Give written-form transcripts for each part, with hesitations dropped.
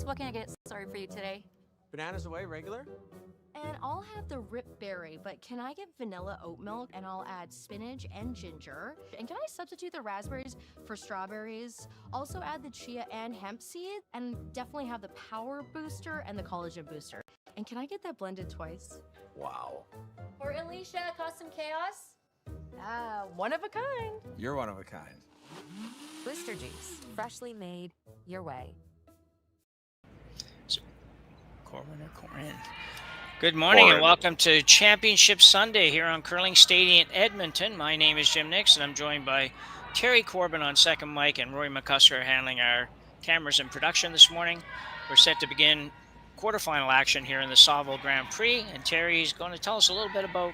what can I get started for you today? Bananas away, regular? And I'll have the rip berry, but can I get vanilla oat milk and I'll add spinach and ginger? And can I substitute the raspberries for strawberries? Also add the chia and hemp seed, and definitely have the power booster and the collagen booster. And can I get that blended twice? Wow. For Alicia, custom chaos? One of a kind. You're one of a kind. Booster juice, freshly made, your way. Corryn. Good morning Corryn. and welcome to Championship Sunday here on Curling Stadium in Edmonton. My name is Jim Nix and I'm joined by Terry Corbin on second mic and Roy McCusker handling our cameras and production this morning. We're set to begin quarterfinal action here in the Saville Grand Prix, and Terry's going to tell us a little bit about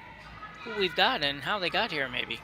who we've got and how they got here maybe.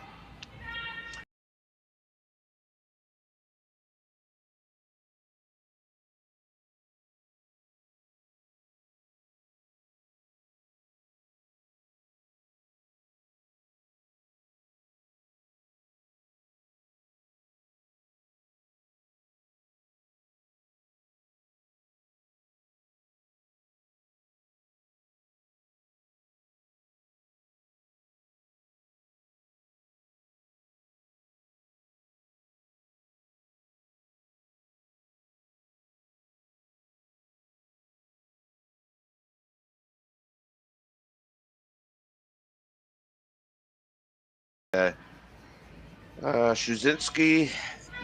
Shuzinski,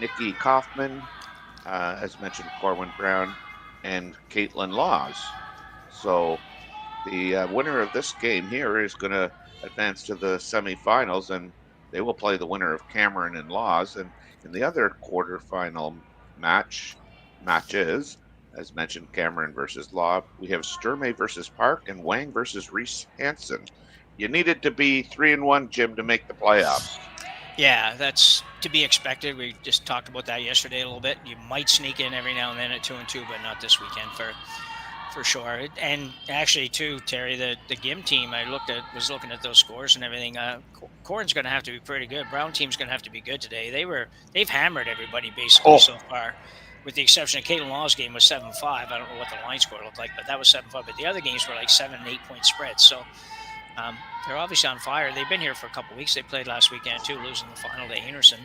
Nikki Kaufman, as mentioned, Corwin Brown, and Caitlin Laws. So the winner of this game here is going to advance to the semifinals, and they will play the winner of Cameron and Laws. And in the other quarterfinal matches, as mentioned, Cameron versus Law, we have Sturmey versus Park and Wang versus Reese Hansen. You needed to be 3-1, Jim, to make the playoffs. Yeah, that's to be expected. We just talked about that yesterday a little bit. You might sneak in every now and then at 2-2, but not this weekend for sure. And actually, too, Terry, the GIM team, was looking at those scores and everything. Corryn's going to have to be pretty good. Brown team's going to have to be good today. They've hammered everybody basically so far, with the exception of Caitlin Law's game was 7-5. I don't know what the line score looked like, but that was 7-5. But the other games were like 7 and 8 point spreads. So. They're obviously on fire. They've been here for a couple of weeks. They played last weekend too, losing the final to Anderson.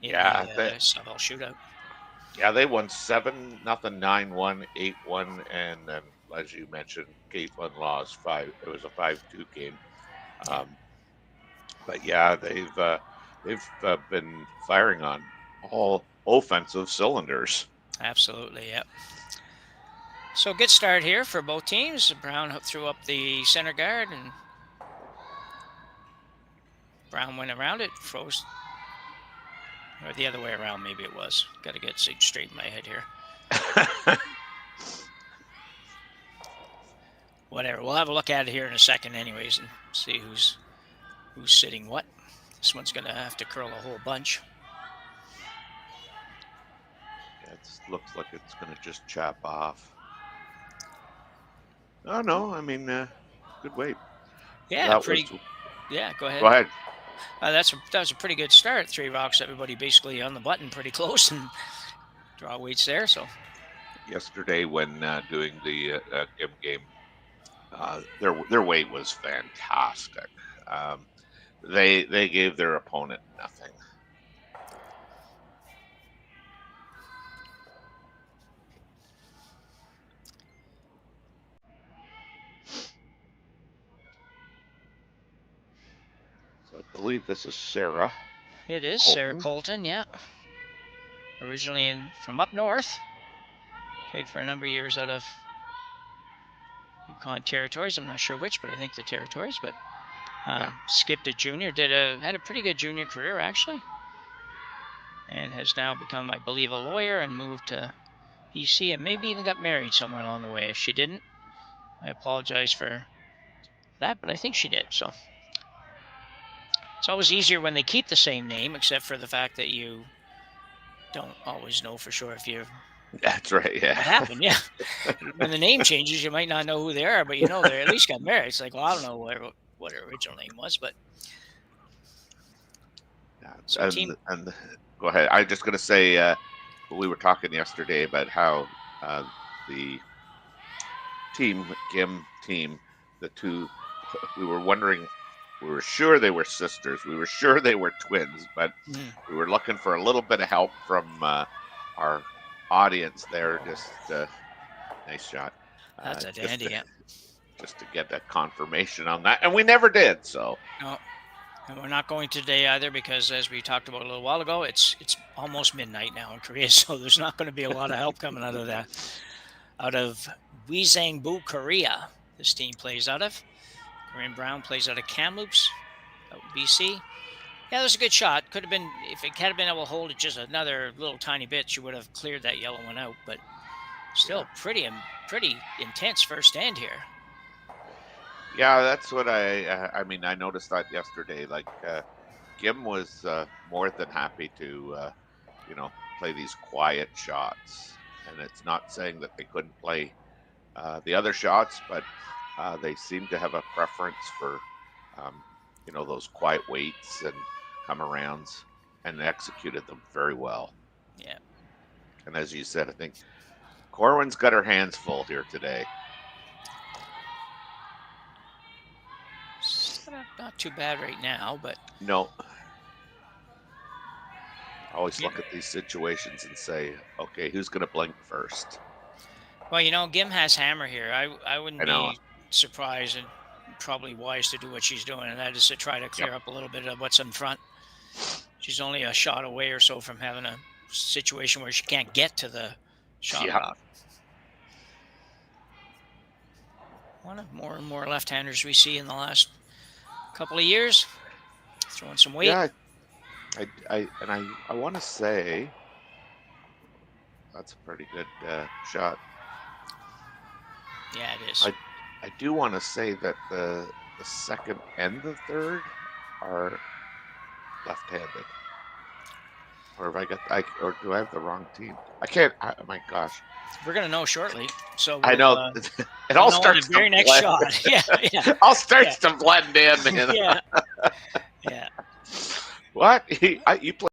The Saville shootout. Yeah, they won 7-0, 9-1, 8-1, and then, as you mentioned, Caitlin Laws 5. It was a 5-2 game. But yeah, they've been firing on all offensive cylinders. Absolutely, yep. So good start here for both teams. Brown threw up the center guard, and Brown went around it, froze. Or the other way around, maybe it was. Got to get straight in my head here. Whatever. We'll have a look at it here in a second anyways and see who's sitting what. This one's going to have to curl a whole bunch. Yeah, it looks like it's going to just chop off. Oh, no, I mean, good weight. Yeah, yeah, go ahead. Go ahead. That was a pretty good start. 3 rocks, everybody basically on the button pretty close, and draw weights there. So yesterday when doing the GIM game, their weight was fantastic. They gave their opponent nothing. I believe this is Sarah. It is Colton. Sarah Colton, yeah. Originally from up north. Played for a number of years out of Yukon Territories. I'm not sure which, but I think the Territories. But skipped a junior, had a pretty good junior career actually, and has now become, I believe, a lawyer and moved to BC and maybe even got married somewhere along the way. If she didn't, I apologize for that, but I think she did. So. It's always easier when they keep the same name, except for the fact that you don't always know for sure if you're. That's right, yeah. What happened, yeah. When the name changes, you might not know who they are, but you know they at least got married. It's like, well, I don't know what her original name was, but. Yeah, so and go ahead. I'm just going to say, we were talking yesterday about how the Gim team, the two, we were wondering, we were sure they were sisters. We were sure they were twins, but we were looking for a little bit of help from our audience there. Just nice shot. That's a dandy, yeah. Just to get a confirmation on that, and we never did. So no, and we're not going today either because, as we talked about a little while ago, it's almost midnight now in Korea, so there's not going to be a lot of help coming out of that. Out of Uijeongbu, Korea, this team plays out of. Corryn Brown plays out of Kamloops, out BC. Yeah, that was a good shot. Could have been, if it had been able to hold it just another little tiny bit, she would have cleared that yellow one out. But still, pretty intense first stand here. Yeah, that's what I mean, I noticed that yesterday. Like, Gim was more than happy to, play these quiet shots. And it's not saying that they couldn't play the other shots, but they seem to have a preference for, those quiet waits and come-arounds, and executed them very well. Yeah. And as you said, I think Corwin's got her hands full here today. Not too bad right now, but no. Always look at these situations and say, okay, who's going to blink first? Well, Gim has hammer here. I wouldn't be surprised, and probably wise to do what she's doing, and that is to try to clear up a little bit of what's in front. She's only a shot away or so from having a situation where she can't get to the shot block. One of more and more left-handers we see in the last couple of years, throwing some weight. Yeah, I want to say that's a pretty good shot. Yeah, it is. I do want to say that the second and the third are left-handed. Or or do I have the wrong team? I can't. Oh my gosh. We're gonna know shortly. So I know it all starts. The very next shot. Yeah. All starts to blend in. Yeah. Yeah. What you play?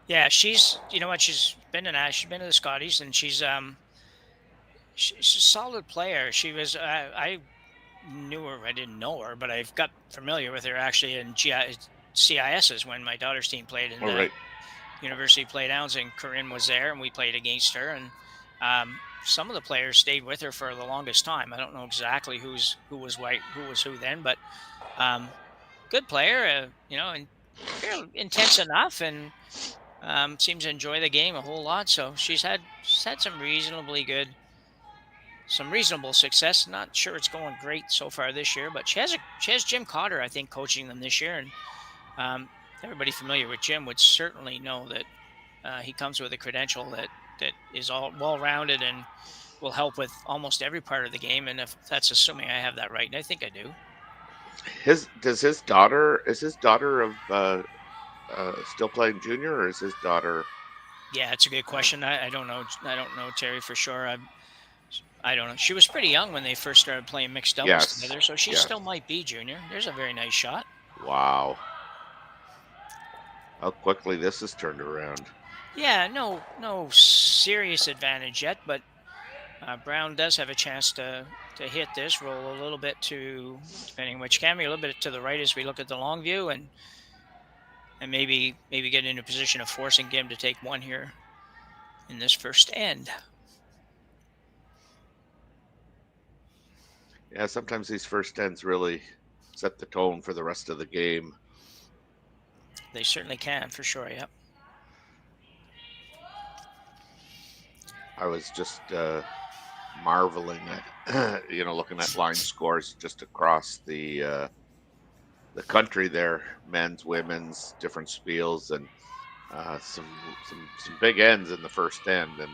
Yeah, she's been in the Scotties, and she's a solid player. She was I knew her, I didn't know her, but I've got familiar with her actually in CISs when my daughter's team played in the University Playdowns, and Corryn was there, and we played against her, and some of the players stayed with her for the longest time. I don't know exactly who was who then, but good player, and fairly intense enough, and seems to enjoy the game a whole lot. So she's had some reasonable success. Not sure it's going great so far this year, but she has Jim Cotter, I think, coaching them this year, and everybody familiar with Jim would certainly know that he comes with a credential that is all well-rounded and will help with almost every part of the game. And if that's assuming I have that right, and I think I do. Is his daughter still playing junior, or is his daughter? Yeah, it's a good question. I don't know. I don't know, Terry, for sure. I don't know. She was pretty young when they first started playing mixed doubles together, so she still might be junior. There's a very nice shot. Wow. How quickly this has turned around. Yeah, no serious advantage yet, but Brown does have a chance to hit this, roll a little bit to, depending which camera, a little bit to the right as we look at the long view, and maybe get into a position of forcing Gim to take one here in this first end. Yeah, sometimes these first ends really set the tone for the rest of the game. They certainly can, for sure, yep. I was just marveling at looking at line scores just across the country there, men's, women's, different spiels, and some big ends in the first end. And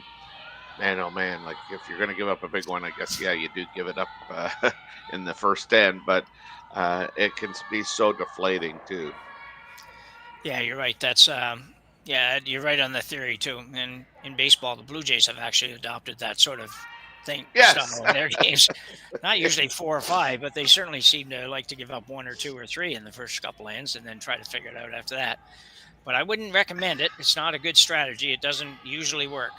man, oh man, like if you're going to give up a big one, I guess you do give it up in the first end, but it can be so deflating too. Yeah, you're right. That's yeah, you're right on the theory too. And in baseball, the Blue Jays have actually adopted that sort of thing Yes. style in their games. Not usually 4 or 5, but they certainly seem to like to give up 1 or 2 or 3 in the first couple ends and then try to figure it out after that. But I wouldn't recommend it. It's not a good strategy. It doesn't usually work.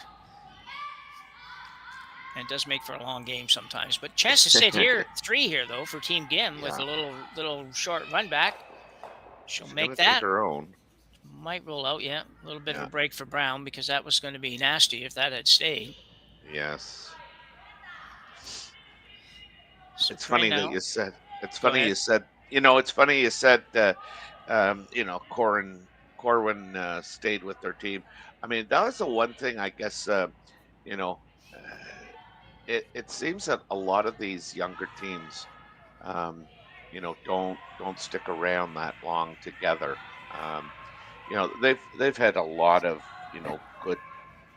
And it does make for a long game sometimes. But chance to sit here, 3 here though for Team Gim with a little short run back. She'll make that. Her own. Might roll out, yeah. A little bit of a break for Brown because that was going to be nasty if that had stayed. Yes. So it's funny now, that you said. It's funny you said. It's funny you said. Corryn stayed with their team. I mean, that was the one thing I guess. It seems that a lot of these younger teams, don't stick around that long together. They've had a lot of good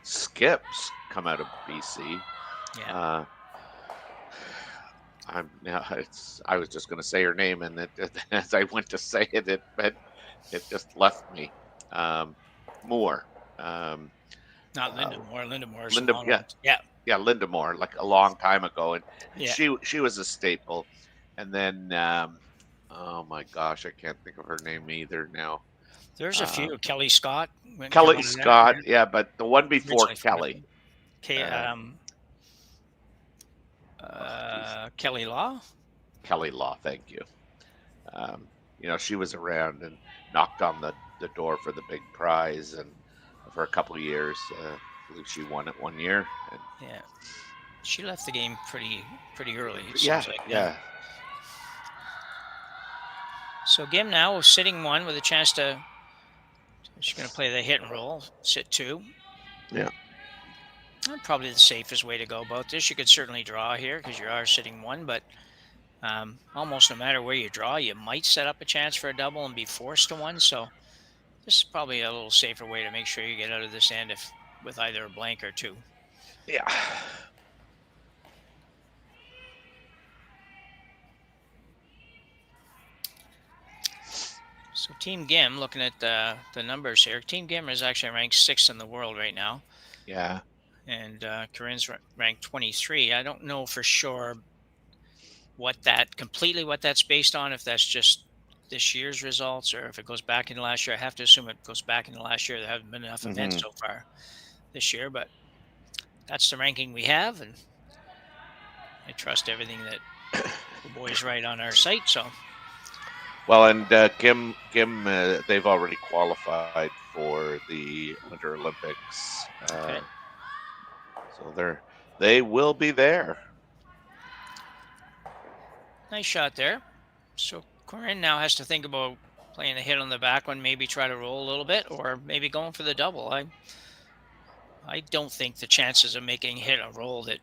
skips come out of BC. Yeah. I was just going to say her name, and as I went to say it, it just left me. Moore. Not Linda Moore. Linda Moore. Yeah, Linda Moore, like a long time ago, and Yeah. she was a staple. And then, oh my gosh, I can't think of her name either now. There's a few. Kelly Scott. Kelly Scott, yeah, but the one before Kelly. Kelly Law. Kelly Law, thank you. She was around and knocked on the door for the big prize, and for a couple of years, I believe she won it 1 year. And yeah, she left the game pretty early. Yeah. So Gim now sitting 1 with a chance to. She's going to play the hit and roll, sit 2. Yeah. Probably the safest way to go about this. You could certainly draw here because you are sitting 1, but almost no matter where you draw, you might set up a chance for a double and be forced to 1. So this is probably a little safer way to make sure you get out of this end with either a blank or 2. Yeah. So Team Gim, looking at the numbers here, Team Gim is actually ranked 6th in the world right now. Yeah. And Corryn's ranked 23. I don't know for sure what that's based on, if that's just this year's results or if it goes back into last year. I have to assume it goes back into last year. There haven't been enough events so far this year, but that's the ranking we have, and I trust everything that the boys write on our site. So, well, and Gim, they've already qualified for the Winter Olympics, okay. So they will be there. Nice shot there. So Corryn now has to think about playing a hit on the back one, maybe try to roll a little bit, or maybe going for the double. I don't think the chances of making a hit or roll that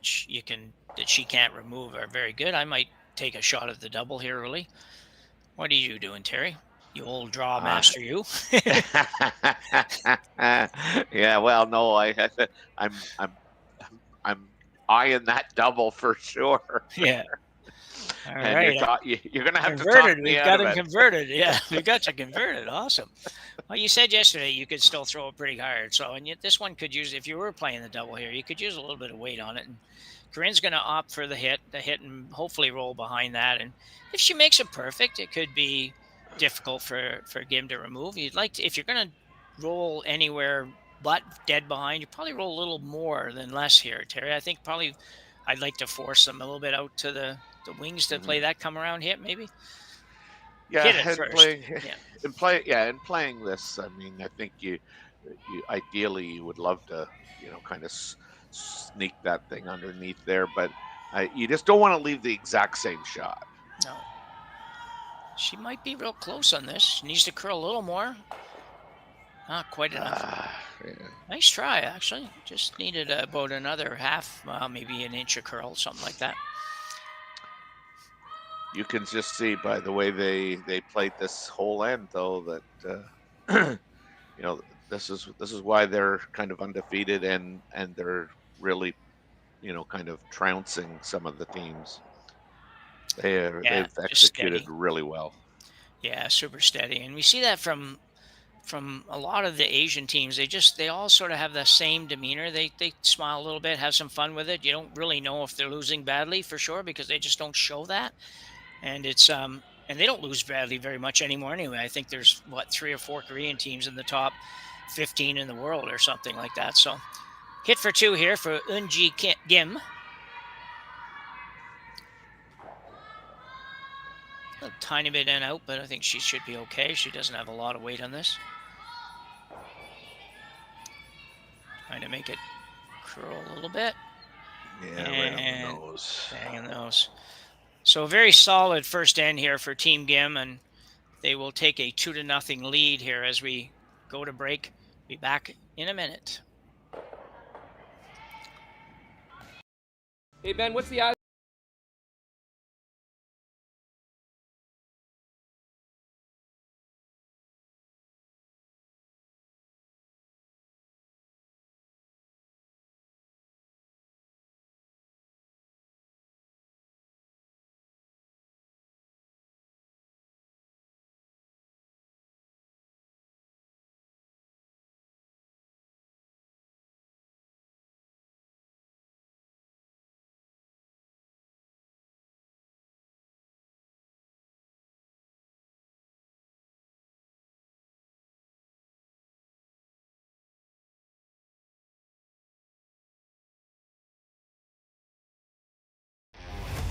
she can't remove are very good. I might take a shot at the double here early. What are you doing, Terry? You old draw master, you. Yeah, well, no, I'm eyeing that double for sure. Yeah. All and right. you're going to have converted. to talk me We've out got of him it. converted. Yeah, we got you converted. Awesome. Well, you said yesterday you could still throw it pretty hard. So, and yet this one could use, if you were playing the double here, you could use a little bit of weight on it. And Corryn's going to opt for the hit and hopefully roll behind that. And if she makes it perfect, it could be difficult for Gim to remove. You'd like to, if you're going to roll anywhere but dead behind, you probably roll a little more than less here, Terry. I think probably I'd like to force them a little bit out to the wings to play that come around hit, maybe. Yeah, Hit it and first. in playing this, I mean, I think you ideally you would love to, kind of sneak that thing underneath there, but you just don't want to leave the exact same shot. No. She might be real close on this. She needs to curl a little more. Not quite enough. Yeah. Nice try, actually. Just needed about another half, maybe an inch of curl, something like that. You can just see by the way they played this whole end, though, that you know this is why they're kind of undefeated and they're really kind of trouncing some of the teams. Yeah, They've just executed steady. really well. Yeah, super steady. And we see that from a lot of the Asian teams. They all sort of have the same demeanor. They smile a little bit, have some fun with it. You don't really know if they're losing badly for sure because they just don't show that. And it's and they don't lose badly very much anymore anyway. I think there's 3 or 4 Korean teams in the top 15 in the world or something like that. So hit for 2 here for Uijeongbu. A tiny bit in out, but I think she should be okay. She doesn't have a lot of weight on this. Trying to make it curl a little bit. Yeah, right on the nose. Bang in the nose. So a very solid first end here for Team Gim, and they will take a 2-0 lead here as we go to break. Be back in a minute. Hey, Ben, what's the odds?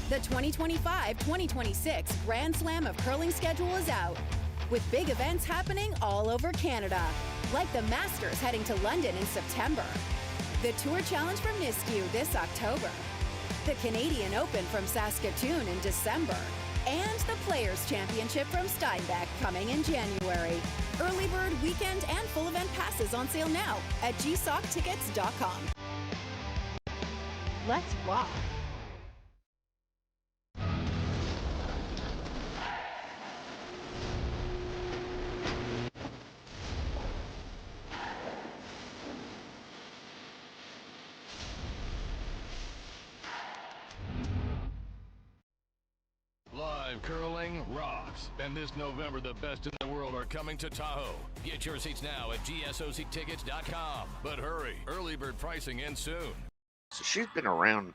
The 2025-2026 Grand Slam of Curling schedule is out, with big events happening all over Canada, like the Masters heading to London in September, the Tour Challenge from Nisku this October, the Canadian Open from Saskatoon in December, and the Players' Championship from Steinbach coming in January. Early bird weekend and full event passes on sale now at gsoctickets.com. Let's rock. Live curling rocks. And this November, the best in the world are coming to Tahoe. Get your seats now at gsoctickets.com. But hurry, early bird pricing ends soon. So she's been around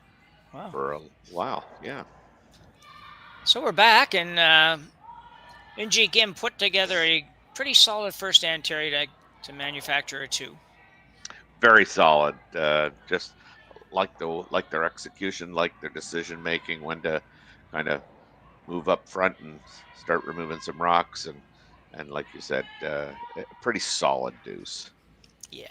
for a while, yeah. So we're back, and Inji Gim put together a pretty solid first end, Terry, to manufacture a 2. Very solid. Just like their execution, like their decision making, when to kind of move up front and start removing some rocks, and like you said, a pretty solid deuce. Yeah.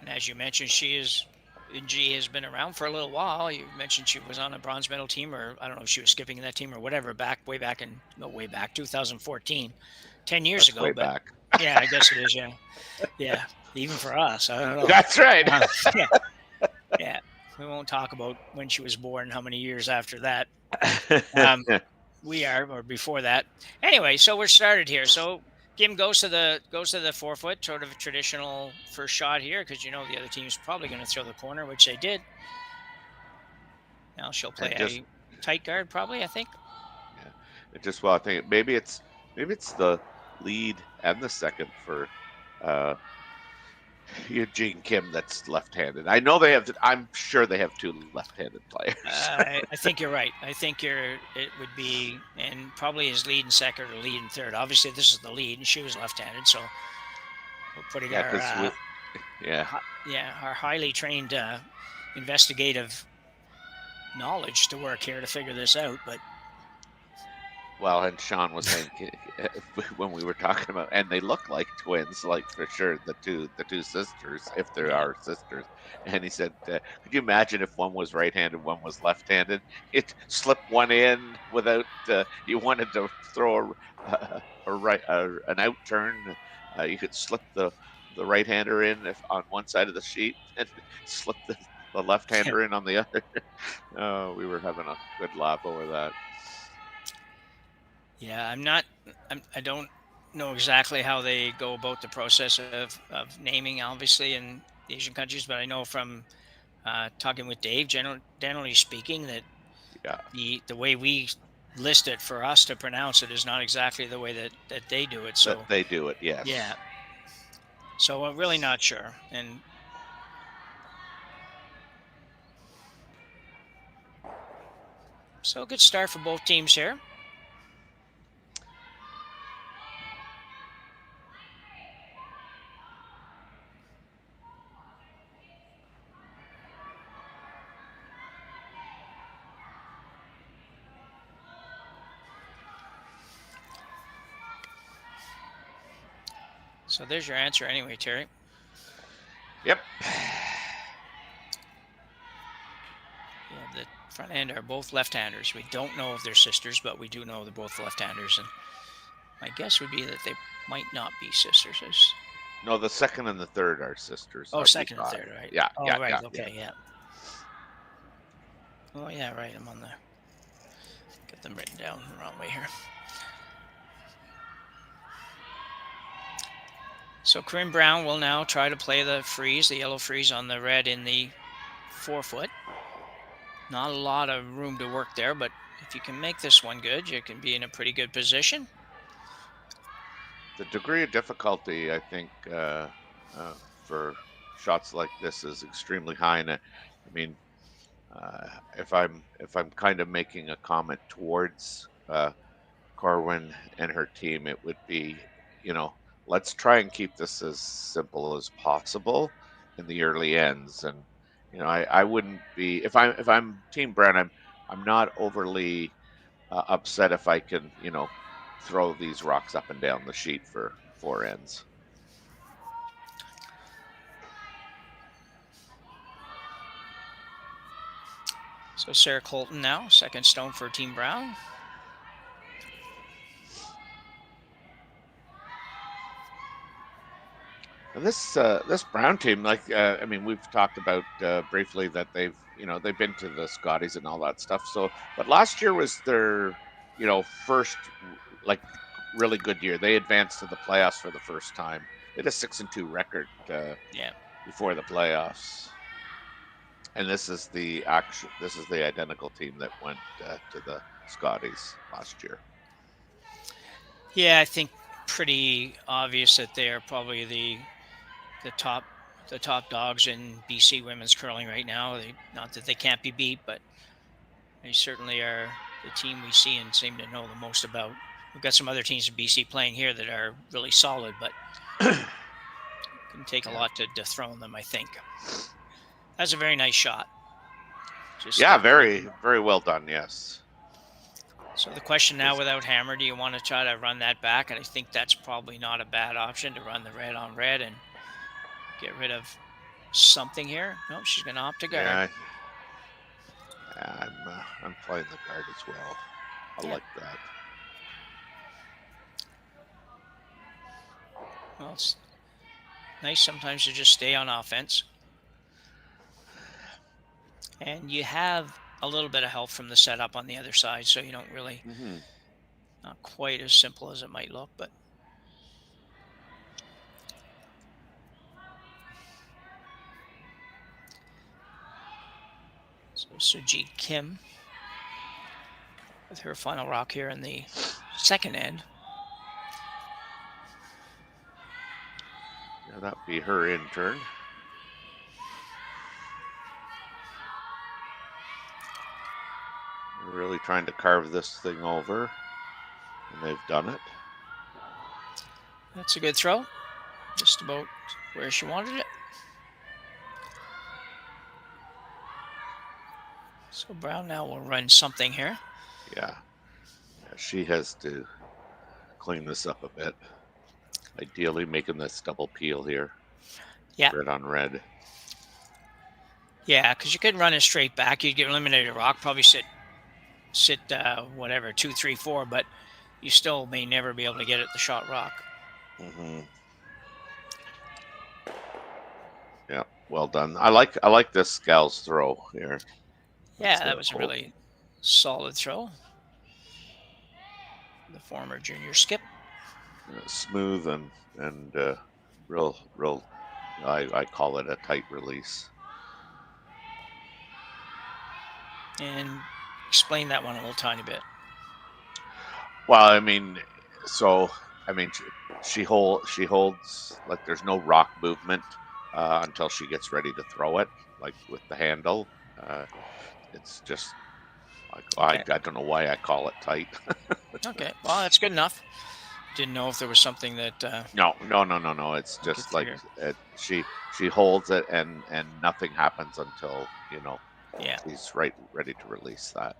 And as you mentioned, Inji has been around for a little while. You mentioned she was on a bronze medal team, or I don't know if she was skipping in that team or whatever, way back 2014, 10 years ago. Way back. Yeah, I guess it is. Yeah. Yeah. Even for us, I don't know. That's right. Yeah. Yeah. We won't talk about when she was born, how many years after that. Or before that. Anyway, so we're started here. So Gim goes to the 4-foot, sort of a traditional first shot here, because the other team's probably going to throw the corner, which they did. Now she'll play a tight guard, probably, I think. Yeah, I think maybe it's the lead and the second for Eugene Kim that's left-handed. I know they have. I'm sure they have 2 left-handed players. I think you're right. I think it would be, and probably his lead and second or lead and third. Obviously, this is the lead, and she was left-handed, so we're putting our highly trained investigative knowledge to work here to figure this out. But well, and Sean was saying when we were talking about, and they look like twins, like for sure the two sisters, if there are sisters. And he said, could you imagine if one was right-handed, one was left-handed? It slipped one in without. You wanted to throw an out turn, You could slip the right-hander in if on one side of the sheet and slip the left-hander in on the other. We were having a good laugh over that. Yeah, I don't know exactly how they go about the process of naming, obviously, in Asian countries, but I know from talking with Dave, generally speaking, that Yeah, the way we list it for us to pronounce it is not exactly the way that they do it. that So, they do it. Yes. yeah. So I'm really not sure. And so a good start for both teams here. So there's your answer anyway, Terry. Yep. Yeah, the front end are both left-handers. We don't know if they're sisters, but we do know they're both left-handers. And my guess would be that they might not be sisters. No, the second and the third are sisters. Oh, I second and forgot. third, right? Yeah. Oh, yeah. right. Yeah, Okay. Yeah. Oh, yeah. Right. I'm on the. Get them written down the wrong way here. So Corryn Brown will now try to play the freeze, the yellow freeze on the red in the 4-foot. Not a lot of room to work there, but if you can make this one good, you can be in a pretty good position. The degree of difficulty, I think, for shots like this is extremely high. And I mean, if I'm kind of making a comment towards Corwin and her team, it would be, let's try and keep this as simple as possible in the early ends. And I wouldn't be, if I'm Team Brown, I'm not overly upset if I can throw these rocks up and down the sheet for 4 ends. So Sarah Colton now, second stone for Team Brown. And this Brown team, I mean, we've talked about briefly that they've been to the Scotties and all that stuff. So, but last year was their first really good year. They advanced to the playoffs for the first time. They had a 6-2 record before the playoffs. And this is the identical team that went to the Scotties last year. Yeah, I think pretty obvious that they are probably the top dogs in BC women's curling right now. Not that they can't be beat, but they certainly are the team we see and seem to know the most about. We've got some other teams in BC playing here that are really solid, but it can take a lot to dethrone them, I think. That's a very nice shot. Very, very well done, yes. So the question now, without hammer, do you want to try to run that back? And I think that's probably not a bad option, to run the red on red and get rid of something here. No, she's going to opt to guard. Yeah, I'm playing the guard as well. I like that. Well, it's nice sometimes to just stay on offense. And you have a little bit of help from the setup on the other side, so you don't really, not quite as simple as it might look, but. So Sujit Kim with her final rock here in the second end. Yeah, that'd be her in turn. We're really trying to carve this thing over, and they've done it. That's a good throw. Just about where she wanted it. So Brown now will run something here. Yeah, she has to clean this up a bit. Ideally making this double peel here. Yeah. Red on red. Yeah, because you could run it straight back. You'd get eliminated rock, probably sit whatever, 2, 3, 4, but you still may never be able to get at the shot rock. well done. I like this gal's throw here. Yeah, That's that was a cool. really solid throw. The former junior skip. Smooth and real. I call it a tight release. And explain that one a little tiny bit. Well, I mean, she holds like there's no rock movement until she gets ready to throw it, like with the handle. It's just like Okay. I don't know why I call it tight. Okay. Well, that's good enough. Didn't know if there was something that. No. It's just like figure. she holds it and nothing happens until Yeah. she's ready to release that.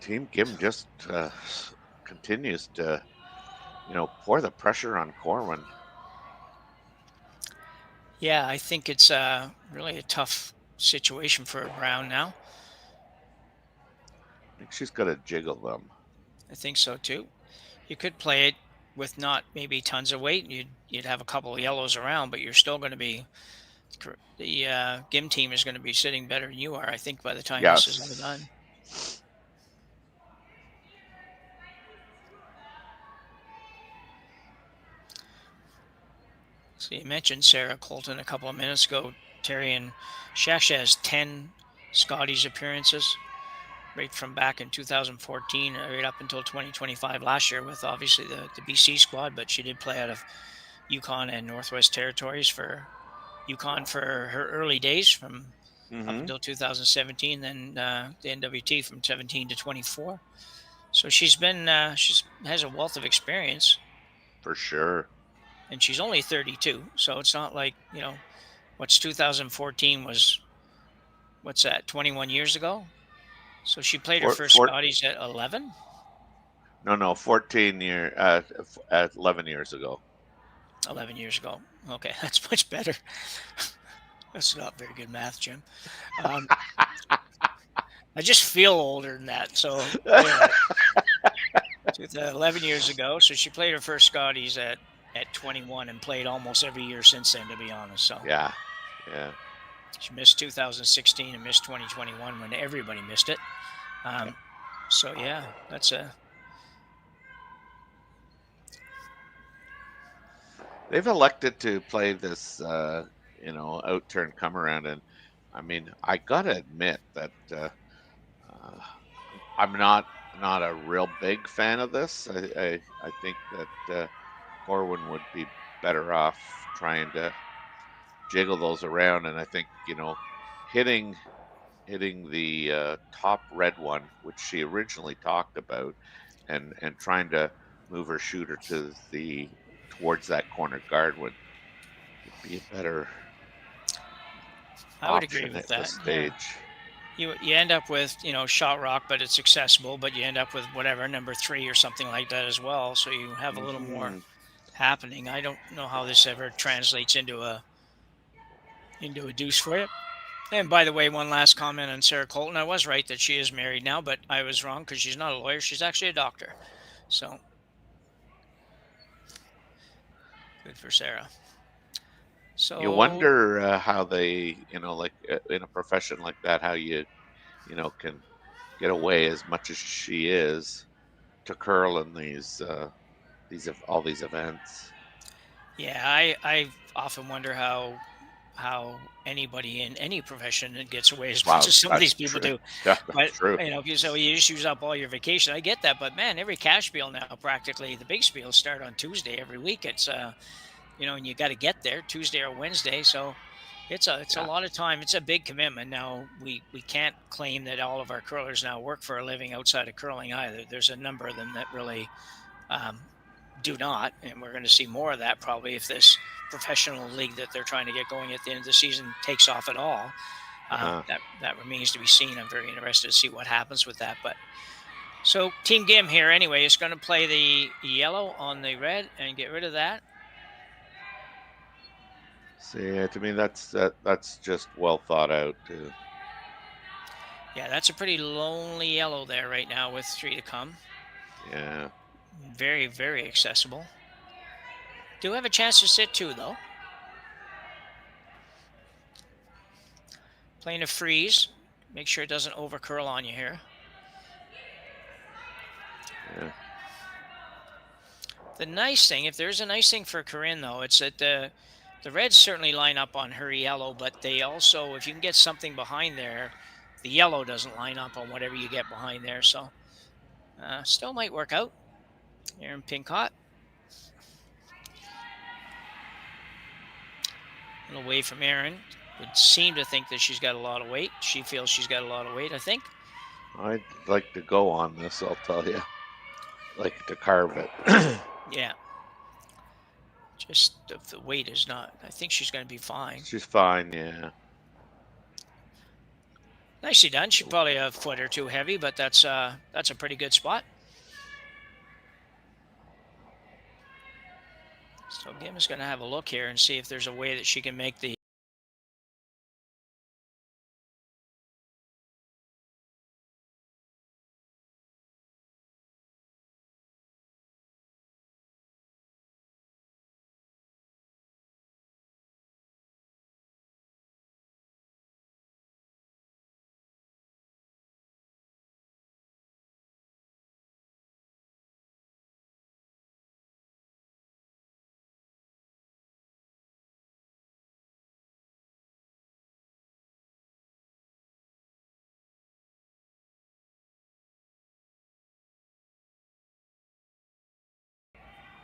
Team Gim just continues to pour the pressure on Corwin. Yeah, I think it's really a tough situation for Brown now. I think she's got to jiggle them. I think so too. You could play it with not maybe tons of weight. You'd have a couple of yellows around, but you're still going to be the Gim team is going to be sitting better than you are. I think by the time this is all done. So you mentioned Sarah Colton a couple of minutes ago. Terry and Shasha has 10 Scotties appearances right from back in 2014 right up until 2025 last year with obviously the BC squad, but she did play out of Yukon and Northwest Territories for Yukon for her early days from up until 2017, then the NWT from 17 to 24. So she's been has a wealth of experience. For sure. And she's only 32, so it's not like, what's 2014 was, what's that, 21 years ago? So she played her first Scotties at 11? No, 11 years ago. 11 years ago. Okay, that's much better. That's not very good math, Jim. I just feel older than that, so 11 years ago. So she played her first Scotties at 21 and played almost every year since then, to be honest. So yeah. She missed 2016 and missed 2021 when everybody missed it. So yeah, that's a. They've elected to play this, out-turn come around, and I mean, I gotta admit that I'm not a real big fan of this. I think that Corwin would be better off trying to jiggle those around, and I think hitting the top red one, which she originally talked about, and trying to move her shooter towards that corner guard would be a better. I would agree with that. This stage. Yeah. You end up with shot rock, but it's accessible. But you end up with whatever number 3 or something like that as well. So you have a little more happening. I don't know how this ever translates into a deuce for you. And by the way, one last comment on Sarah Colton. I was right that she is married now, but I was wrong because she's not a lawyer. She's actually a doctor. So good for Sarah. So you wonder how they, like in a profession like that, how you can get away as much as she is to curl in all these events. Yeah, I often wonder how anybody in any profession gets away as much as some of these people do. Yeah, but true. If you say you just use up all your vacation, I get that. But man, every cash spiel now, practically the big spiels start on Tuesday every week. It's and you got to get there Tuesday or Wednesday, so it's a lot of time. It's a big commitment. Now we can't claim that all of our curlers now work for a living outside of curling either. There's a number of them that really do not, and we're going to see more of that probably if this professional league that they're trying to get going at the end of the season takes off at all. That remains to be seen. I'm very interested to see what happens with that. But so Team Gim here anyway is going to play the yellow on the red and get rid of that. See, to me, that's just well thought out too. Yeah, that's a pretty lonely yellow there right now with 3 to come. Yeah. Very, very accessible. Do have a chance to sit 2 though. Playing a freeze. Make sure it doesn't over curl on you here. Yeah. The nice thing, if there's a nice thing for Corryn, though, it's that the reds certainly line up on her yellow, but they also, if you can get something behind there, the yellow doesn't line up on whatever you get behind there. So still might work out. Aaron Pincott. And away from Aaron. Would seem to think that she's got a lot of weight. She feels she's got a lot of weight, I think. I'd like to go on this, I'll tell you. Like to carve it. Yeah. Just the weight is not. I think she's going to be fine. She's fine, yeah. Nicely done. She's probably a foot or two heavy, but that's a pretty good spot. So Gim is going to have a look here and see if there's a way that she can make the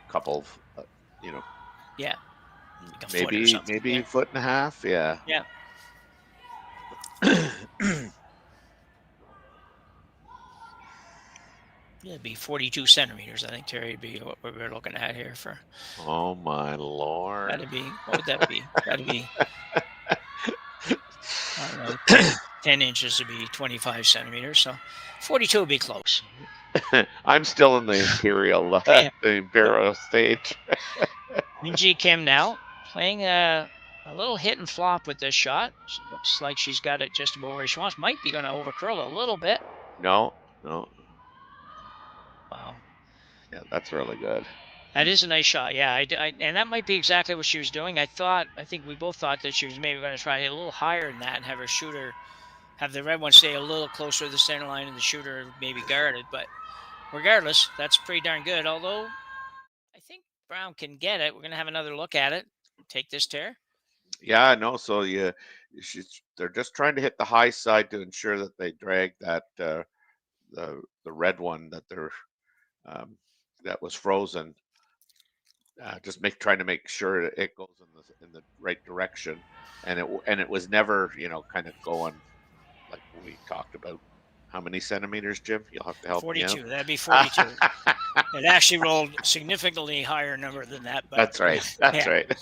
couple of, yeah, like a foot or something. maybe Yeah. a foot and a half, yeah. Yeah. Yeah, it'd be 42 centimeters, I think, Terry, would be what we're looking at here for. Oh my Lord. That'd be, what would that be? That'd be, I don't know, 10 inches would be 25 centimeters. So 42 would be close. I'm still in the imperial, Yeah. the imperial stage. Minji Kim now playing a little hit and flop with this shot. She looks like she's got it just about where she wants. Might be going to overcurl a little bit. No. Wow. Yeah, that's really good. That is a nice shot. Yeah, and that might be exactly what she was doing. I think we both thought that she was maybe going to try to hit a little higher than that and have her shooter, have the red one stay a little closer to the center line and the shooter maybe guarded. But regardless, that's pretty darn good. Although I think Brown can get it. We're going to have another look at it. Take this, Tara. Yeah, no. So they're just trying to hit the high side to ensure that they drag that the red one that they're that was frozen. Just trying to make sure that it goes in the right direction, and it was never kind of going like we talked about. How many centimeters, Jim? You'll have to help 42. me out. That'd be 42. It actually rolled significantly higher number than that. But That's right. That's right.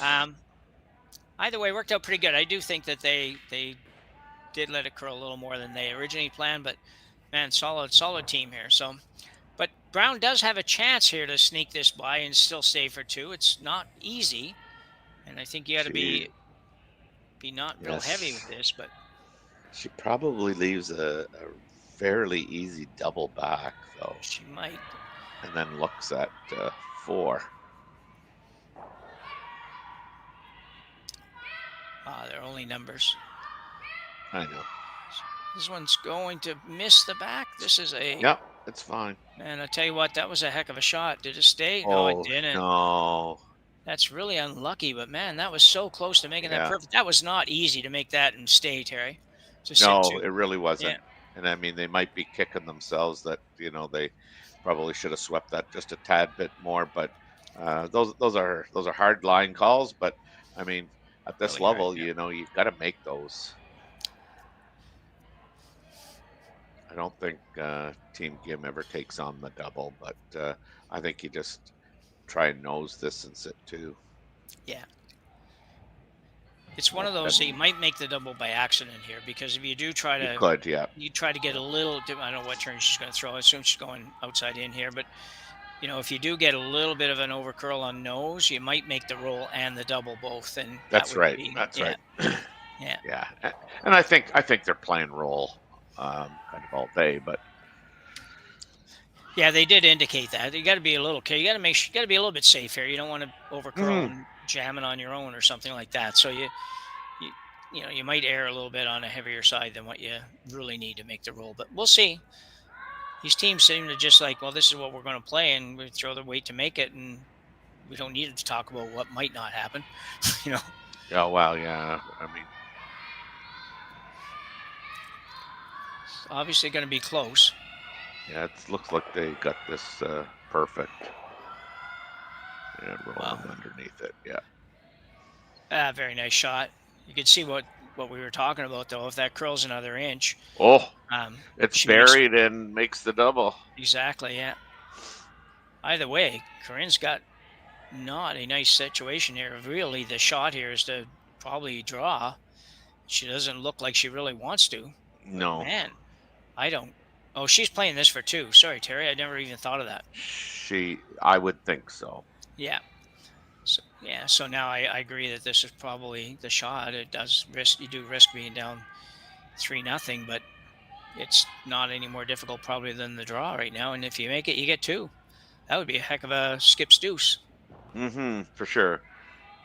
Yeah. Either way, worked out pretty good. I do think that they did let it curl a little more than they originally planned, but man, solid team here. So, but Brown does have a chance here to sneak this by and still stay for two. It's not easy, and I think you got to be not real heavy with this, but. She probably leaves a fairly easy double back, though. She might. And then looks at 4. They're only numbers. I know. This one's going to miss the back. This is a... Yep, it's fine. Man, I tell you what, that was a heck of a shot. Did it stay? No, it didn't. No. That's really unlucky, but man, that was so close to making that perfect. That was not easy to make that and stay, Terry. No, it really wasn't. Yeah. And I mean, they might be kicking themselves that they probably should have swept that just a tad bit more. But those are hard line calls. But I mean, at this really level, you've got to make those. I don't think Team Gim ever takes on the double, but I think you just try and nose this and sit 2. Yeah. It's one of those that you might make the double by accident here, because if you do try to, you try to get a little. I don't know what turn she's going to throw. I assume she's going outside in here, but if you do get a little bit of an overcurl on nose, you might make the roll and the double both, and that's right. That's right. Yeah. And I think they're playing roll kind of all day, but yeah, they did indicate that. You got to be a little careful. You got to be a little bit safe here. You don't want to overcurl and jam it on your own or something like that. So you might err a little bit on a heavier side than what you really need to make the roll. But we'll see. These teams seem to just like, well, this is what we're going to play, and we throw the weight to make it, and we don't need to talk about what might not happen. Oh, wow, yeah. I mean, It's obviously going to be close. yeah, it looks like they got this perfect. And rolling underneath it, yeah. Very nice shot. You can see what we were talking about, though. If that curls another inch, it's buried and makes the double. Exactly, yeah. Either way, Corryn's got not a nice situation here. Really, the shot here is to probably draw. She doesn't look like she really wants to. No. But man, I don't. Oh, she's playing this for 2. Sorry, Terry. I never even thought of that. I would think so. Yeah. So now I agree that this is probably the shot. It does risk. You do risk being down 3-0, but it's not any more difficult probably than the draw right now. And if you make it, you get 2. That would be a heck of a skip's deuce. For sure.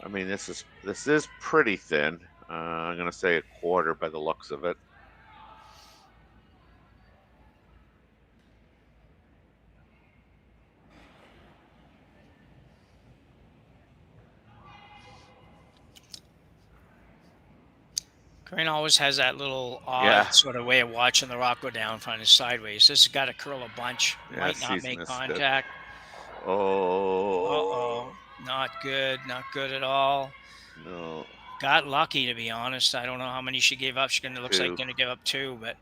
I mean, this is pretty thin. I'm gonna say a quarter by the looks of it. Corryn always has that little odd sort of way of watching the rock go down, finding sideways. This has got to curl a bunch. Might not make contact. Oh. Not good. Not good at all. No. Got lucky, to be honest. I don't know how many she gave up. Looks like going to give up 2, but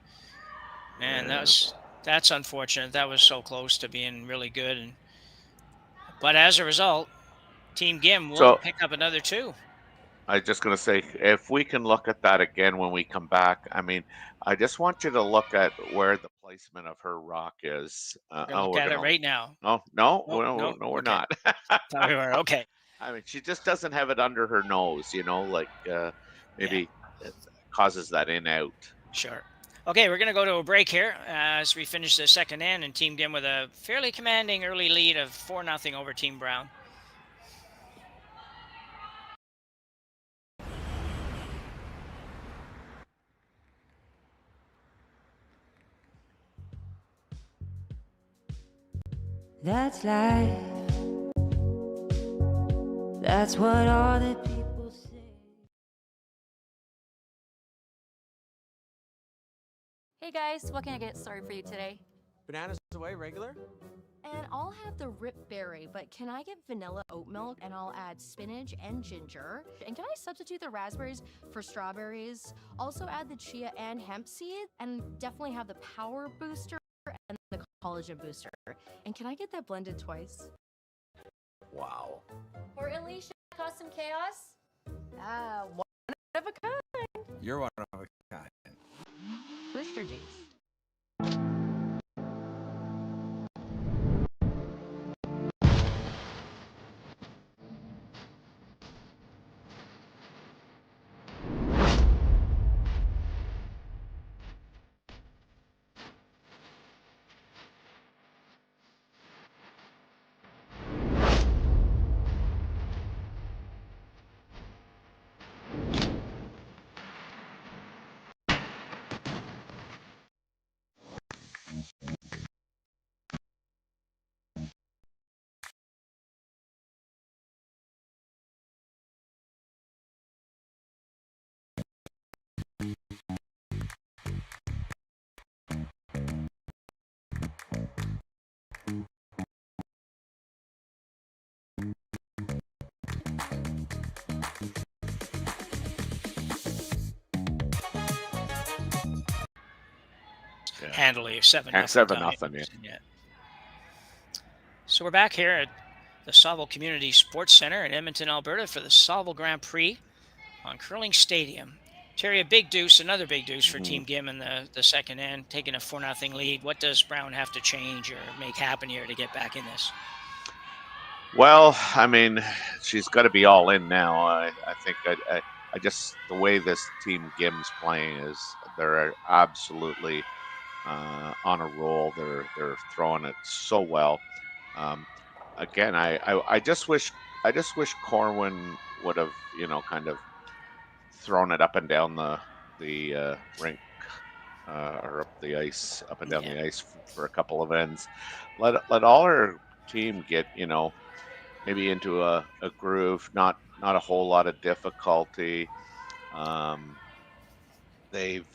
man, that's unfortunate. That was so close to being really good. But as a result, Team Gim will pick up another 2. I'm just going to say, if we can look at that again when we come back, I mean, I just want you to look at where the placement of her rock is. Look at it right now. No, we're not. We were, okay. I mean, she just doesn't have it under her nose, like maybe it causes that in out. Sure. Okay, we're going to go to a break here as we finish the second end, and Team Gim with a fairly commanding early lead of 4-0 over Team Brown. That's life. That's what all the people say. Hey guys, what can I get started for you today? Bananas away, regular? And I'll have the rip berry, but can I get vanilla oat milk and I'll add spinach and ginger? And can I substitute the raspberries for strawberries? Also add the chia and hemp seed, and definitely have the power booster and the collagen booster. And can I get that blended twice? Wow. For Alicia Custom Chaos? One of a kind. You're one of a kind. Booster juice. Handily 7-0. 7-0. Yeah. So we're back here at the Saville Community Sports Center in Edmonton, Alberta for the Saville Grand Prix on Curling Stadium. Terry, another big deuce for Team Gim in the second end, taking a 4-0 lead. What does Brown have to change or make happen here to get back in this? Well, I mean, she's got to be all in now. I think I just, the way this Team Gim's playing is they're absolutely on a roll. They're throwing it so well. Again, I just wish Corwin would have, kind of throwing it up and down the rink or up the ice, up and down the ice for a couple of ends. Let all our team get maybe into a groove, not a whole lot of difficulty. They've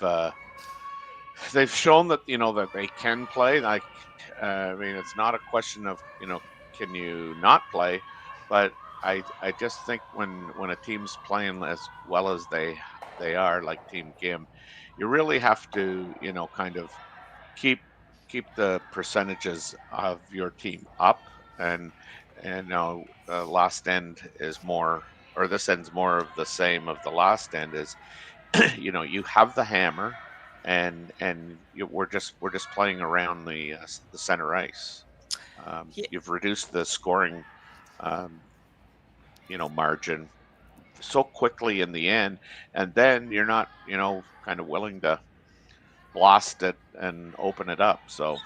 shown that that they can play. Like I mean, it's not a question of can you not play, but I just think when a team's playing as well as they are, like Team Gim, you really have to kind of keep the percentages of your team up, and last end is more, or this end's more of the same of the last end is you have the hammer, and we're just playing around the center ice. You've reduced the scoring margin so quickly in the end, and then you're not kind of willing to blast it and open it up. So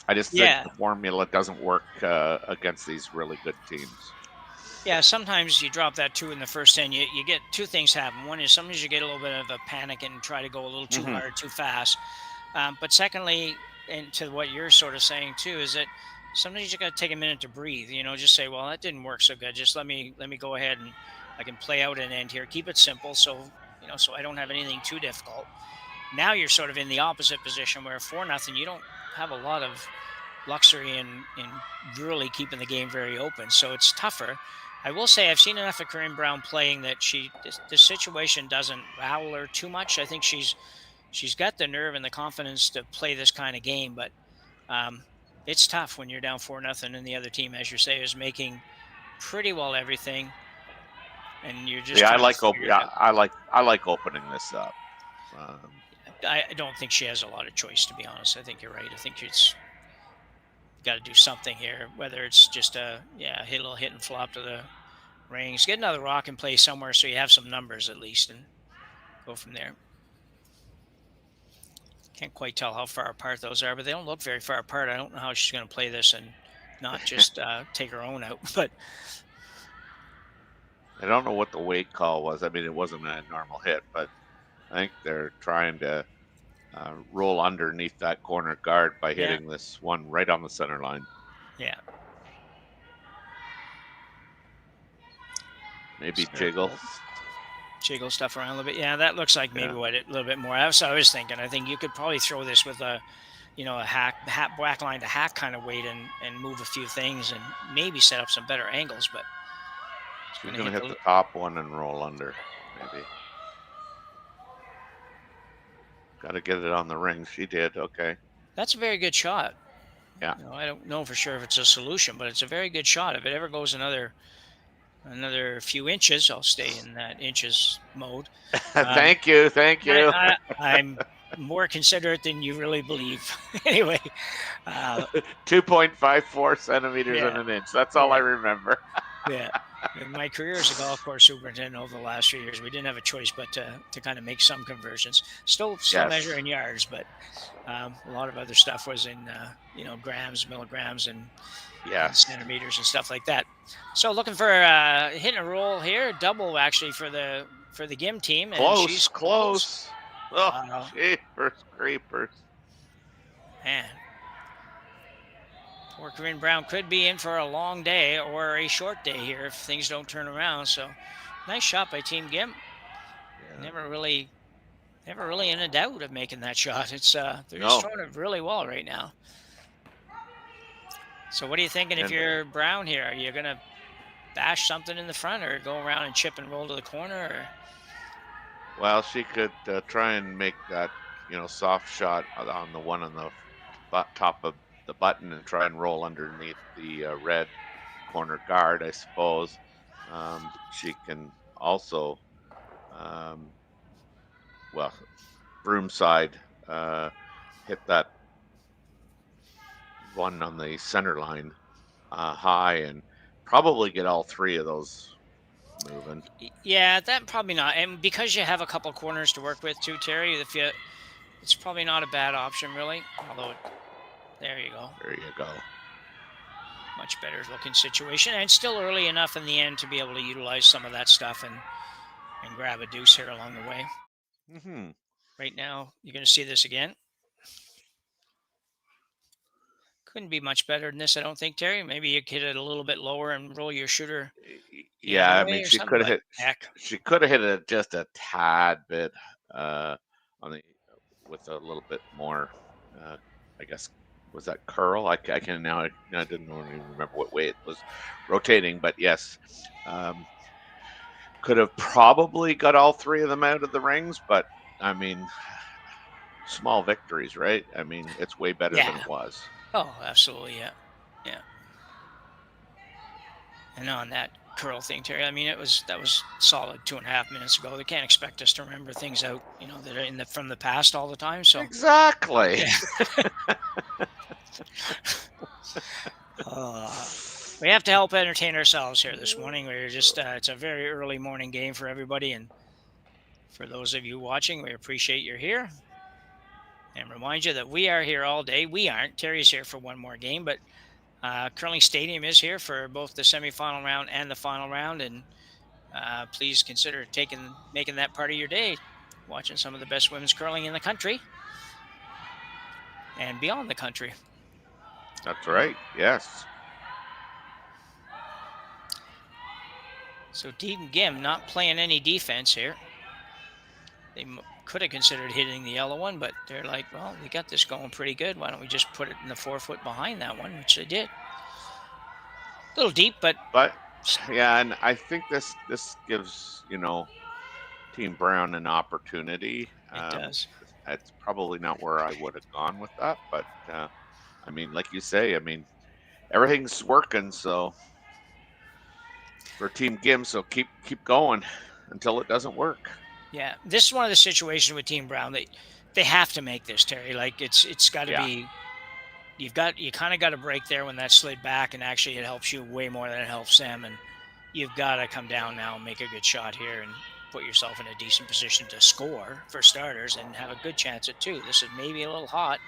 I just think the formula doesn't work against these really good teams. Yeah, sometimes you drop that 2 in the first end. You get 2 things happen. One is sometimes you get a little bit of a panic and try to go a little too hard, too fast. But secondly, and to what you're sort of saying too, is that sometimes you got to take a minute to breathe. Just say, well, that didn't work so good. Just let me go ahead and I can play out an end here. Keep it simple, so so I don't have anything too difficult. Now you're sort of in the opposite position where 4-0, you don't have a lot of luxury in really keeping the game very open. So it's tougher. I will say I've seen enough of Corryn Brown playing that this situation doesn't rattle her too much. I think she's got the nerve and the confidence to play this kind of game, but it's tough when you're down 4-0 and the other team, as you say, is making pretty well everything, and you're just I like opening this up. I don't think she has a lot of choice, to be honest. I think you're right. I think it's got to do something here, whether it's just a little hit and flop to the rings, get another rock and play somewhere so you have some numbers at least, and go from there. Can't quite tell how far apart those are, but they don't look very far apart. I don't know how she's going to play this and not just take her own out. But I don't know what the weight call was. I mean, it wasn't a normal hit, but I think they're trying to roll underneath that corner guard by hitting this one right on the center line. Yeah. Maybe jiggle stuff around a little bit. Yeah, that looks like maybe a little bit more. I was thinking. I think you could probably throw this with a back line to hack kind of weight and move a few things and maybe set up some better angles. But she's going to hit the top one and roll under, maybe. Got to get it on the ring. She did. Okay. That's a very good shot. Yeah. I don't know for sure if it's a solution, but it's a very good shot. If it ever goes another few inches, I'll stay in that inches mode. Thank you. I'm more considerate than you really believe. Anyway. 2.54 centimeters in an inch. That's all I remember. Yeah. In my career as a golf course superintendent over the last few years, we didn't have a choice but to kind of make some conversions. Still measure in yards, but a lot of other stuff was in grams, milligrams, and centimeters and stuff like that. So looking for hitting a roll here, double actually for the Gim team. And she's close. Oh, jeepers creepers. Man. Poor Corryn Brown could be in for a long day or a short day here if things don't turn around. So nice shot by Team Gim. Yeah. Never really in a doubt of making that shot. It's they're just throwing it really well right now. So what are you thinking if you're Brown here? Are you gonna bash something in the front or go around and chip and roll to the corner? Or? Well, she could try and make that soft shot on the one on the top of the button and try and roll underneath the red corner guard, I suppose. She can also, broom side, hit that one on the center line high and probably get all 3 of those moving. Yeah, that probably not. And because you have a couple corners to work with too, Terry, it's probably not a bad option really, although there you go. There you go. Much better looking situation, and still early enough in the end to be able to utilize some of that stuff and and grab a deuce here along the way. Mm-hmm. Right now, you're going to see this again. Couldn't be much better than this, I don't think, Terry. Maybe you could hit it a little bit lower and roll your shooter the Yeah, other I way mean, or she something, could have but hit. heck. She could have hit it just a tad bit on the with a little bit more. I guess was that curl? I can now. I didn't even remember what way it was rotating, but yes, could have probably got all three of them out of the rings. But I mean, small victories, right? I mean, it's way better than Yeah. it was. Oh, absolutely, yeah. Yeah. And on that curl thing, Terry, I mean, that was solid 2.5 minutes ago. They can't expect us to remember things out, that are from the past all the time. So Exactly. yeah. We have to help entertain ourselves here this morning. We're just it's a very early morning game for everybody, and for those of you watching, we appreciate you're here. And remind you that we are here all day. We aren't. Terry's here for one more game, but Curling Stadium is here for both the semifinal round and the final round. And please consider making that part of your day, watching some of the best women's curling in the country and beyond the country. That's right. Yes. So Dean Gim not playing any defense here. They could have considered hitting the yellow one, but they're like, well, we got this going pretty good. Why don't we just put it in the 4-foot behind that one, which they did. A little deep, but yeah, and I think this gives Team Brown an opportunity. It does. It's probably not where I would have gone with that, but I mean, like you say, I mean, everything's working. So for Team Gim, so keep going until it doesn't work. Yeah, this is one of the situations with Team Brown that they have to make this, Terry. Like it's got to be. You kind of got to break there when that slid back, and actually it helps you way more than it helps them. And you've got to come down now and make a good shot here and put yourself in a decent position to score for starters and have a good chance at 2. This is maybe a little hot.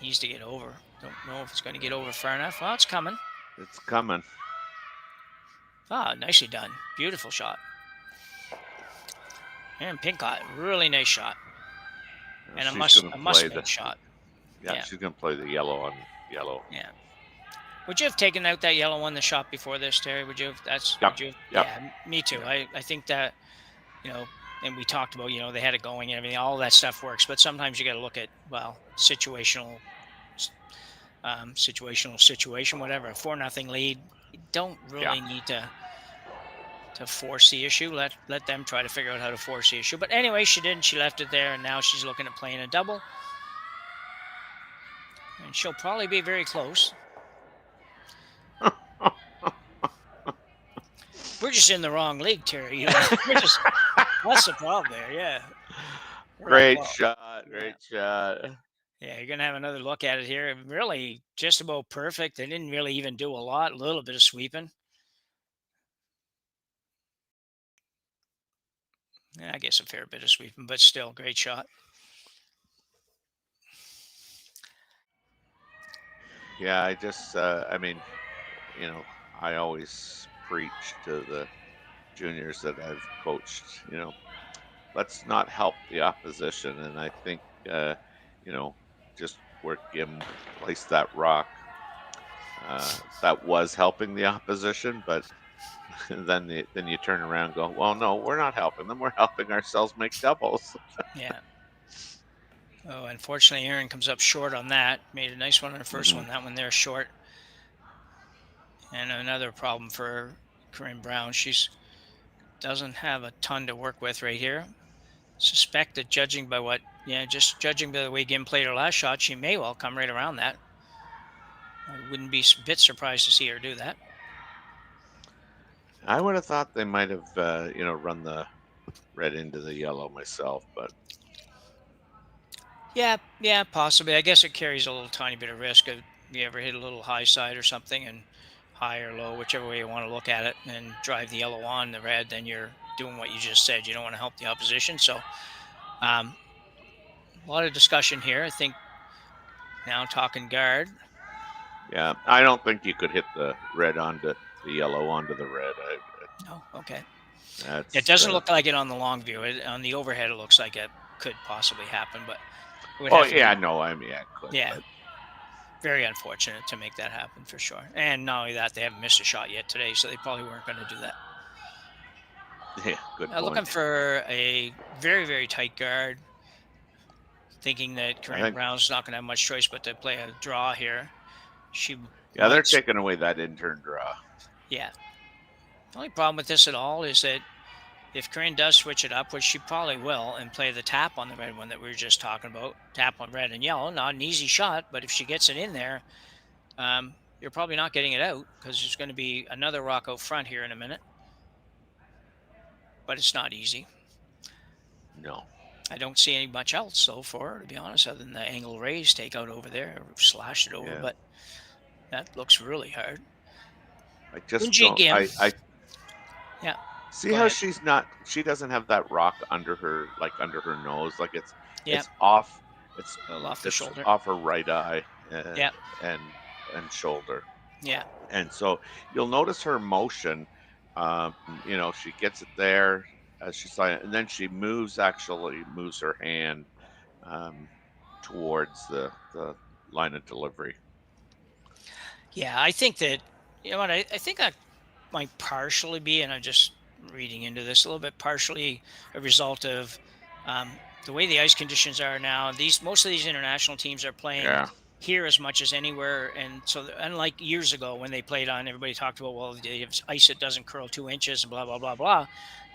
Needs to get over. Don't know if it's going to get over far enough. Well, it's coming. It's coming. Ah, nicely done. Beautiful shot. And Pincott, really nice shot. And a must-make shot. Yeah, she's going to play the yellow on yellow. Yeah. Would you have taken out that yellow one, the shot before this, Terry? Would you have? Yeah, me too. Yep. I think that, and we talked about, they had it going and everything. All that stuff works. But sometimes you got to look at, situational, whatever. 4-0 lead. You don't really need to force the issue. Let them try to figure out how to force the issue. But anyway, she didn't. She left it there, and now she's looking at playing a double. And she'll probably be very close. We're just in the wrong league, Terry. That's the problem there, yeah. Great shot. Yeah, you're going to have another look at it here. Really just about perfect. They didn't really even do a lot. A little bit of sweeping. Yeah, I guess a fair bit of sweeping, but still, great shot. Yeah, I just, I mean, I always preach to the juniors that I've coached, let's not help the opposition. And I think, just where Gim placed that rock, that was helping the opposition, but then you turn around and go, well, no, we're not helping them. We're helping ourselves make doubles. Yeah. Oh, unfortunately, Aaron comes up short on that. Made a nice one on the first one. That one there short. And another problem for Corryn Brown. She's doesn't have a ton to work with right here. Suspect that judging by the way Gim played her last shot, she may well come right around that. I wouldn't be a bit surprised to see her do that. I would have thought they might have, run the red into the yellow myself, but. Yeah, possibly. I guess it carries a little tiny bit of risk if you ever hit a little high side or something, and high or low, whichever way you want to look at it, and drive the yellow on the red, then you're doing what you just said. You don't want to help the opposition. So a lot of discussion here. I think now talking guard. Yeah, I don't think you could hit the red onto the yellow onto the red. Oh, okay. That's, It doesn't look like it on the long view. On the overhead, it looks like it could possibly happen, but it would Oh have to yeah, be, no, I mean, yeah, it could, yeah, but- very unfortunate to make that happen for sure. And not only that, they haven't missed a shot yet today, so they probably weren't going to do that. yeah, good point. Looking for a very, very tight guard, thinking that Corryn think- Brown's not going to have much choice but to play a draw here. She Yeah, they're might- taking away that intern draw. Yeah. The only problem with this at all is that if Corryn does switch it up, which she probably will, and play the tap on the red one that we were just talking about, tap on red and yellow, not an easy shot, but if she gets it in there, you're probably not getting it out because there's going to be another rock out front here in a minute. But it's not easy. No. I don't see any much else, though, for her, to be honest, other than the angle raise takeout over there, slash it over, Yeah. but that looks really hard. I just Unji don't. Kim. I Yeah. see Go how ahead. she doesn't have that rock under her nose, like it's Yeah. it's off. It's A little off the it's shoulder. off her right eye. Yeah. and shoulder. Yeah. And so you'll notice her motion. She gets it there as she's like, and then she moves her hand towards the line of delivery. Yeah, I think that, you know what, I think that might partially be, and I'm just reading into this a little bit, partially a result of the way the ice conditions are now. Most of these international teams are playing Yeah. here as much as anywhere. And so unlike years ago when they played on, everybody talked about, well, they have ice that doesn't curl 2 inches and blah, blah, blah, blah.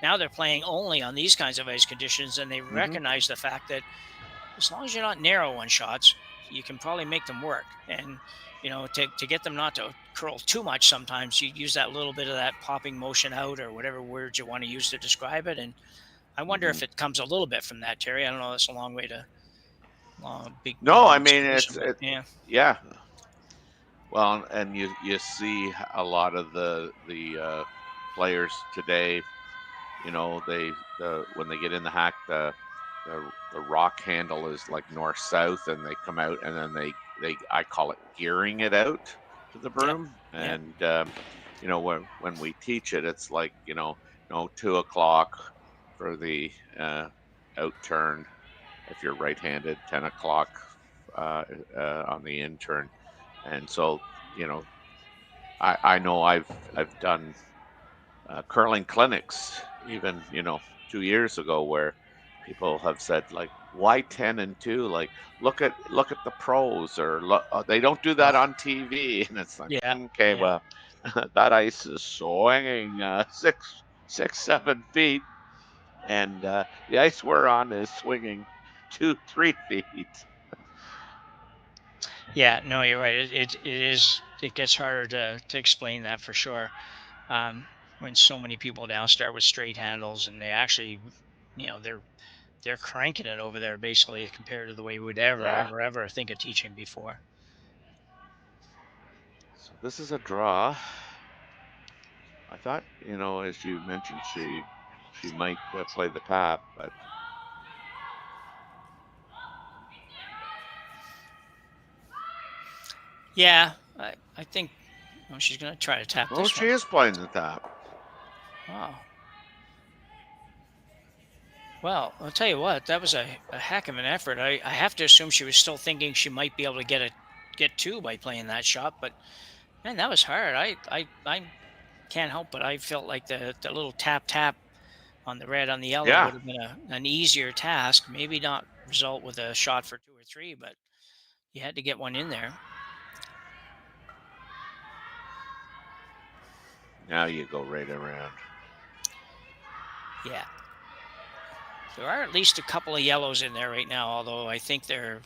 Now they're playing only on these kinds of ice conditions, and they recognize the fact that as long as you're not narrow on shots, you can probably make them work. And, to get them not to curl too much, sometimes you use that little bit of that popping motion out or whatever words you want to use to describe it. And I wonder if it comes a little bit from that, Terry. I don't know. That's a long way to big. No, I mean, yeah. Yeah. Well, and you see a lot of the players today. When they get in the hack, the rock handle is like north south, and they come out, and then I call it gearing it out to the broom. Yeah. And when we teach it, it's like 2 o'clock for the out turn if you're right-handed, 10 o'clock on the in turn. And so I know I've done curling clinics even 2 years ago where people have said, like, why 10 and 2? Like, look at the pros, or they don't do that on TV. And it's like, okay, well, that ice is swinging 6-7 feet, and the ice we're on is swinging 2-3 feet. Yeah, no, you're right. It gets harder to explain that for sure. When so many people now start with straight handles, and they actually, they're cranking it over there basically compared to the way we would ever think of teaching before. So this is a draw. I thought, as you mentioned, she might play the tap, but yeah, I think she's going to try to tap this she one. is playing the tap. Wow. Well, I'll tell you what, that was a heck of an effort. I have to assume she was still thinking she might be able to get 2 by playing that shot, but man, that was hard. I can't help but I felt like the little tap on the red on the yellow would have been an easier task. Maybe not result with a shot for 2 or 3, but you had to get one in there. Now you go right around. Yeah. There are at least a couple of yellows in there right now, although I think they're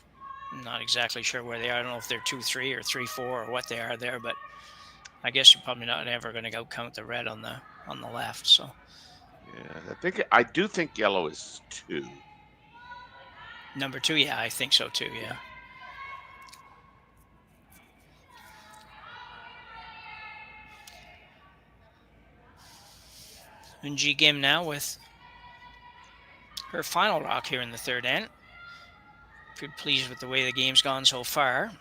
not exactly sure where they are. I don't know if they're 2-3 or 3-4 or what they are there, but I guess you're probably not ever going to go count the red on the left. So yeah, I do think yellow is 2. Number 2, yeah, I think so too. Yeah. Uijeongbu Kim now with her final rock here in the third end. Pretty pleased with the way the game's gone so far.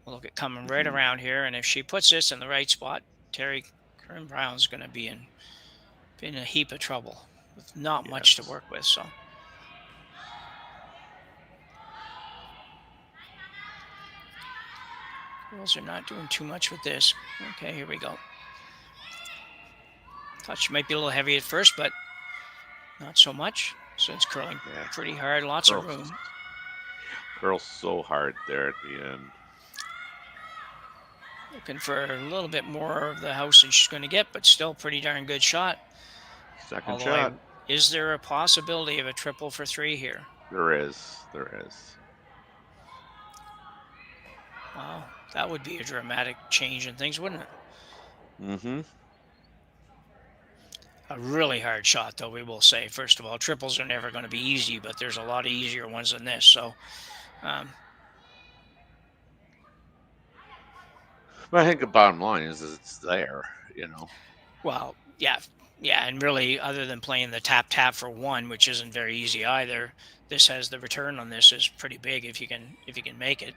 We'll look at coming right around here, and if she puts this in the right spot, Corryn Brown's going to be in been a heap of trouble with not much to work with. So girls are not doing too much with this. Okay, here we go. Touch might be a little heavy at first, but not so much. So it's curling pretty hard, lots of room. Curls so hard there at the end. Looking for a little bit more of the house than she's going to get, but still pretty darn good shot. Second shot. Is there a possibility of a triple for 3 here? There is. There is. Wow, that would be a dramatic change in things, wouldn't it? Mm-hmm. A really hard shot, though, we will say. First of all, triples are never going to be easy, but there's a lot of easier ones than this. So, but I think the bottom line is it's there, you know. Well, yeah, and really, other than playing the tap for 1, which isn't very easy either, this has the return on this is pretty big if you can make it.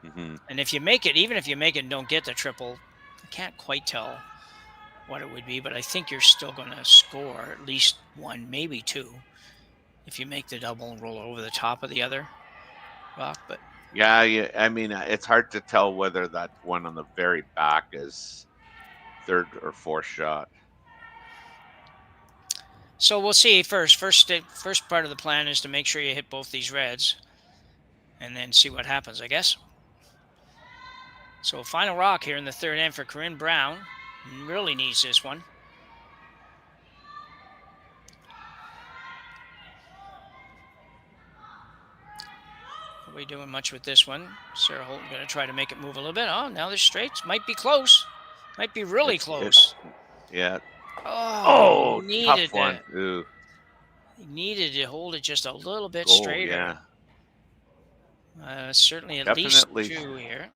Mm-hmm. And if you make it, even if you make it and don't get the triple, I can't quite tell what it would be, but I think you're still going to score at least 1, maybe 2, if you make the double and roll over the top of the other rock. But yeah, I mean, it's hard to tell whether that one on the very back is 3rd or 4th shot. So we'll see. First part of the plan is to make sure you hit both these reds, and then see what happens, I guess. So final rock here in the 3rd end for Corryn Brown. Really needs this one. Are we doing much with this one? Sarah Holton going to try to make it move a little bit. Oh, now they're straights. Might be close. Might be really close. Yeah. Oh, needed tough one. Ooh. He needed to hold it just a little bit straighter. Yeah. Certainly at least 2 here.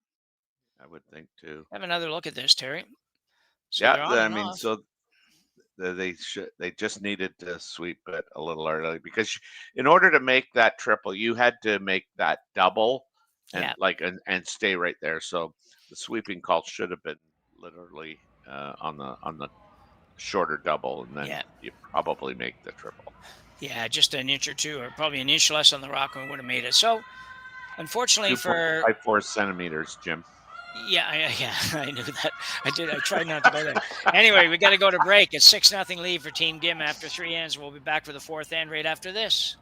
I would think too. Have another look at this, Terry. So yeah, I mean, so they just needed to sweep it a little early, because in order to make that triple, you had to make that double and and stay right there. So the sweeping call should have been literally on the shorter double, and then you probably make the triple. Yeah, just an inch or 2, or probably an inch less on the rock, and we would have made it. So unfortunately for 4 centimeters, Jim. Yeah, I knew that. I tried not to go there. Anyway, we got to go to break. It's 6-0 lead for Team Gim after 3 ends. We'll be back for the 4th end right after this.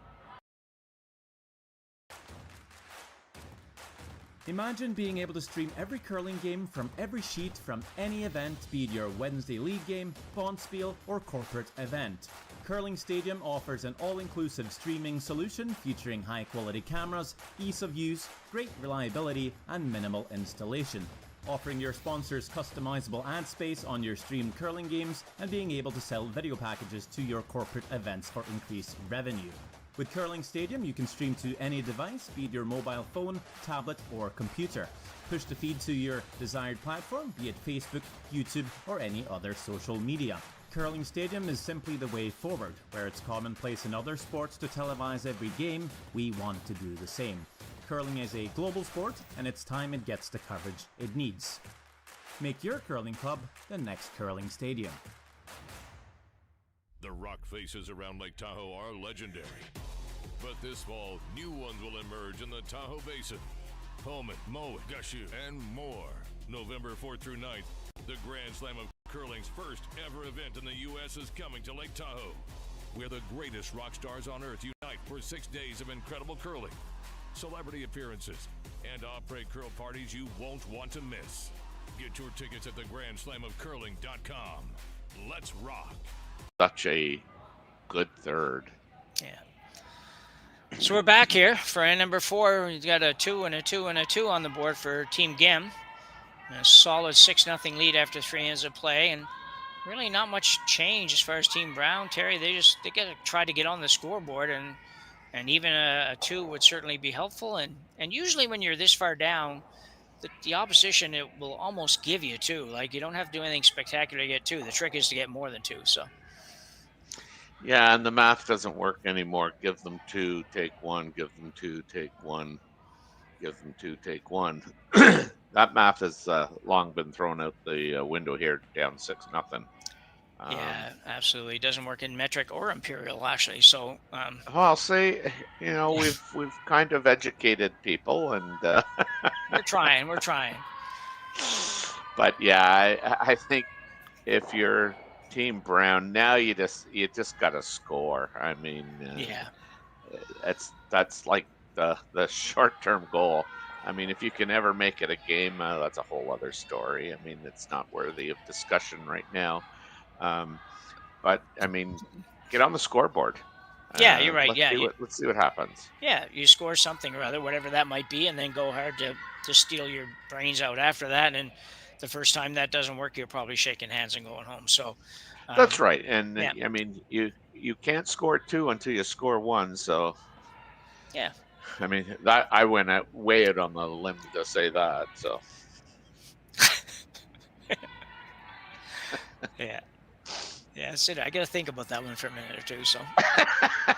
Imagine being able to stream every curling game from every sheet from any event, be it your Wednesday league game, bonspiel, or corporate event. Curling Stadium offers an all-inclusive streaming solution featuring high-quality cameras, ease of use, great reliability, and minimal installation. Offering your sponsors customizable ad space on your streamed curling games, and being able to sell video packages to your corporate events for increased revenue. With Curling Stadium, you can stream to any device, be it your mobile phone, tablet, or computer. Push the feed to your desired platform, be it Facebook, YouTube, or any other social media. Curling Stadium is simply the way forward. Where it's commonplace in other sports to televise every game, we want to do the same. Curling is a global sport, and it's time it gets the coverage it needs. Make your curling club the next Curling Stadium. The rock faces around Lake Tahoe are legendary. But this fall, new ones will emerge in the Tahoe Basin. Pullman, Mowat, Gushu, and more. November 4th through 9th, the Grand Slam of Curling's first ever event in the U.S. is coming to Lake Tahoe, where the greatest rock stars on earth unite for 6 days of incredible curling, celebrity appearances, and après curl parties you won't want to miss. Get your tickets at thegrandSlamofCurling.com. Let's rock. Such a good 3rd. Yeah. So we're back here for end number 4. We've got a 2 and a 2 and a 2 on the board for Team Gim. A solid 6-0 lead after 3 ends of play, and really not much change as far as Team Brown. Terry, they got to try to get on the scoreboard, and even a 2 would certainly be helpful. And usually when you're this far down, the opposition, it will almost give you 2. Like, you don't have to do anything spectacular to get 2. The trick is to get more than 2. So. Yeah, and the math doesn't work anymore. Give them 2, take 1. Give them 2, take 1. Give them 2, take 1. That math has long been thrown out the window here, down 6-0. Yeah, absolutely. It doesn't work in metric or imperial, actually. So, Well, see, we've kind of educated people, and we're trying. We're trying. but yeah, I think if you're Team Brown now, you just got to score. I mean, Yeah. that's like the short term goal. I mean, if you can ever make it a game, that's a whole other story. I mean, it's not worthy of discussion right now. But I mean, get on the scoreboard. Yeah, you're right. Yeah, Let's see what happens. yeah, you score something or other, whatever that might be, and then go hard to steal your brains out after that. And the first time that doesn't work, you're probably shaking hands and going home. So, That's right. And yeah, I mean, you can't score two until you score one. So yeah, I mean, that I went way out on the limb to say that. So yeah, yeah. That's it. I got to think about that one for a minute or two. So I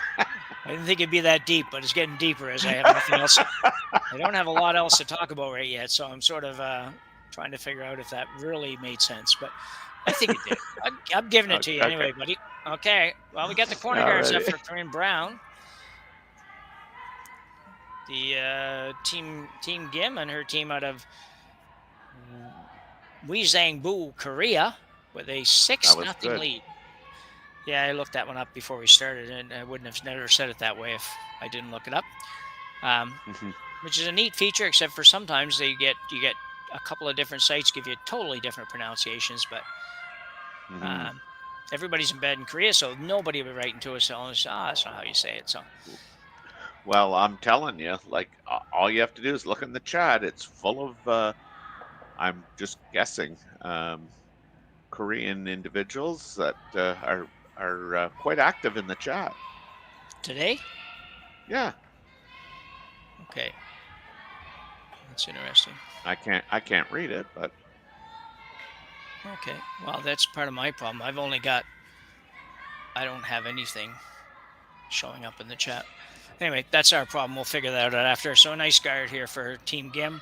didn't think it'd be that deep, but it's getting deeper as I have nothing else. I don't have a lot else to talk about right yet, so I'm sort of trying to figure out if that really made sense. But I think it did. I'm giving it to you anyway, buddy. Okay. Well, we got the corner guards up for Corryn Brown. The team Gim and her team out of Uijeongbu, Korea, with a 6-0 lead. Yeah, I looked that one up before we started, and I wouldn't have never said it that way if I didn't look it up. Which is a neat feature, except for sometimes you get a couple of different sites give you totally different pronunciations, but everybody's in bed in Korea, so nobody will be writing to us telling us, that's not how you say it. So, well, I'm telling you, like all you have to do is look in the chat. It's full of I'm just guessing Korean individuals that are quite active in the chat today. Yeah. Okay. That's interesting. I can't read it, but okay. Well, that's part of my problem. I don't have anything showing up in the chat. Anyway, that's our problem. We'll figure that out after. So a nice guard here for Team Gim.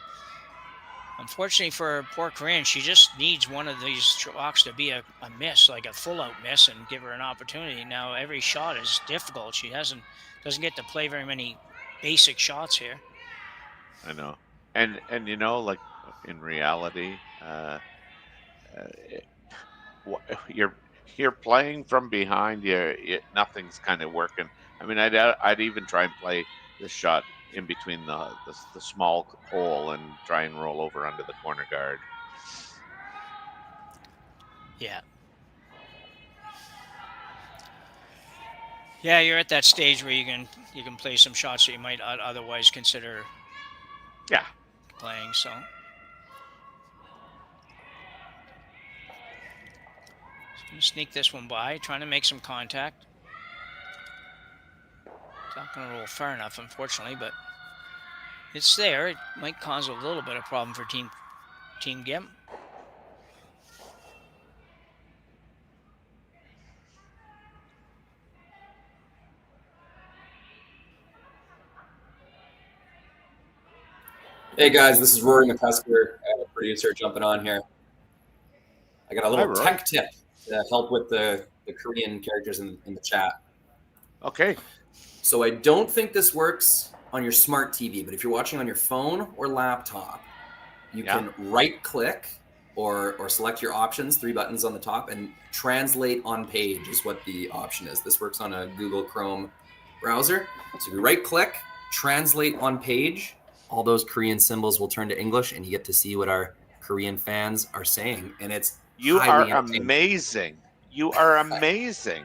Unfortunately for poor Corryn, she just needs one of these shocks to be a miss, like a full-out miss, and give her an opportunity. Now every shot is difficult. She doesn't get to play very many basic shots here. I know, and like in reality, you're playing from behind. Nothing's kind of working. I mean, I'd even try and play this shot in between the small hole and try and roll over under the corner guard. Yeah. Yeah, you're at that stage where you can play some shots that you might otherwise consider playing. So just gonna sneak this one by, trying to make some contact. It's not going to roll far enough, unfortunately, but it's there. It might cause a little bit of problem for Team Gim. Hey guys, this is Rory McCusker, producer, jumping on here. I got a little tech tip to help with the Korean characters in the chat. Okay. So I don't think this works on your smart TV, but if you're watching on your phone or laptop, you can right-click or select your options, 3 buttons on the top, and translate on page is what the option is. This works on a Google Chrome browser. So if you right-click, translate on page, all those Korean symbols will turn to English, and you get to see what our Korean fans are saying. And it's You are amazing. You are amazing.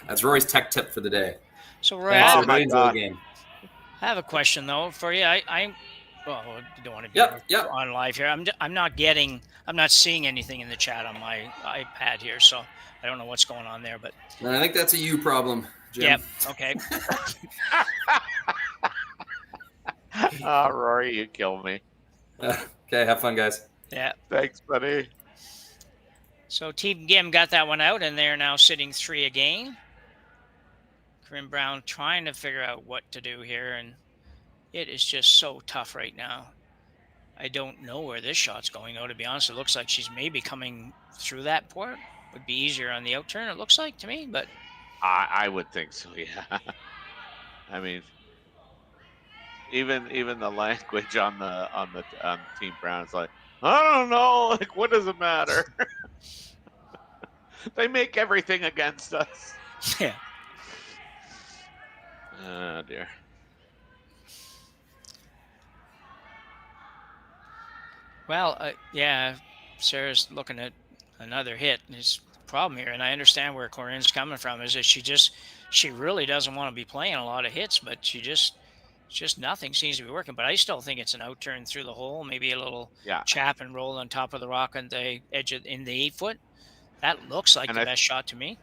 That's Rory's tech tip for the day. So Rory, I have a question though for you. I don't want to be on live here. I'm not seeing anything in the chat on my iPad here, so I don't know what's going on there. But I think that's a you problem, Jim. Yep. Okay. Oh, Rory, you kill me. Okay, have fun, guys. Yeah. Thanks, buddy. So Team Gim got that one out, and they're now sitting 3 again. Corryn Brown trying to figure out what to do here, and it is just so tough right now. I don't know where this shot's going, though, to be honest. It looks like she's maybe coming through that port. Would be easier on the out turn, it looks like to me, but I would think so, yeah. I mean, even the language on Team Brown is like, I don't know, like what does it matter? They make everything against us. yeah. Oh dear. Well, yeah, Sarah's looking at another hit. His problem here, and I understand where Corryn's coming from, is that she really doesn't want to be playing a lot of hits, but just nothing seems to be working. But I still think it's an out turn through the hole, maybe a little chap and roll on top of the rock on the edge in the 8-foot. That looks like the best shot to me.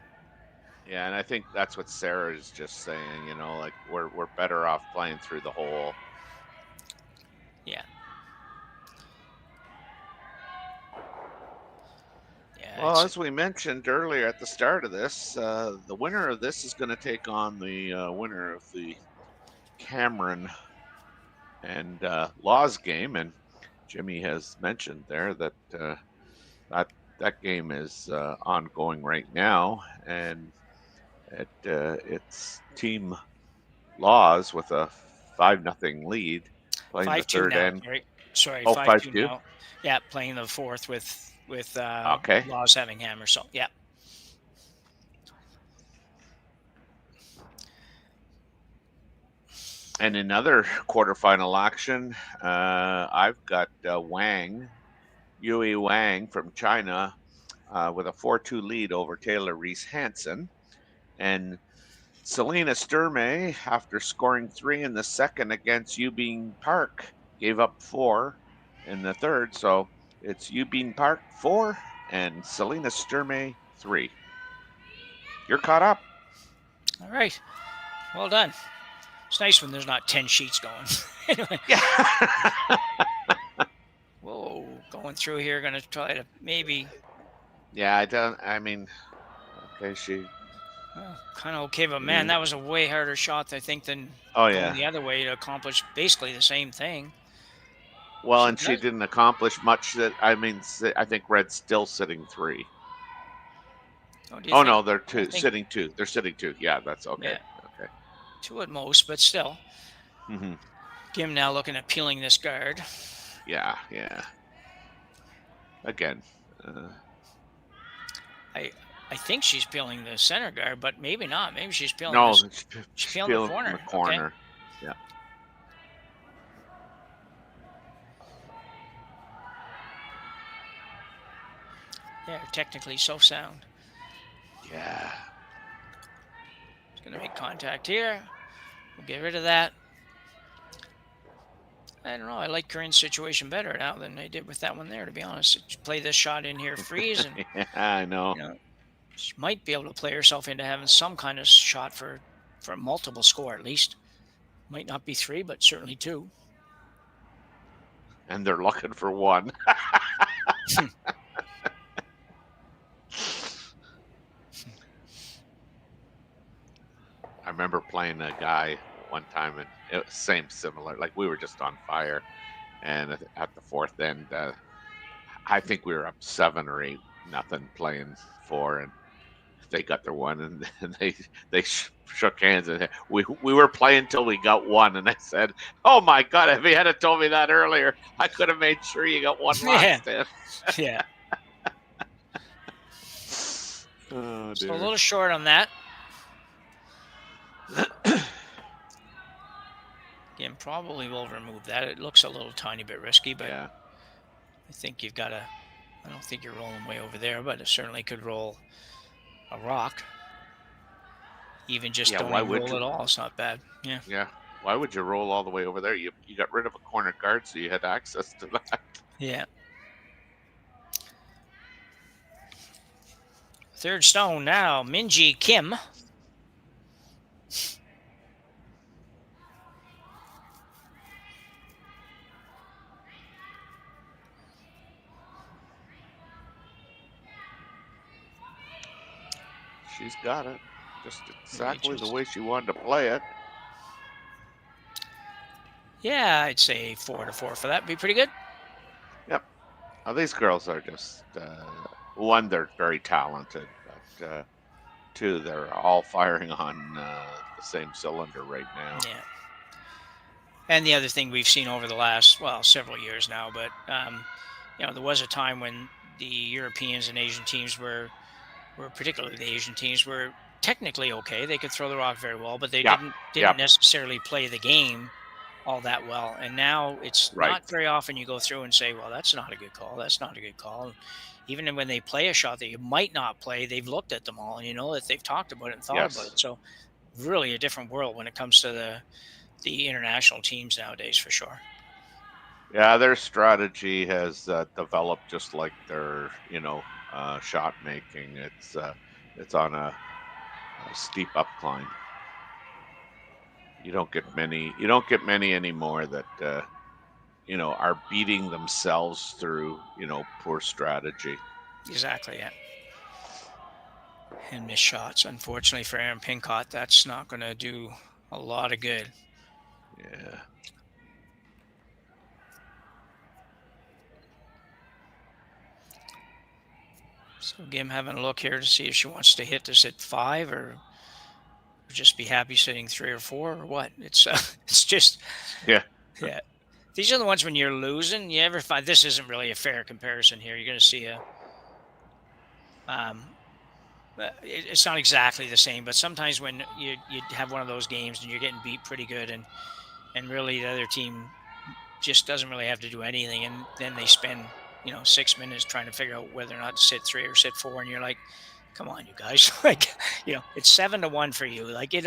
Yeah, and I think that's what Sarah is just saying. You know, like we're better off playing through the hole. Yeah. Well, as we mentioned earlier at the start of this, the winner of this is going to take on the winner of the Cameron and Laws game, and Jimmy has mentioned there that that game is ongoing right now, and it's Team Laws with a 5-0 lead, playing the third now, end. Right? Sorry, 5-2 now. Yeah, playing the fourth with okay. Laws having hammer. So yeah. And another quarterfinal action, I've got Yui Wang from China with a 4-2 lead over Taylor Reese Hansen. And Selena Sturmey, after scoring 3 in the second against Eubene Park, gave up 4 in the third. So it's Eubene Park 4 and Selena Sturmey 3. You're caught up. All right. Well done. It's nice when there's not 10 sheets going. Anyway. Yeah. Whoa, going through here, going to try to maybe. Yeah, I mean, okay, she. Kind of okay, but man, that was a way harder shot, I think, than going the other way to accomplish basically the same thing. Well, and she didn't accomplish much. I think Red's still sitting 3. Oh no, they're sitting 2. They're sitting 2. Yeah, that's okay. Yeah. Okay. 2 at most, but still. Mm-hmm. Kim now looking at peeling this guard. Yeah. Again. I think she's peeling the center guard, but maybe not. Maybe she's peeling. No, she's peeling the corner. The corner. Okay. Yeah. Yeah, technically so sound. Yeah. It's going to make contact here. We'll get rid of that. I don't know. I like Corryn's situation better now than I did with that one there, to be honest. Just play this shot in here, freeze. And, yeah, I know. She might be able to play herself into having some kind of shot for a multiple score at least. Might not be 3, but certainly 2. And they're looking for 1. I remember playing a guy one time, and it was similar. Like we were just on fire, and at the fourth end, I think we were up 7 or 8-0 playing 4, and they got their 1, and they shook hands, and we were playing till we got 1, and I said, "Oh my God! If you had told me that earlier, I could have made sure you got 1 last in." Yeah. Oh, so a little short on that. Again, probably will remove that. It looks a little tiny bit risky, but yeah. I think you've got to. I don't think you're rolling way over there, but it certainly could roll a rock. Even just don't even roll at all. It's not bad. Yeah. Yeah. Why would you roll all the way over there? You got rid of a corner guard, so you had access to that. Yeah. Third stone now, Minji Kim. She's got it. Just exactly the way she wanted to play it. Yeah, I'd say 4 to 4 for that. Be pretty good. These girls are just one. They're very talented, but two, they're all firing on the same cylinder right now. Yeah. And the other thing we've seen over the last, well, several years now, but there was a time when the Europeans and Asian teams were particularly the Asian teams were technically okay. They could throw the rock very well, but they didn't necessarily play the game all that well. And now it's not very often you go through and say, well, that's not a good call. That's not a good call. Even when they play a shot that you might not play, they've looked at them all and you know that they've talked about it and thought about it. So really a different world when it comes to the international teams nowadays, for sure. Yeah, their strategy has developed just like their, shot making. It's on a steep upcline. You don't get many anymore that are beating themselves through poor strategy. Exactly. Yeah. And missed shots. Unfortunately for Aaron Pincott, that's not going to do a lot of good. Yeah. So Gim having a look here to see if she wants to hit this at 5 or just be happy sitting 3 or 4 or what. It's just yeah. These are the ones when you're losing. You ever find this isn't really a fair comparison here? You're going to see it's not exactly the same, but sometimes when you have one of those games and you're getting beat pretty good and really the other team just doesn't really have to do anything, and then they spend 6 minutes trying to figure out whether or not to sit 3 or sit 4, and you're like, come on, you guys, it's 7-1 for you. Like it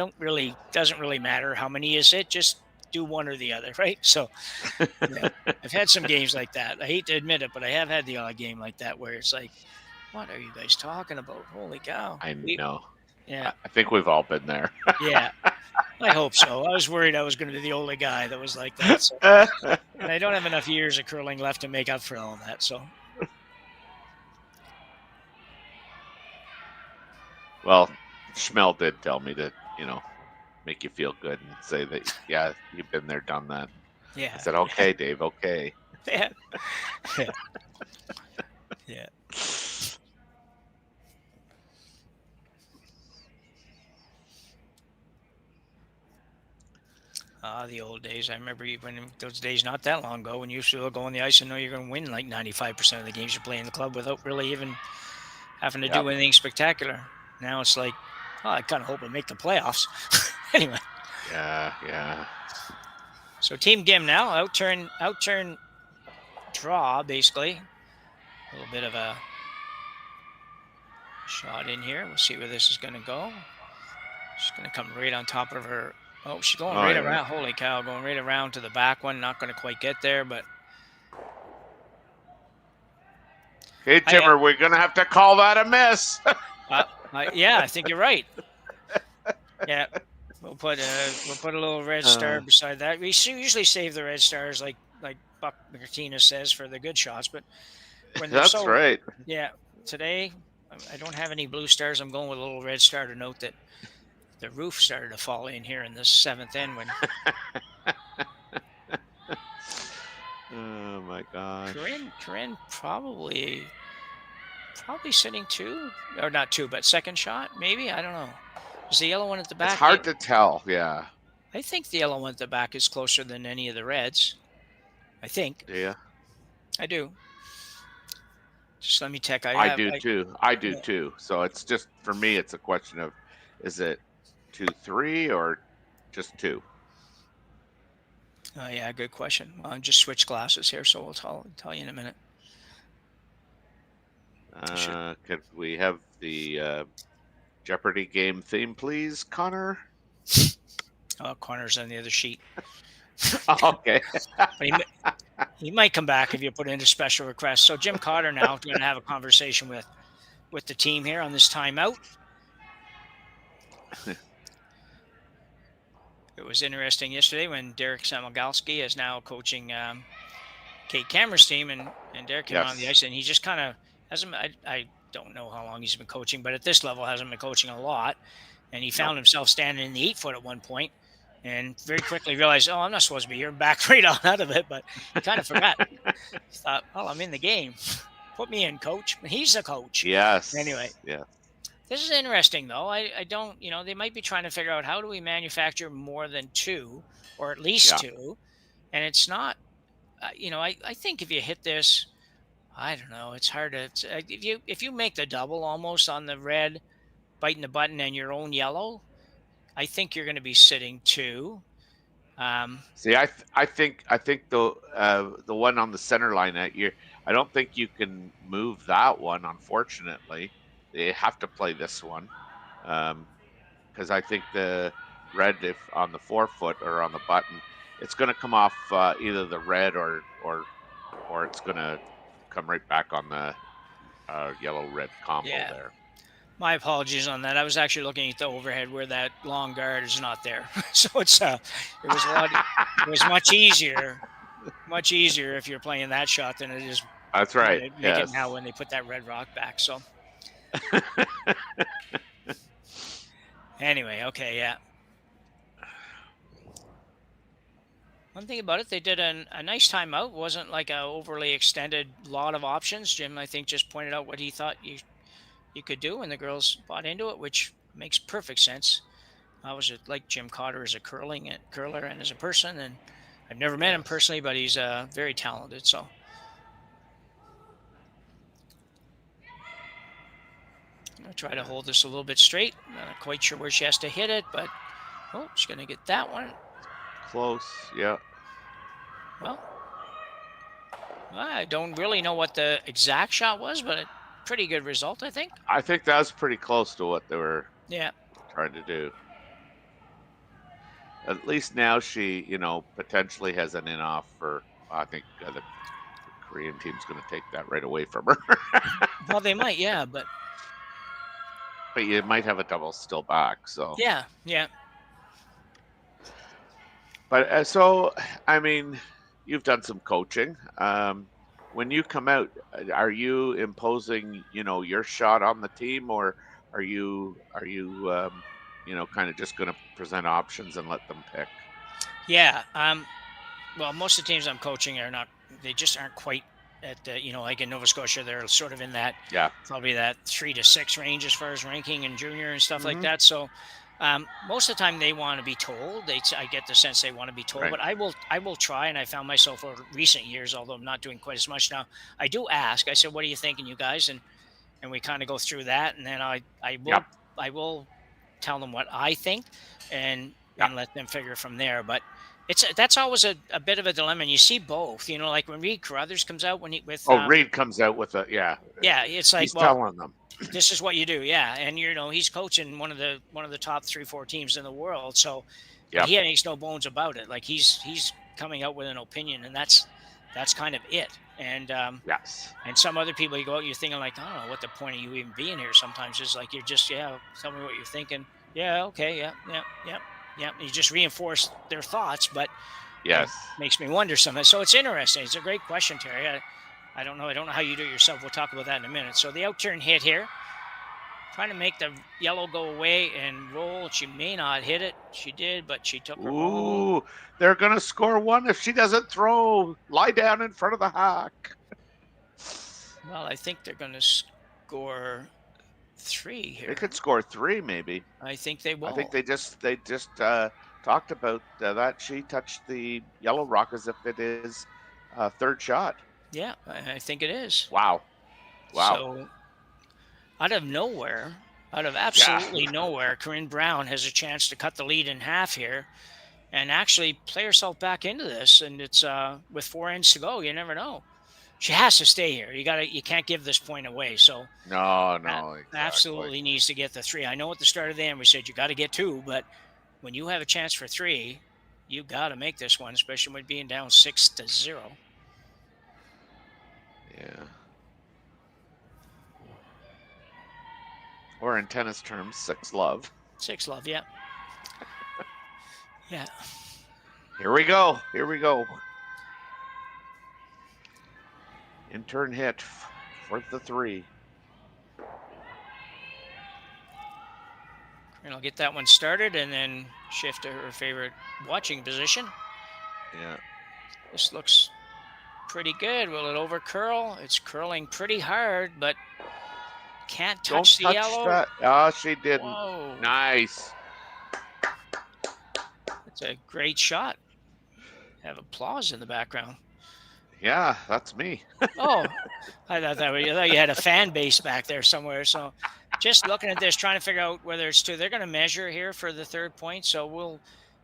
doesn't really matter how many you sit, just do one or the other, right? So I've had some games like that. I hate to admit it, but I have had the odd game like that where it's like, what are you guys talking about? Holy cow. I know. Yeah. I think we've all been there. Yeah. I hope so. I was worried I was going to be the only guy that was like that. So. And I don't have enough years of curling left to make up for all of that. So. Well, Schmel did tell me to, make you feel good and say that, yeah, you've been there, done that. Yeah. I said, okay, Dave, okay. Yeah. Yeah. Yeah. The old days. I remember when those days not that long ago when you used to go on the ice and know you're going to win like 95% of the games you play in the club without really even having to do anything spectacular. Now it's like, I kind of hope I make the playoffs. Anyway. Yeah. So Team Gim now, outturn draw, basically. A little bit of a shot in here. We'll see where this is going to go. She's going to come right on top of her. Oh, she's going right around. Holy cow, going right around to the back one. Not going to quite get there, but. Hey, Timmer, we're going to have to call that a miss. Yeah, I think you're right. Yeah, we'll put a little red star beside that. We usually save the red stars, like Buck Martinez says, for the good shots. But when that's right. Yeah, today I don't have any blue stars. I'm going with a little red star to note that the roof started to fall in here in this 7th end when. Oh my gosh. Corryn probably sitting 2 or not 2, but second shot maybe. I don't know. Is the yellow one at the back? It's hard to tell. Yeah. I think the yellow one at the back is closer than any of the reds. I think. Yeah. I do. Just let me check. I do too. So it's just for me. It's a question of, is it 2-3 or just 2? Oh yeah, good question. Well, just switch glasses here, so we'll tell you in a minute. Could we have the Jeopardy game theme, please, Connor? Oh, Connor's on the other sheet. Okay. He might come back if you put in a special request. So Jim Cotter now going to have a conversation with the team here on this timeout. It was interesting yesterday when Derek Samogalski is now coaching Kate Cameron's team, and Derek came on the ice, and he just kind of hasn't. I don't know how long he's been coaching, but at this level hasn't been coaching a lot. And he found himself standing in the 8 foot at one point, and very quickly realized, oh, I'm not supposed to be here. Backed right on out of it, but kind of forgot. Thought, well, I'm in the game. Put me in, coach. He's the coach. Yes. Anyway, Yeah. this is interesting, though. I don't, they might be trying to figure out how do we manufacture more than 2, or at least Yeah. 2, and it's not. I think if you hit this, I don't know. It's hard to if you make the double almost on the red, biting the button, and your own yellow. I think you're going to be sitting 2. See, I think the one on the center line that year, I don't think you can move that one. Unfortunately, they have to play this one because I think the red, if on the forefoot or on the button, it's going to come off either the red or it's going to come right back on the yellow-red combo there. My apologies on that. I was actually looking at the overhead where that long guard is not there. So it was much easier if you're playing that shot than it is. That's right. Make it now when they put that red rock back. So anyway, okay, yeah. One thing about it, they did a nice timeout. It wasn't like a overly extended lot of options. Jim, I think, just pointed out what he thought you could do, and the girls bought into it, which makes perfect sense. I was like Jim Cotter as a curler and as a person, and I've never met him personally, but he's very talented. So I'm going to try to hold this a little bit straight. Not quite sure where she has to hit it, but she's going to get that one. Close, yeah. Well, I don't really know what the exact shot was, but a pretty good result, I think. I think that was pretty close to what they were trying to do. At least now she, potentially has an in-off for, I think the Korean team's going to take that right away from her. Well, they might, yeah, but you might have a double still back, so. Yeah. But so, I mean, you've done some coaching. When you come out, are you imposing, your shot on the team, or are you kind of just going to present options and let them pick? Yeah. Well, most of the teams I'm coaching they just aren't quite at the, like in Nova Scotia, they're sort of in that, probably that 3 to 6 range as far as ranking in junior and stuff like that. So most of the time they want to be told. I get the sense they want to be told, but I will try. And I found myself over recent years, although I'm not doing quite as much now, I do ask. I said, "What are you thinking, you guys?" And we kind of go through that, and then I will tell them what I think, and let them figure from there. But that's always a bit of a dilemma. And you see both, like when Reed Carruthers comes out Reed comes out with it's like he's telling them. This is what you do, and he's coaching one of the top 3-4 teams in the world, so he makes no bones about it. Like he's coming out with an opinion, and that's kind of it. And and some other people, you go out, you're thinking like, I don't know what the point of you even being here. Sometimes it's like you're just tell me what you're thinking. Okay, yeah. You just reinforce their thoughts, but it makes me wonder something. So it's interesting. It's a great question, Terry. I don't know how you do it yourself. We'll talk about that in a minute. So the out-turn hit here. Trying to make the yellow go away and roll. She may not hit it. She did, but she took her ball. They're going to score 1 if she doesn't throw. Lie down in front of the hack. Well, I think they're going to score 3 here. They could score 3 maybe. I think they will. I think they just talked about that. She touched the yellow rock as if it is a third shot. Yeah, I think it is. Wow. So, out of absolutely nowhere, Corryn Brown has a chance to cut the lead in half here and actually play herself back into this. And it's with 4 ends to go. You never know. She has to stay here. You can't give this point away. So no, exactly. Absolutely needs to get the 3. I know at the start of the end we said you got to get 2, but when you have a chance for 3, you got to make this one, especially with being down 6-0. Yeah. Or in tennis terms, 6-love. 6-love, yeah. Yeah. Here we go. In turn hit for the 3. And I'll get that one started and then shift to her favorite watching position. Yeah. This looks pretty good. Will it over curl? It's curling pretty hard, but can't touch the yellow. That. Oh, she didn't. Whoa. Nice. It's a great shot. Have applause in the background. Yeah, that's me. Oh, I thought you had a fan base back there somewhere. So just looking at this, trying to figure out whether it's two. They're going to measure here for the third point. So we'll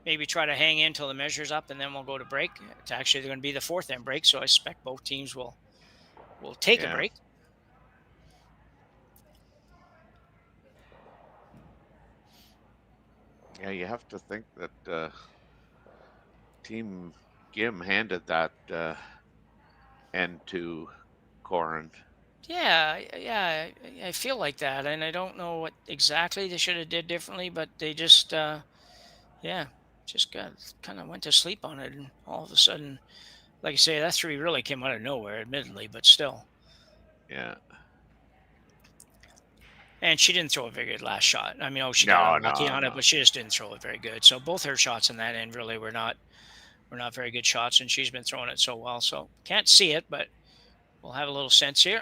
maybe try to hang in until the measure's up, and then we'll go to break. It's actually going to be the fourth end break. So I expect both teams will take a break. Yeah, you have to think that Team Gim handed that end to Corryn. Yeah, I feel like that, and I don't know what exactly they should have did differently, but they just, just kind of went to sleep on it, and all of a sudden, like I say, that three really came out of nowhere, admittedly, but still. Yeah. And she didn't throw a very good last shot. I mean, she got unlucky on it, but she just didn't throw it very good. So both her shots in that end really were not very good shots, and she's been throwing it so well. So can't see it, but we'll have a little sense here.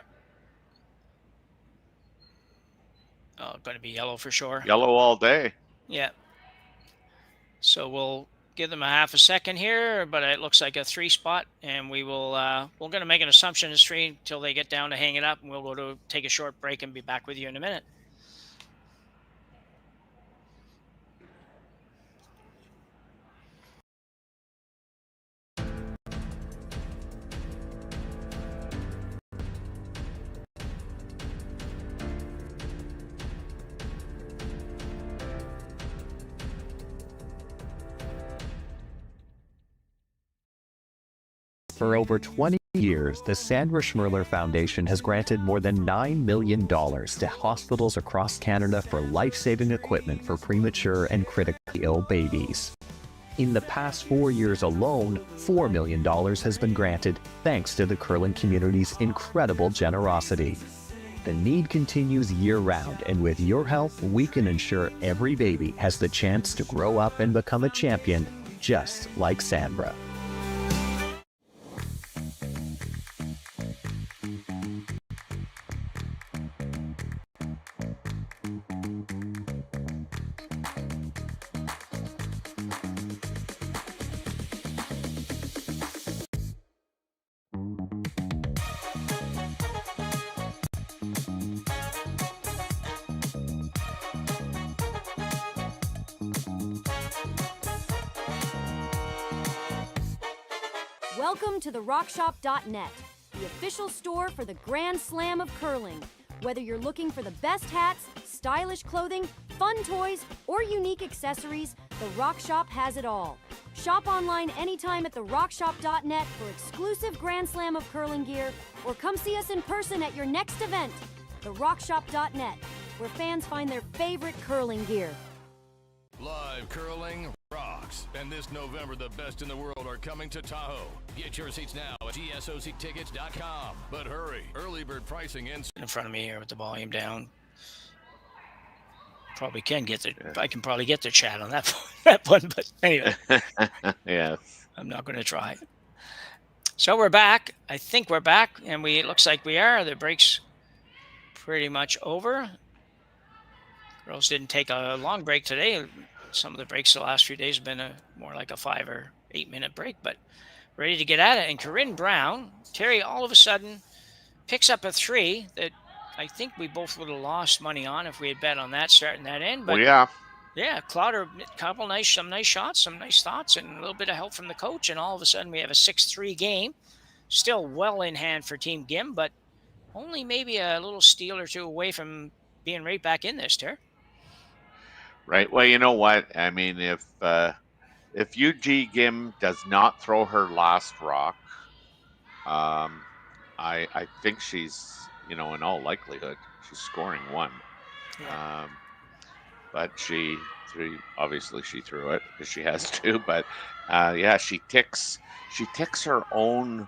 Oh, going to be yellow for sure. Yellow all day. Yeah. So we'll give them a half a second here, but it looks like a 3 spot, and we're going to make an assumption it's 3 until they get down to hang it up, and we'll go to take a short break and be back with you in a minute. For over 20 years, the Sandra Schmirler Foundation has granted more than $9 million to hospitals across Canada for life-saving equipment for premature and critically ill babies. In the past 4 years alone, $4 million has been granted thanks to the curling community's incredible generosity. The need continues year-round, and with your help, we can ensure every baby has the chance to grow up and become a champion, just like Sandra. Welcome to the RockShop.net, the official store for the Grand Slam of curling. Whether you're looking for the best hats, stylish clothing, fun toys, or unique accessories, the Rock Shop has it all. Shop online anytime at the RockShop.net for exclusive Grand Slam of curling gear, or come see us in person at your next event. The RockShop.net, where fans find their favorite curling gear. Live curling rocks. And this November, the best in the world are coming to Tahoe. Get your seats now at gsoctickets.com. But hurry, early bird pricing ends. In front of me here with the volume down. Probably can get the. I can probably get the chat on that one, but anyway. Yeah. I'm not going to try. So we're back. I think we're back, and it looks like we are. The break's pretty much over. Girls didn't take a long break today. Some of the breaks the last few days have been more like a 5 or 8 minute break, but ready to get at it. And Corryn Brown, Terry, all of a sudden picks up a 3 that I think we both would have lost money on if we had bet on that starting that end. But yeah, Clowder, some nice shots, some nice thoughts, and a little bit of help from the coach. And all of a sudden we have a 6-3 game. Still well in hand for Team Gim, but only maybe a little steal or two away from being right back in this, Terry. Right. Well, you know what? I mean, if UG Gim does not throw her last rock, I think she's, in all likelihood, she's scoring 1. Yeah. But obviously she threw it because she has to. But she ticks her own.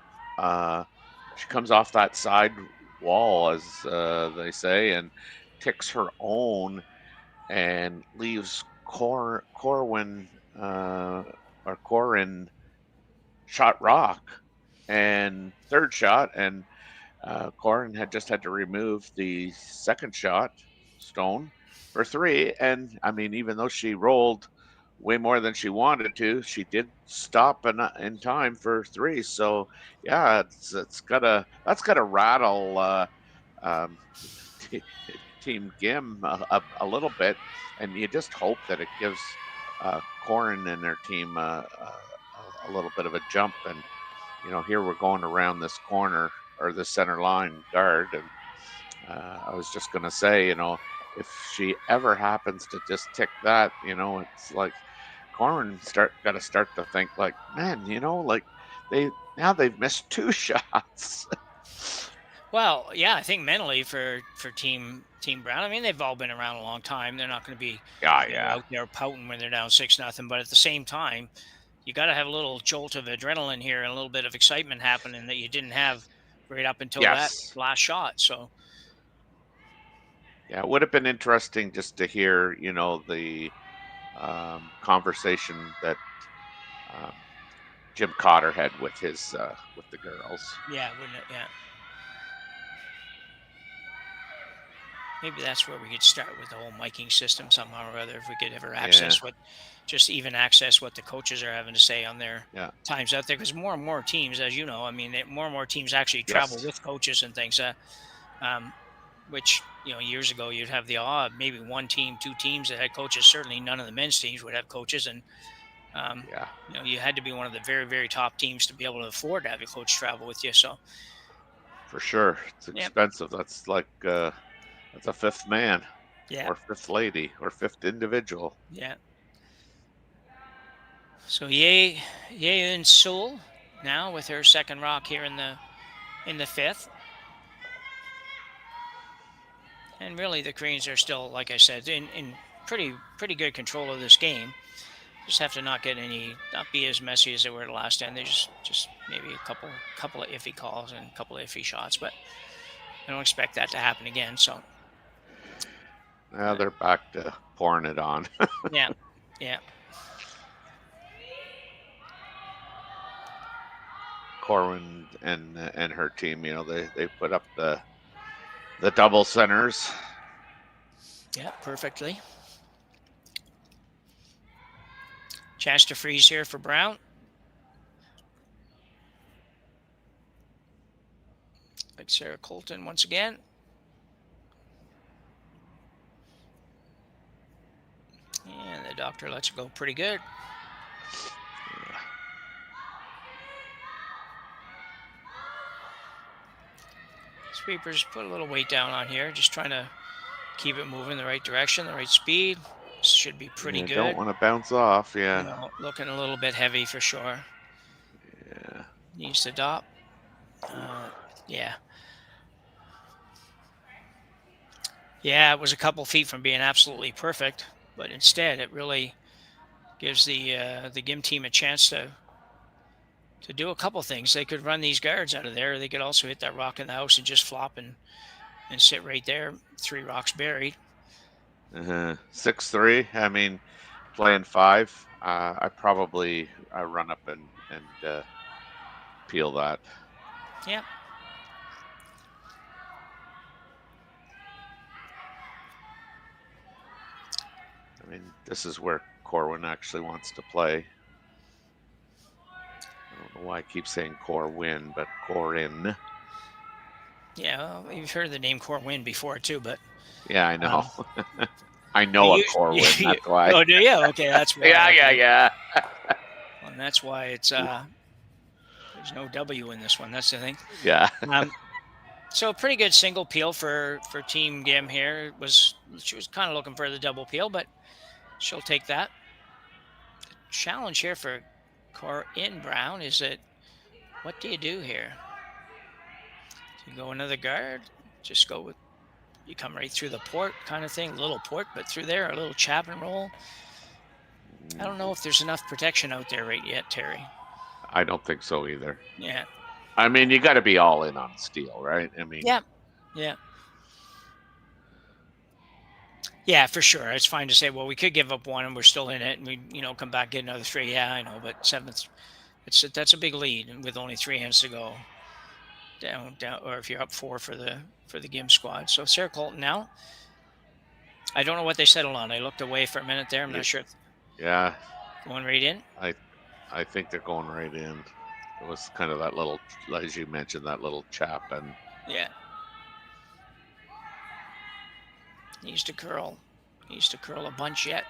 She comes off that side wall, as they say, and ticks her own. and leaves Corryn shot rock and third shot, and Corryn had just had to remove the second shot stone for 3. And I mean, even though she rolled way more than she wanted to, she did stop in time for 3. So yeah, that's gotta rattle um, Team Gim a little bit, and you just hope that it gives Corryn and their team a little bit of a jump. And here we're going around this corner or the center line guard, and I was just gonna say, if she ever happens to just tick that, it's like Corryn got to start to think like, man, like they've missed 2 shots. Well, yeah, I think mentally for Team Brown, I mean, they've all been around a long time. They're not going to be out there pouting when they're down 6-0. But at the same time, you got to have a little jolt of adrenaline here and a little bit of excitement happening that you didn't have right up until that last shot. So, yeah, it would have been interesting just to hear, the conversation that Jim Cotter had with his with the girls. Yeah, wouldn't it? Yeah. Maybe that's where we could start with the whole miking system somehow or other. If we could ever access what the coaches are having to say on their times out there, because more and more teams, as you know, I mean, more and more teams actually travel with coaches and things. Which years ago you'd have the maybe 1 team, 2 teams that had coaches. Certainly none of the men's teams would have coaches, and you had to be one of the very, very top teams to be able to afford to have your coach travel with you. So for sure, it's expensive. That's like that's a 5th man, or 5th lady, or 5th individual. Yeah. So Yeun Sul now with her second rock here in the 5th. And really, the Koreans are still, like I said, in pretty good control of this game. Just have to not be as messy as they were the last time. They just maybe a couple of iffy calls and a couple of iffy shots, but I don't expect that to happen again. So now they're back to pouring it on. Yeah. Corryn and her team, they put up the double centers. Yeah, perfectly. Chance to freeze here for Brown. Like Sarah Colton once again. And the doctor lets it go pretty good. Sweepers put a little weight down on here, just trying to keep it moving the right direction, the right speed. Should be pretty good. Don't want to bounce off, Looking a little bit heavy for sure. Yeah. Needs to dop. Yeah. Yeah, it was a couple feet from being absolutely perfect, but instead it really gives the GIM team a chance to do a couple things. They could run these guards out of there. They could also hit that rock in the house and just flop and sit right there. 3 rocks buried. 6-3. I mean, playing 5. I probably run up and peel that. Yep. I mean, this is where Corwin actually wants to play. I don't know why I keep saying Corwin, but Corryn. Yeah, well, you've heard the name Corwin before too, but yeah, I know. I know a Corwin. That's why. Oh, do you? Okay, that's why. Yeah. Well, and that's why it's there's no W in this one. That's the thing. Yeah. So a pretty good single peel for Team GIM here. She was kind of looking for the double peel, but she'll take that. The challenge here for Corryn Brown is that what do you do here? Do you go another guard? Just go with, you come right through the port kind of thing, little port, but through there, a little chap and roll. I don't know if there's enough protection out there right yet, Terry. I don't think so either. Yeah. I mean, you got to be all in on steel, right? I mean, yeah. Yeah, for sure. It's fine to say, well, we could give up one and we're still in it, and we, come back, get another three. Yeah, I know, but seventh, that's a big lead, and with only 3 hands to go, down, or if you're up 4 for the Gim squad. So Sarah Colton now. I don't know what they settled on. I looked away for a minute there. I'm not sure. Yeah. Going right in? I think they're going right in. It was kind of that little, as you mentioned, that little chap, and yeah. Needs to curl. Needs to curl a bunch yet.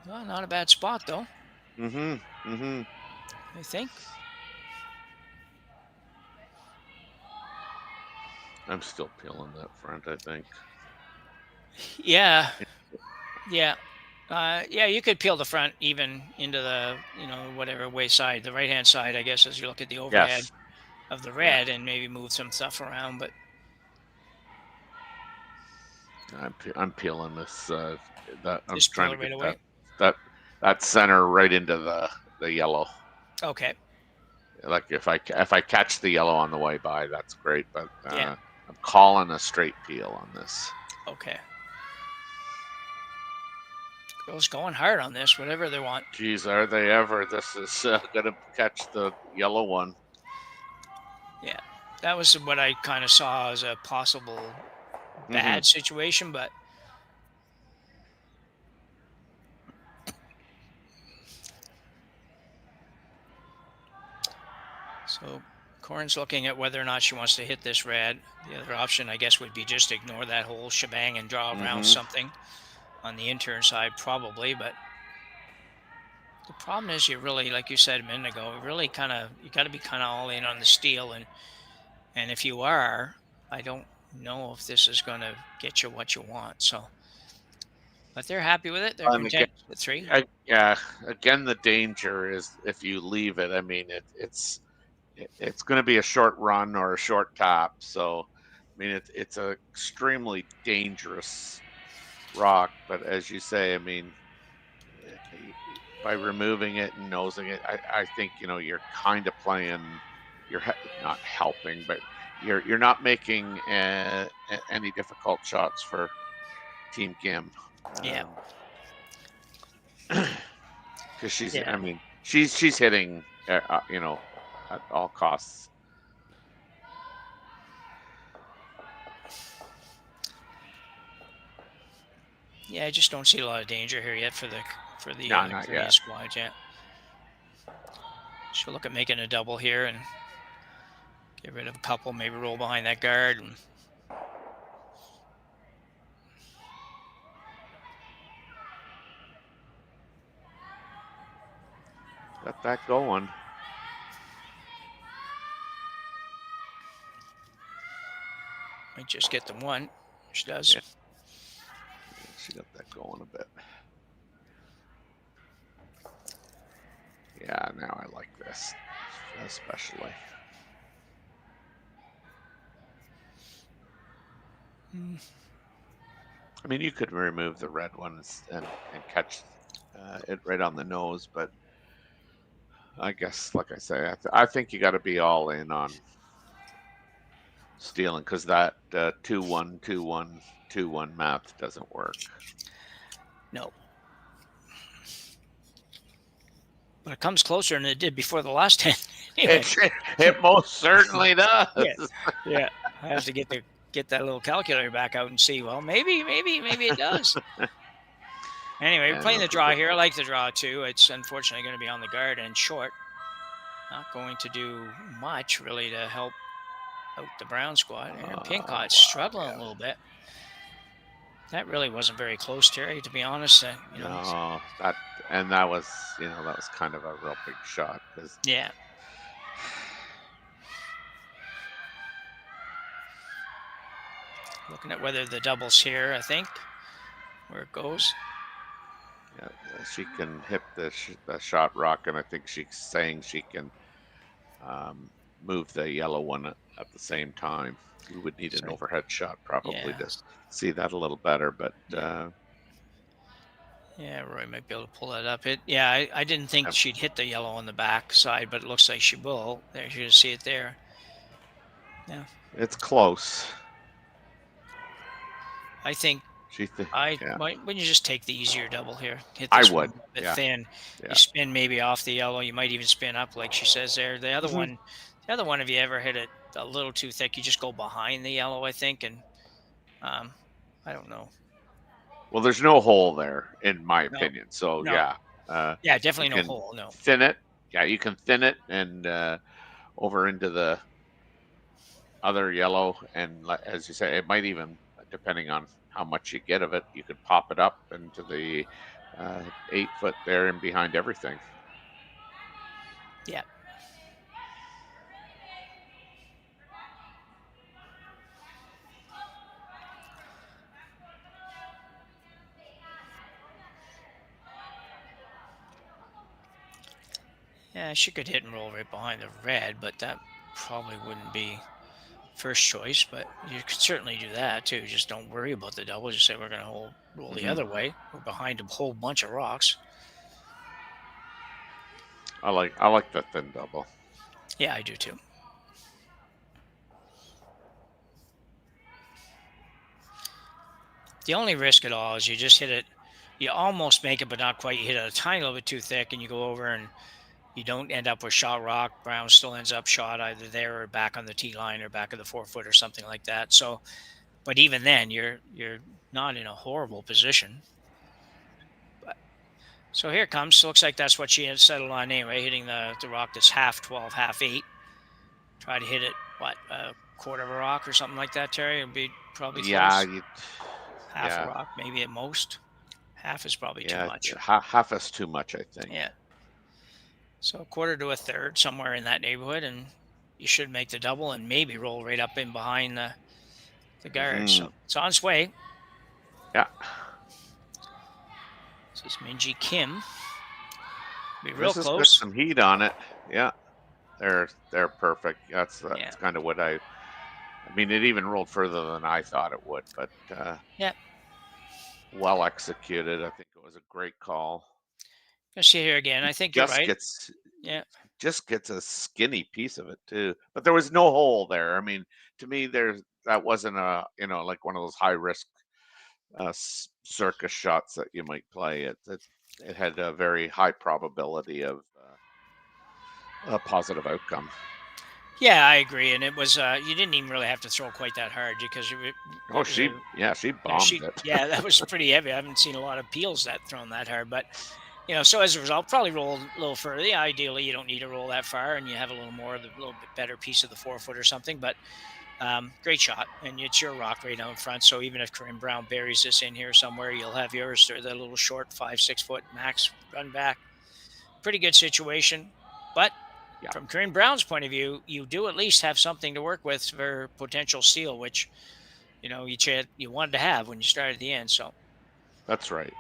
Well, not a bad spot though. I think. I'm still peeling that front, I think. Yeah. Yeah. Yeah, you could peel the front even into the, whatever way side, the right-hand side, I guess, as you look at the overhead of the red, and maybe move some stuff around. But I'm peeling this. That I'm just trying to peel it get right away. that center right into the yellow. Okay. Like if I catch the yellow on the way by, that's great. But Yeah. I'm calling a straight peel on this. Okay. Girls going hard on this, whatever they want. Geez, are they ever? This is going to catch the yellow one. Yeah, that was what I kind of saw as a possible bad situation, but so Corryn's looking at whether or not she wants to hit this red. The other option, I guess, would be just ignore that whole shebang and draw around something on the intern side, probably. But the problem is, you really, like you said a minute ago, really you got to be kind of all in on the steel, and if you are, I don't know if this is going to get you what you want. So, but they're happy with it. They're content with 3. Yeah. Again, the danger is if you leave it. I mean, it's going to be a short run or a short top. So, I mean, it's an extremely dangerous rock. But as you say, I mean, by removing it and nosing it, I think you're kind of playing. You're not helping, but you're not making any difficult shots for Team Gim. Yeah. Because she's, I mean, she's hitting, at all costs. Yeah, I just don't see a lot of danger here yet for the Korean squad yet. She'll look at making a double here and get rid of a couple, maybe roll behind that guard. And got that going. Might just get the one. She does. Yeah. She got that going a bit. Yeah, now I like this, especially. I mean, you could remove the red ones and catch it right on the nose, but I guess, like I say, I think you got to be all in on stealing, because that 2-1, 2-1, 2-1 math doesn't work. No. But it comes closer than it did before the last 10. Anyway. It most certainly does. Yeah. I have to get that little calculator back out and see. Well, maybe it does. Anyway, we're playing the draw here. I like the draw too. It's unfortunately going to be on the guard and short. Not going to do much really to help out the brown squad. And Pinkot's struggling a little bit. That really wasn't very close, Terry, to be honest. No, that was kind of a real big shot. Yeah. Looking at whether the double's here, I think, where it goes. Yeah, she can hit the shot rock, and I think she's saying she can move the yellow one at the same time. We would need an overhead shot probably to see that a little better, but yeah, Roy might be able to pull that up. I didn't think she'd hit the yellow on the back side, but it looks like she will. There, you can see it there. Yeah, It's close. I think yeah. wouldn't you just take the easier double here? Hit I this would. one a bit Yeah. thin. Yeah. You spin maybe off the yellow. You might even spin up, like she says there. The other one, if you ever hit it a little too thick, you just go behind the yellow, I think, and I don't know. Well, there's no hole there, in my No. opinion. So No. yeah. Yeah, definitely you no can hole. No. Thin it. Yeah, you can thin it and over into the other yellow, and as you say, it might even, depending on how much you get of it, you could pop it up into the 8 foot there and behind everything. Yeah. Yeah, she could hit and roll right behind the red, but that probably wouldn't be first choice. But you could certainly do that too. Just don't worry about the double. Just say we're going to roll the other way. We're behind a whole bunch of rocks. I like the thin double. Yeah, I do too. The only risk at all is you just hit it. You almost make it, but not quite. You hit it a tiny little bit too thick, and you go over and you don't end up with shot rock. Brown still ends up shot either there or back on the tee line or back of the 4 foot or something like that. So, but even then, you're not in a horrible position. But, so here it comes. Looks like that's what she had settled on anyway, hitting the rock that's half 12, half 8. Try to hit it, a quarter of a rock or something like that, Terry? It'd be probably close. Yeah. Half a rock, maybe at most. Half is probably too much. Half is too much, I think. Yeah. So a quarter to a third, somewhere in that neighborhood, and you should make the double and maybe roll right up in behind the guard. So it's on its way. Yeah. This is Minji Kim. Be real This has close. got some heat on it. Yeah. They're perfect. That's kind of what I mean, it even rolled further than I thought it would, but well executed. I think it was a great call. I see here again. I think you're right. Just gets a skinny piece of it too. But there was no hole there. I mean, to me, that wasn't like one of those high risk circus shots that you might play. It had a very high probability of a positive outcome. Yeah, I agree, and it was you didn't even really have to throw quite that hard because she bombed it. Yeah, that was pretty heavy. I haven't seen a lot of peels that thrown that hard, but so as a result, probably roll a little further. Yeah, ideally, you don't need to roll that far, and you have a little bit better piece of the 4 foot or something. But great shot, and it's your rock right out in front. So even if Corryn Brown buries this in here somewhere, you'll have yours. They're the little short 5-6 foot max run back. Pretty good situation, but. Yeah. From Corryn Brown's point of view, you do at least have something to work with for potential steal, which, you wanted to have when you started the end. So that's right.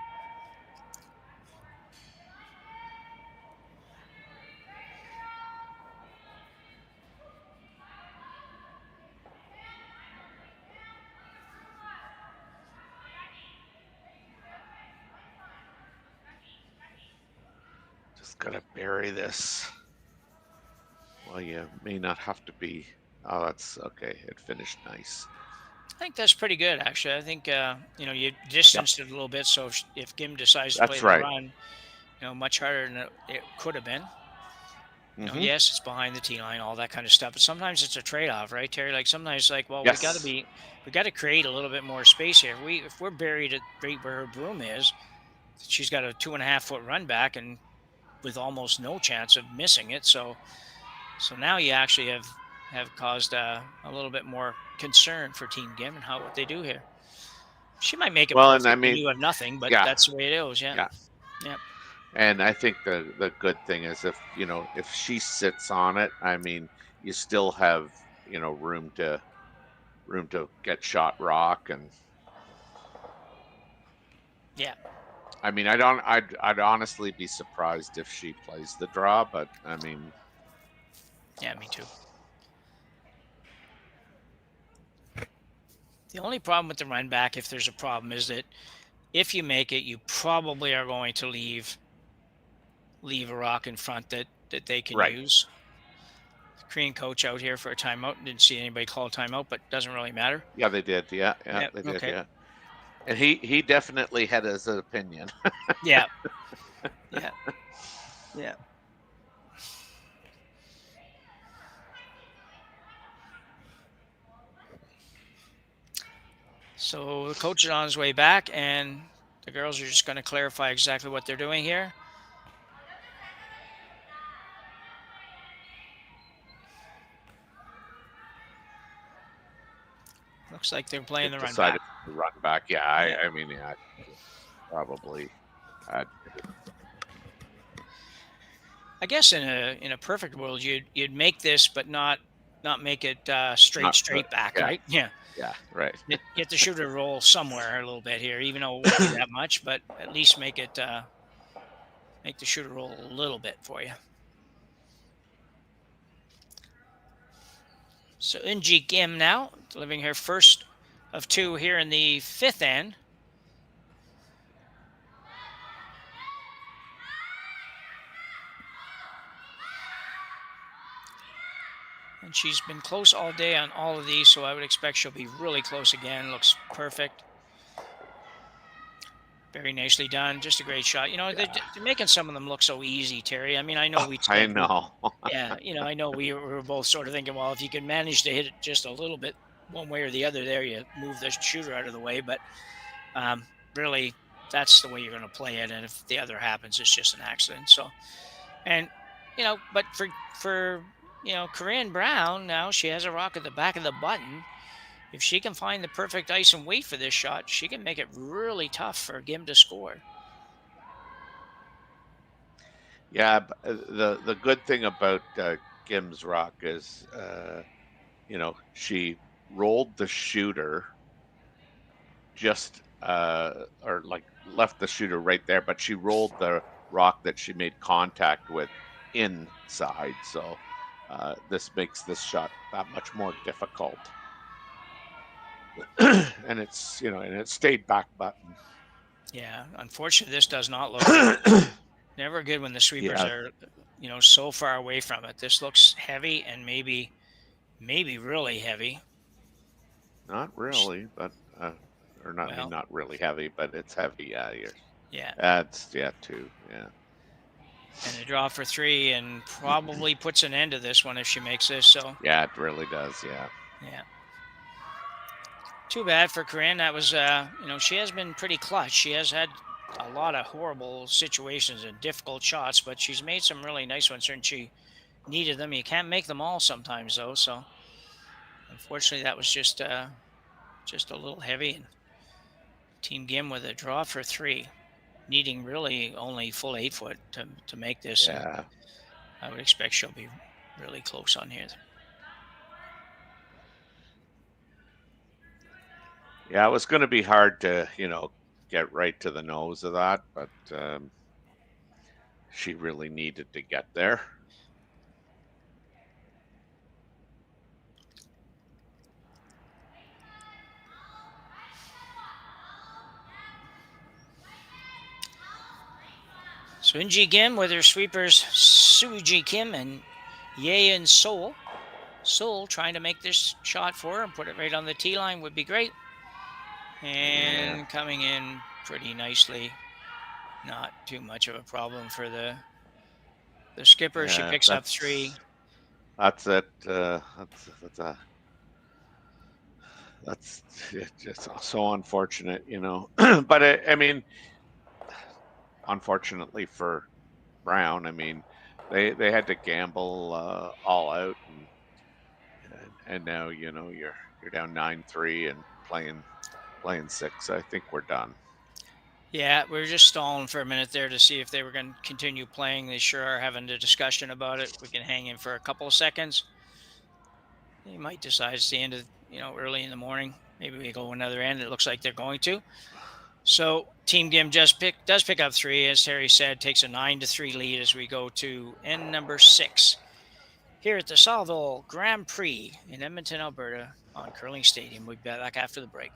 Just gotta bury this. Well, you may not have to be. Oh, that's okay. It finished nice. I think that's pretty good, actually. I think you distanced it a little bit, so if Kim decides to play the run, much harder than it could have been. Yes, it's behind the tee line, all that kind of stuff. But sometimes it's a trade-off, right, Terry? Like sometimes, we got to create a little bit more space here. If we're buried at right where her broom is, she's got a 2.5 foot run back, and with almost no chance of missing it. So now you actually have caused a little bit more concern for Team Gim and what they do here. She might make it and I mean, you have nothing, but that's the way it is. Yeah. And I think the good thing is if she sits on it, I mean, you still have room to get shot rock and. Yeah. I mean, I'd honestly be surprised if she plays the draw, but I mean. Yeah, me too. The only problem with the run back, if there's a problem, is that if you make it, you probably are going to leave a rock in front that they can use. Korean coach out here for a timeout. Didn't see anybody call a timeout, but doesn't really matter. Yeah, they did. Yeah, Yeah, they did. okay. Yeah, and he definitely had his opinion. Yeah. Yeah. Yeah. So the coach is on his way back, and the girls are just going to clarify exactly what they're doing here. Looks like they're playing the run back. To run back. Yeah, I mean, yeah, probably. I guess in a perfect world, you'd make this, but not make it straight back, yeah. right? Yeah. Yeah, right. Get the shooter to roll somewhere a little bit here, even though it won't be that much, but at least make it make the shooter roll a little bit for you. So Eunji Kim now delivering her first of 2 here in the 5th end. And she's been close all day on all of these, so I would expect she'll be really close again. Looks perfect. Very nicely done. Just a great shot. You know, they're making some of them look so easy, Terry. I mean, I know I know. Yeah, you know, I know we were both sort of thinking, well, if you can manage to hit it just a little bit one way or the other there, you move the shooter out of the way. But really, that's the way you're going to play it. And if the other happens, it's just an accident. So, and, you know, but for you know, Corryn Brown, now she has a rock at the back of the button. If she can find the perfect ice and weight for this shot, she can make it really tough for Gim to score. Yeah, the good thing about Gim's rock is, you know, she rolled the shooter just, or like left the shooter right there, but she rolled the rock that she made contact with inside. So this makes this shot that much more difficult. And it's, you know, and it stayed back button. Yeah, unfortunately, this does not look good. Never good when the sweepers are, you know, so far away from it. This looks heavy and maybe really heavy. Not really, but or not, Well, not really heavy, but it's heavy. Yeah, yeah. That's 2. Yeah. And a draw for 3, and probably puts an end to this one if she makes this. So yeah, it really does. Yeah. Yeah. Too bad for Corryn. That was, you know, she has been pretty clutch. She has had a lot of horrible situations and difficult shots, but she's made some really nice ones when she needed them. You can't make them all sometimes, though. So, unfortunately, that was just a little heavy. And Team Gim with a draw for 3, needing really only full 8 foot to make this. Yeah. And I would expect she'll be really close on here. Yeah, it was going to be hard to, you know, get right to the nose of that, but she really needed to get there. So Eunji Kim with her sweepers Suji Kim and Yeon Seol. Seol trying to make this shot for her and put it right on the tee line would be great. And coming in pretty nicely. Not too much of a problem for the skipper. She picks up 3. That's it. That's just so unfortunate, you know. But I mean, unfortunately for Brown, I mean, they had to gamble all out, and now, you know, you're down 9-3 and playing 6. I think we're done. Yeah, we were just stalling for a minute there to see if they were going to continue playing. They sure are having a discussion about it. We can hang in for a couple of seconds. They might decide it's the end of, you know, early in the morning. Maybe we go another end. It looks like they're going to. So Team Gim does pick up 3, as Terry said, takes a 9-3 lead as we go to end number 6 here at the Saville Grand Prix in Edmonton, Alberta on Curling Stadium. We'll be back after the break.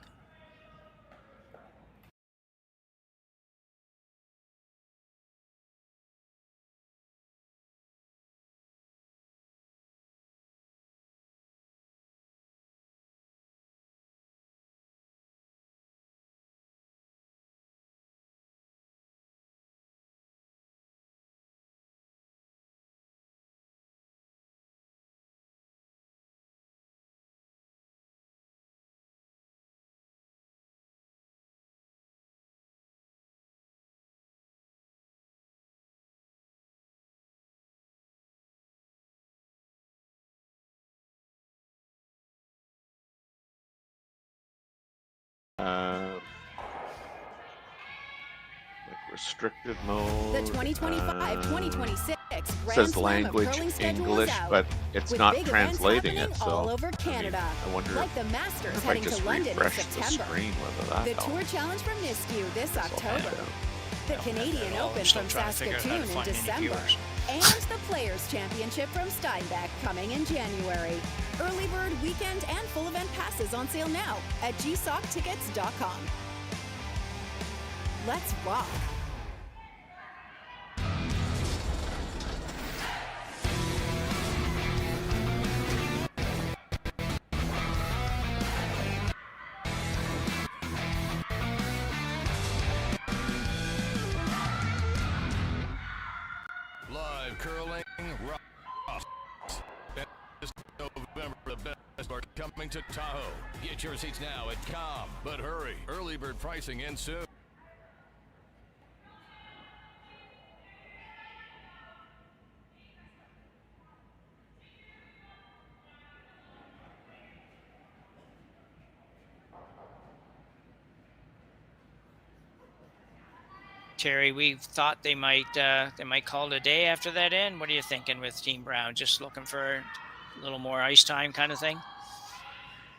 restricted mode. The 2025-2026 Grand says Slam language of Curling schedule English, is out, but it's with not big events translating happening it. So all over Canada, I wonder like the Masters if I heading just to London in refresh the September. screen whether that The helps. Tour Challenge from Nisku this I'll find October. out. The Canadian all. I'm Open still from trying to figure out how to Saskatoon in find any December. viewers. And the Players' Championship from Steinbeck coming in January. Early bird weekend and full event passes on sale now at gsocktickets.com. Let's rock. Live curling rocks. This November, the best are coming to Tahoe. Get your seats now at Com. But hurry, early bird pricing ends soon. Terry, we thought they might call it a day after that end. What are you thinking with Team Brown? Just looking for a little more ice time kind of thing?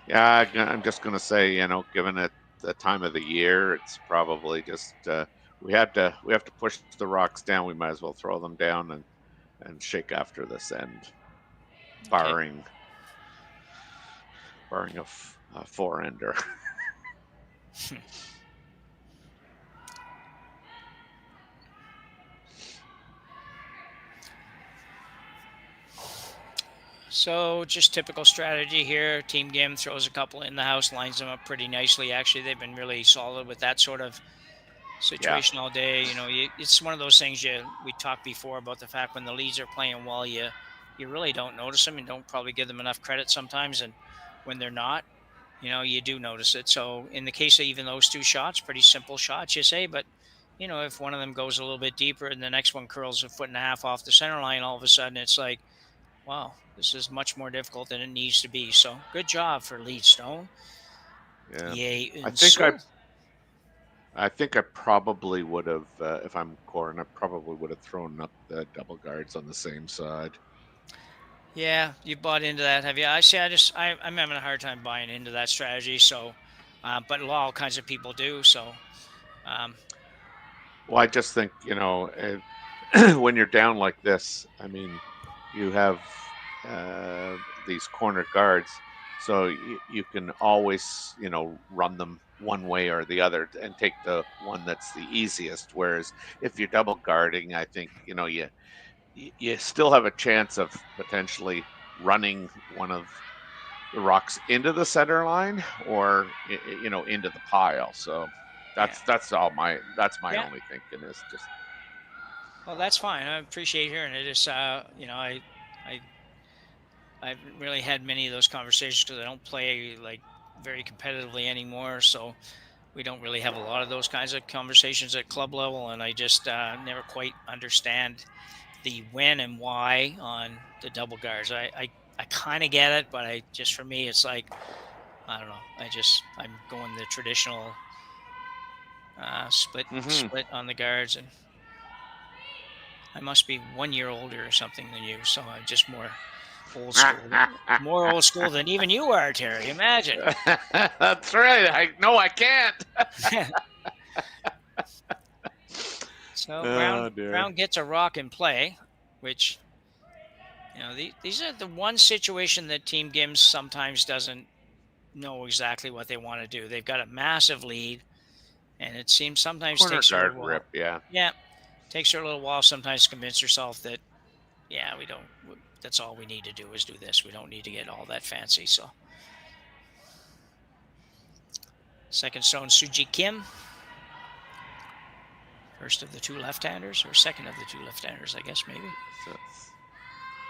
Yeah, I'm just going to say, given it the time of the year, it's probably just we have to push the rocks down. We might as well throw them down and shake after this end, barring a four-ender. So just typical strategy here. Team Gim throws a couple in the house, lines them up pretty nicely. Actually, they've been really solid with that sort of situation all day. It's one of those things we talked before about the fact when the leads are playing well, you really don't notice them and don't probably give them enough credit sometimes. And when they're not, you do notice it. So in the case of even those two shots, pretty simple shots, you say, but if one of them goes a little bit deeper and the next one curls a foot and a half off the center line, all of a sudden it's like, wow, this is much more difficult than it needs to be. So good job for Lead Stone. Yeah. Yay. I think I probably would have, if I'm Corryn, I probably would have thrown up the double guards on the same side. Yeah, you bought into that, have you? I'm having a hard time buying into that strategy. So, but all kinds of people do. So, well, I just think when you're down like this, I mean, you have these corner guards, so you can always run them one way or the other and take the one that's the easiest. Whereas if you're double guarding, I think you still have a chance of potentially running one of the rocks into the center line or into the pile. So that's my only thinking is just. Well, that's fine. I appreciate hearing it. It's I haven't really had many of those conversations because I don't play like very competitively anymore. So we don't really have a lot of those kinds of conversations at club level. And I just never quite understand the when and why on the double guards. I kind of get it, but for me, it's like, I don't know. I'm going the traditional split on the guards. And I must be 1 year older or something than you. So I'm just more old school than even you are, Terry. Imagine. That's right. I can't. So Brown gets a rock in play, which these are the one situation that Team Gims sometimes doesn't know exactly what they want to do. They've got a massive lead, and it seems sometimes corner takes her guard a while. rip, Yeah, takes her a little while sometimes to convince herself that we don't. That's all we need to do is do this. We don't need to get all that fancy. So, second stone, Suji Kim. First of the two left-handers, or second of the two left-handers, I guess, maybe.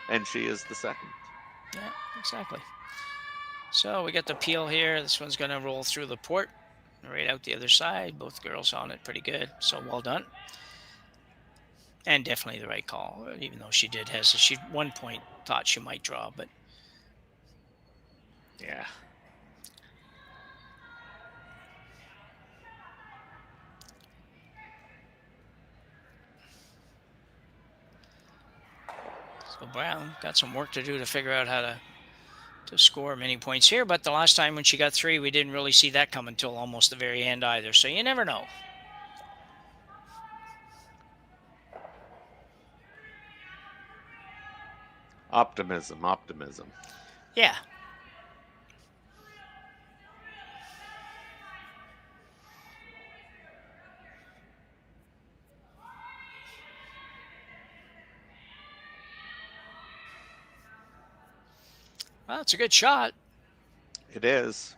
And she is the second. Yeah, exactly. So we got the peel here. This one's going to roll through the port, right out the other side. Both girls on it pretty good. So well done. And definitely the right call, even though she did hesitate. She at one point thought she might draw, but yeah. So Brown got some work to do to figure out how to score many points here. But the last time when she got 3, we didn't really see that come until almost the very end either. So you never know. Optimism. Yeah. Well, it's a good shot. It is.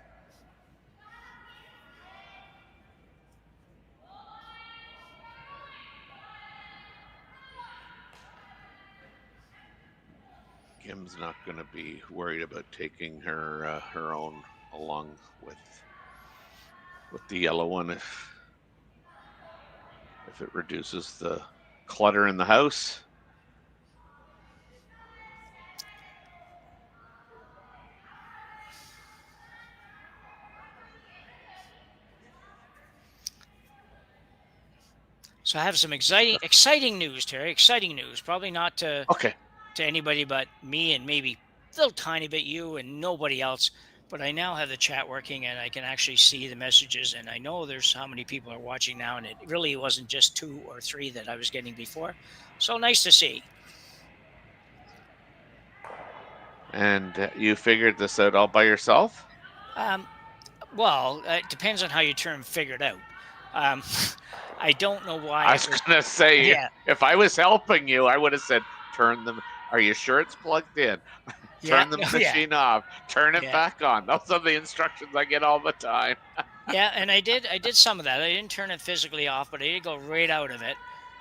Kim's not going to be worried about taking her her own along with the yellow one if it reduces the clutter in the house. So I have some exciting news, Terry. Exciting news. Probably not to anybody but me and maybe a little tiny bit you and nobody else. But I now have the chat working and I can actually see the messages. And I know there's how many people are watching now. And it really wasn't just 2 or 3 that I was getting before. So nice to see. And you figured this out all by yourself? Well, it depends on how you term figured out. I don't know why. I was going to say, if I was helping you, I would have said, turn them. Are you sure it's plugged in? Turn the machine off. Turn it back on. Those are the instructions I get all the time. Yeah, and I did some of that. I didn't turn it physically off, but I did go right out of it.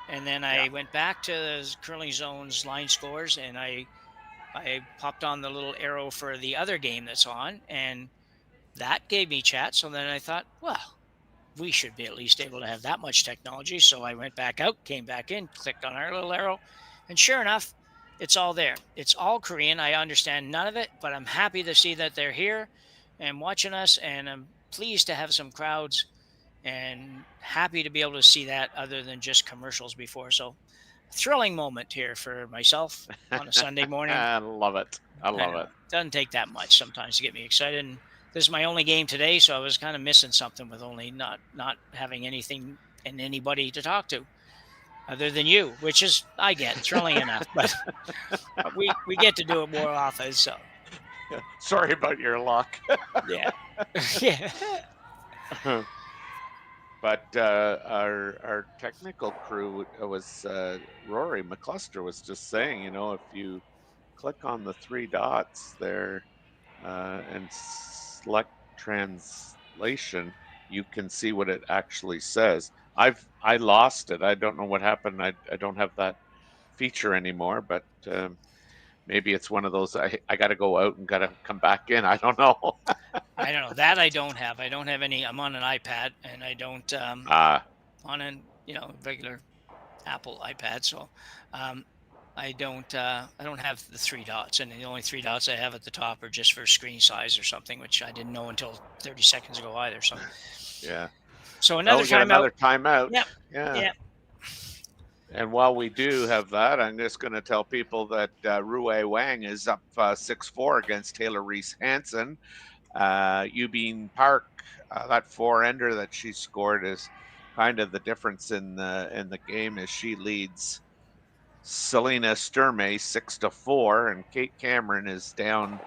And then I went back to the Curling Zone's line scores, and I popped on the little arrow for the other game that's on, and that gave me chat. So then I thought, well, we should be at least able to have that much technology. So I went back out, came back in, clicked on our little arrow, and sure enough, it's all there. It's all Korean. I understand none of it, but I'm happy to see that they're here and watching us, and I'm pleased to have some crowds and happy to be able to see that other than just commercials before. So thrilling moment here for myself on a Sunday morning. I love it. I love it. Doesn't take that much sometimes to get me excited. And this is my only game today, so I was kind of missing something with only not having anything and anybody to talk to other than you, which is, I get, thrilling enough. But we get to do it more often, so. Sorry about your luck. Yeah. Yeah. But our technical crew was, Rory McCluster was just saying, if you click on the 3 dots there and select translation, you can see what it actually says. I lost it. I don't know what happened. I don't have that feature anymore, but maybe it's one of those I got to go out and got to come back in. I don't know. I don't know. That I don't have. I don't have any. I'm on an iPad, and I don't on a regular Apple iPad. So I don't have the 3 dots, and the only 3 dots I have at the top are just for screen size or something, which I didn't know until 30 seconds ago either. So yeah. So another timeout. Yeah. And while we do have that, I'm just going to tell people that Rui Wang is up 6-4 against Taylor Reese Hansen. Eubene Park, that 4-ender that she scored is kind of the difference in the game as she leads Selena Sturmey 6-4, and Kate Cameron is down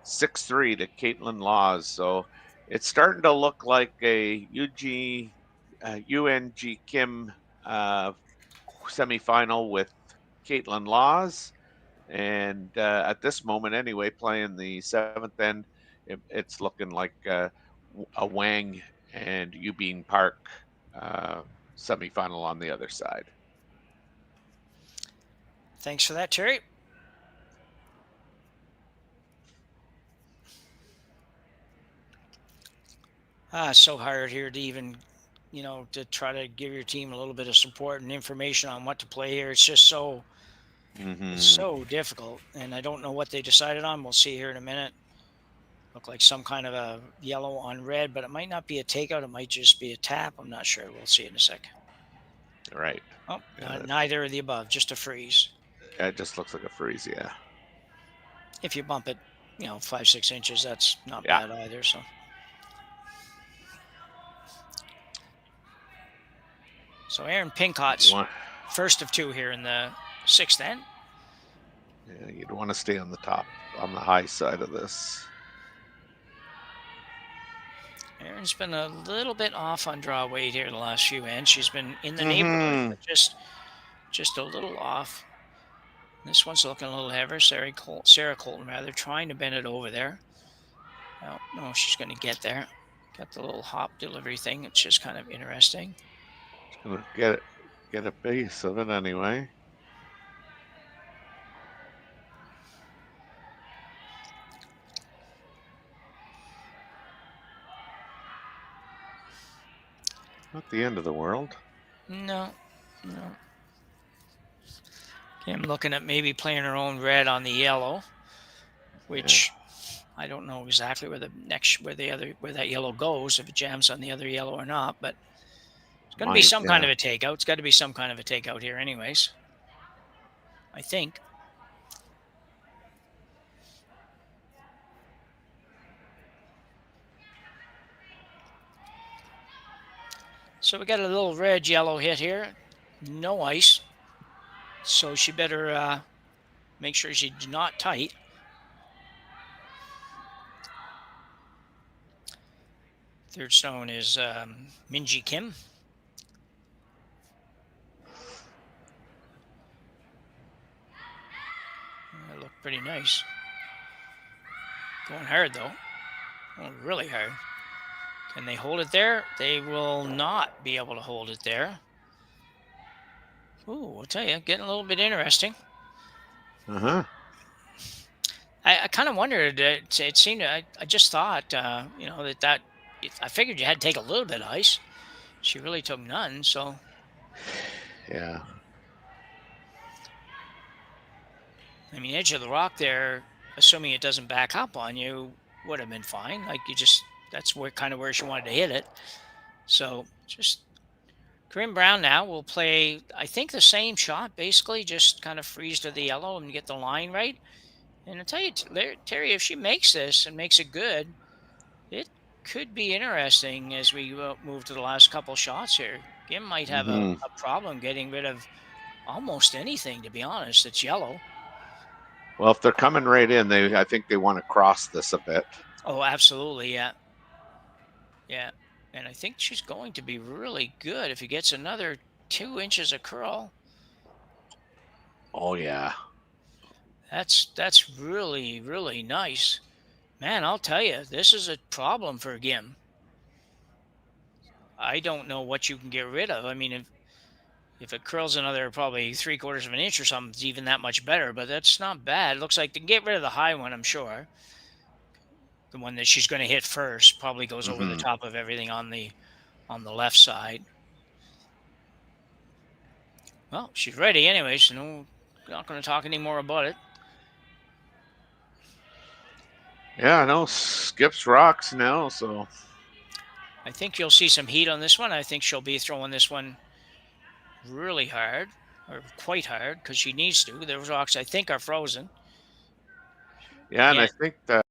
6-3 to Caitlin Laws. So it's starting to look like a UNG Kim semifinal with Caitlin Laws, and at this moment anyway, playing the 7th end, it's looking like a Wang and Eubene Park semifinal on the other side. Thanks for that, Terry. So hard here to even, to try to give your team a little bit of support and information on what to play here. It's just so difficult, and I don't know what they decided on. We'll see here in a minute. Look like some kind of a yellow on red, but it might not be a takeout. It might just be a tap. I'm not sure. We'll see in a second. Right. Oh, neither of the above, just a freeze. Yeah, it just looks like a freeze. Yeah. If you bump it, 5-6 inches, that's not Yeah. bad either. So. So Aaron Pincot's first of 2 here in the 6th end. Yeah, you'd want to stay on the top, on the high side of this. Aaron's been a little bit off on draw weight here the last few ends. She's been in the neighborhood, but just a little off. This one's looking a little heavier. Sarah Colton, rather, trying to bend it over there. No, she's going to get there. Got the little hop delivery thing. It's just kind of interesting. Gonna get a base of it anyway. Not the end of the world. No. Okay, I'm looking at maybe playing her own red on the yellow, which I don't know exactly where that yellow goes, if it jams on the other yellow or not, but it's going to be some kind of a takeout. It's got to be some kind of a takeout here anyways, I think. So we got a little red-yellow hit here. No ice. So she better make sure she's not tight. Third stone is Minji Kim. That looked pretty nice. Going hard, though. Going really hard. Can they hold it there? They will not be able to hold it there. Ooh, I'll tell you, getting a little bit interesting. Uh-huh. I kind of wondered, it seemed, I just thought, that I figured you had to take a little bit of ice. She really took none, so. Yeah. I mean, edge of the rock there, assuming it doesn't back up on you, would have been fine. Like, that's kind of where she wanted to hit it. So, just Corryn Brown now will play, I think, the same shot, basically, just kind of freeze to the yellow and get the line right. And I'll tell you, Terry, if she makes this and makes it good, it could be interesting as we move to the last couple shots here. Gim might have a problem getting rid of almost anything, to be honest. It's yellow. Well, if they're coming right in, I think they want to cross this a bit. Oh, absolutely, yeah. Yeah, and I think she's going to be really good if he gets another 2 inches of curl. Oh, yeah. That's really, really nice. Man, I'll tell you, this is a problem for Gim. I don't know what you can get rid of. I mean, if it curls another probably 3/4 of an inch or something, it's even that much better, but that's not bad. It looks like they can get rid of the high one, I'm sure. The one that she's going to hit first probably goes over the top of everything on the left side. Well, she's ready anyway, so not going to talk any more about it. Yeah, no, skips rocks now, so. I think you'll see some heat on this one. I think she'll be throwing this one really hard, or quite hard, because she needs to. The rocks, I think, are frozen. Yeah, and I think that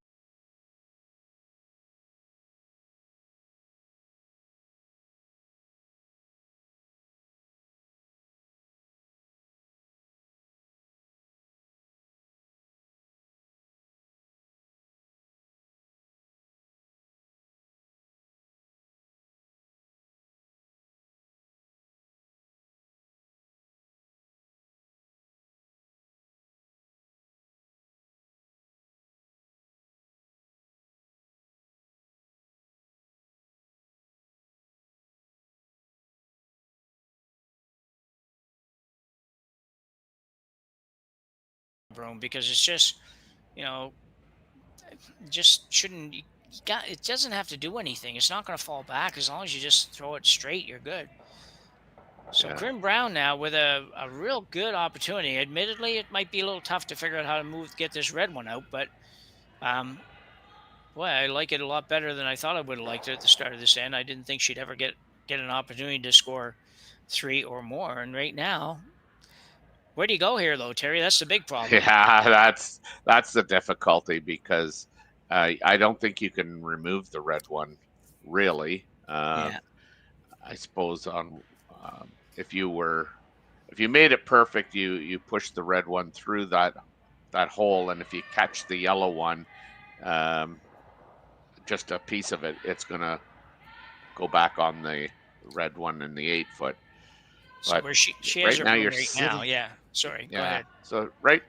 Broom, because it's just, just shouldn't. It doesn't have to do anything. It's not going to fall back as long as you just throw it straight. You're good. So Corryn Brown now with a real good opportunity. Admittedly, it might be a little tough to figure out how to get this red one out, but boy, I like it a lot better than I thought I would have liked it at the start of this end. I didn't think she'd ever get an opportunity to score 3 or more, and right now, Where do you go here, though, Terry? That's the big problem. Yeah, that's the difficulty because I don't think you can remove the red one, really. Yeah. I suppose if you made it perfect, you push the red one through that hole, and if you catch the yellow one, just a piece of it, it's gonna go back on the red one in the 8-foot. So where she has her room right now, yeah. Sorry, go ahead. So right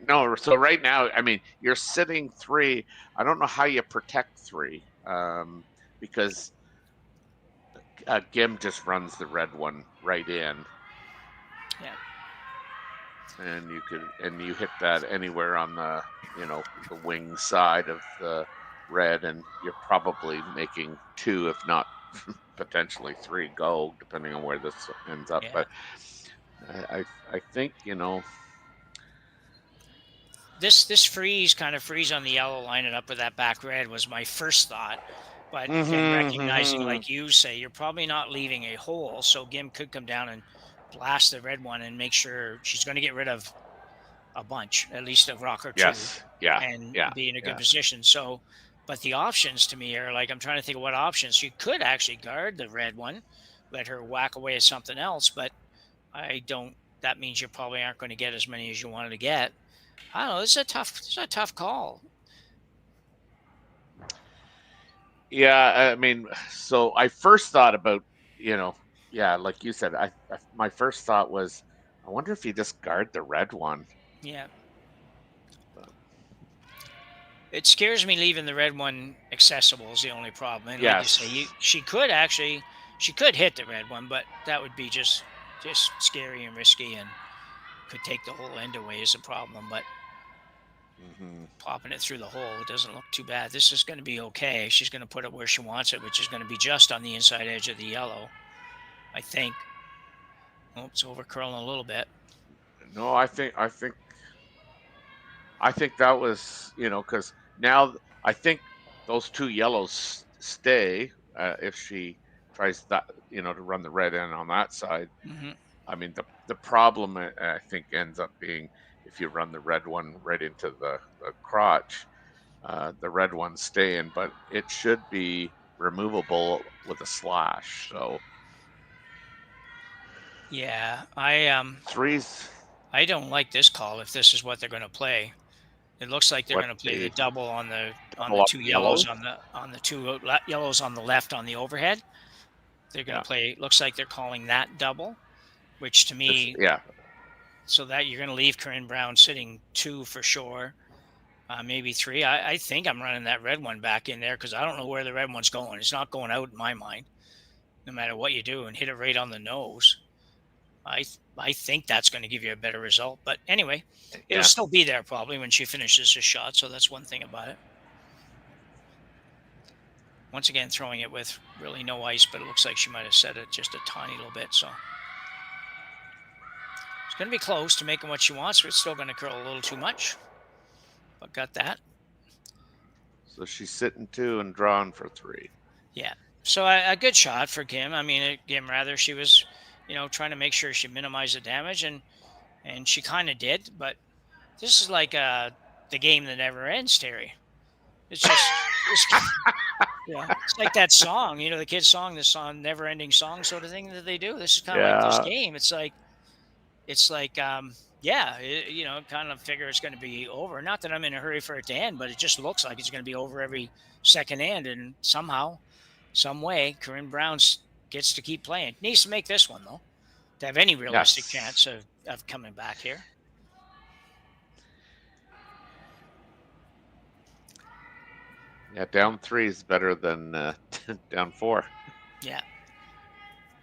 now, I mean, you're sitting 3. I don't know how you protect 3, because Gim just runs the red one right in. Yeah. And you hit that anywhere on the the wing side of the red, and you're probably making 2, if not potentially 3 go, depending on where this ends up. Yeah. But I think this freeze on the yellow, lining up with that back red was my first thought. But again, recognizing, like you say, you're probably not leaving a hole, so Gim could come down and blast the red one and make sure she's going to get rid of a bunch, at least a rock or 2. Yes. Yeah. And Yeah. be in a good Yeah. position. So, but the options to me are like, I'm trying to think of what options. You could actually guard the red one, let her whack away at something else, but that means you probably aren't going to get as many as you wanted to get. I don't know. This is a tough call. Yeah, I mean, so I first thought about, like you said, my first thought was, I wonder if you just guard the red one. Yeah. It scares me leaving the red one accessible is the only problem. And Yes. like you say, she could hit the red one, but that would be just scary and risky and could take the whole end away is a problem. But popping it through the hole, it doesn't look too bad. This is going to be okay. She's going to put it where she wants it, which is going to be just on the inside edge of the yellow, I think. Oh, it's over curling a little bit. No, I think that was, because now I think those 2 yellows stay if she tries that, to run the red end on that side. I mean, the problem I think ends up being if you run the red one right into the crotch, the red one's staying, but it should be removable with a slash. So yeah, 3's. I don't like this call if this is what they're going to play. It looks like they're going to play the double on the 2 yellows on the 2 yellows on the left on the overhead. They're going to play. Looks like they're calling that double, which to me, So that you're going to leave Corryn Brown sitting 2 for sure, maybe 3. I think I'm running that red one back in there because I don't know where the red one's going. It's not going out in my mind, no matter what you do, and hit it right on the nose. I think that's going to give you a better result. But anyway, it'll still be there probably when she finishes her shot. So that's one thing about it. Once again, throwing it with really no ice, but it looks like she might have set it just a tiny little bit. So it's going to be close to making what she wants, but it's still going to curl a little too much. But got that. So she's sitting 2 and drawing for 3. Yeah. So a good shot for Gim. I mean, Gim rather, she was, trying to make sure she minimized the damage, and she kind of did. But this is like the game that never ends, Terry. It's just, it's like that song, the kids' song, the song, never-ending song sort of thing that they do. This is kind of like this game. It's like, kind of figure it's going to be over. Not that I'm in a hurry for it to end, but it just looks like it's going to be over every second end. And somehow, some way, Corryn Brown gets to keep playing. Needs to make this one, though, to have any realistic chance of coming back here. Yeah, down 3 is better than down 4. Yeah.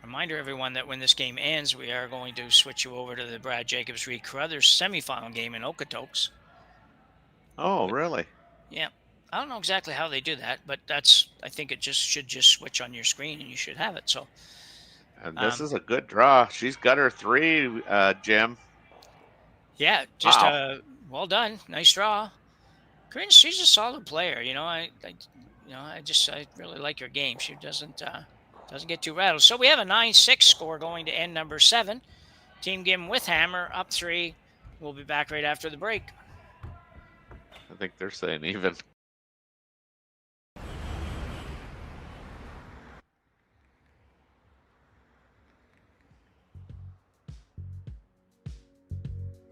Reminder, everyone, that when this game ends, we are going to switch you over to the Brad Jacobs Reed Carruthers semifinal game in Okotoks. Oh, really? Yeah. I don't know exactly how they do that, but I think it should just switch on your screen and you should have it. So, and this is a good draw. She's got her 3, Jim. Yeah, just well done. Nice draw. Corryn, she's a solid player. I really like her game. She doesn't get too rattled. So we have a 9-6 score going to end number 7. Team Gim with hammer up 3. we'll be back right after the break. I think they're saying even.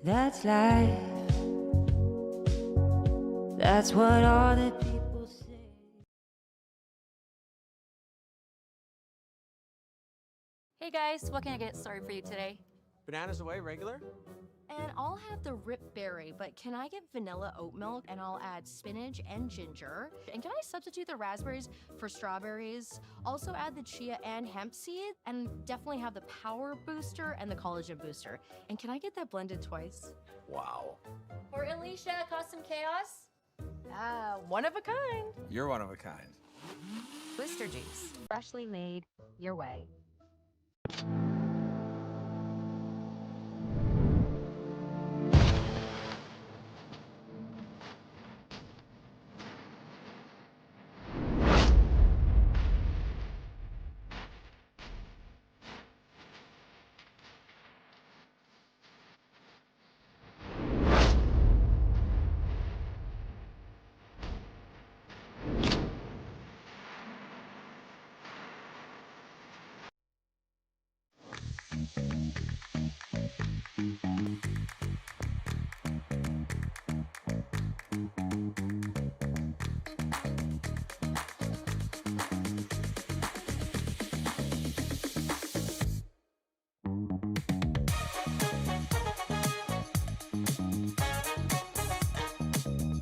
That's life. That's what all the people say. Hey guys, what can I get started for you today? Bananas away, regular? And I'll have the rip berry, but can I get vanilla oat milk and I'll add spinach and ginger? And can I substitute the raspberries for strawberries? Also add the chia and hemp seed, and definitely have the power booster and the collagen booster. And can I get that blended twice? Wow. For Alicia, Custom Chaos? One of a kind. You're one of a kind. Blister juice, freshly made your way.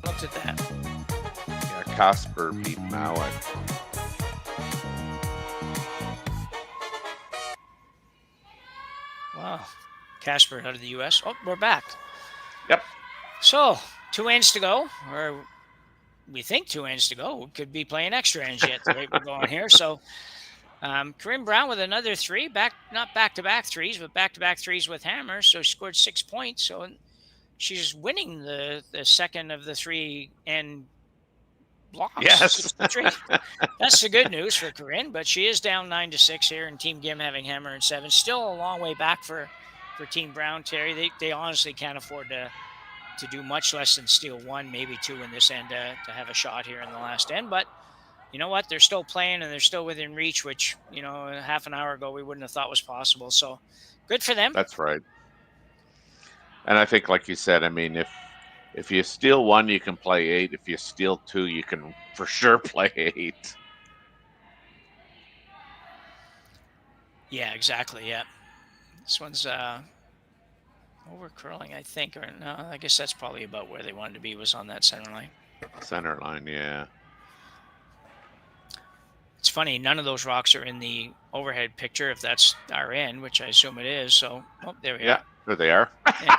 Looked at that. Yeah, Casper beat Mallon. Wow. Casper out of the U.S. Oh, we're back. Yep. So, 2 ends to go, or we think 2 ends to go. We could be playing extra ends yet the way we're going here. So, Corryn Brown with another 3, not back-to-back threes, but back-to-back threes with hammers. So, she scored 6 points. So, she's winning the second of the 3 end blocks. Yes. That's the good news for Corryn, but she is down 9-6 here, and Team Gim having hammer and 7. Still a long way back for Team Brown, Terry. They honestly can't afford to do much less than steal 1, maybe 2 in this end to have a shot here in the last end. But you know what? They're still playing, and they're still within reach, which, half an hour ago we wouldn't have thought was possible. So good for them. That's right. And I think, like you said, I mean, if you steal 1, you can play 8. If you steal 2, you can for sure play 8. Yeah, exactly. Yeah. This one's over curling, I think. Or no, I guess that's probably about where they wanted to be, was on that center line. Center line, yeah. It's funny, none of those rocks are in the overhead picture, if that's our end, which I assume it is. So, there we are. Yeah, there they are. Yeah.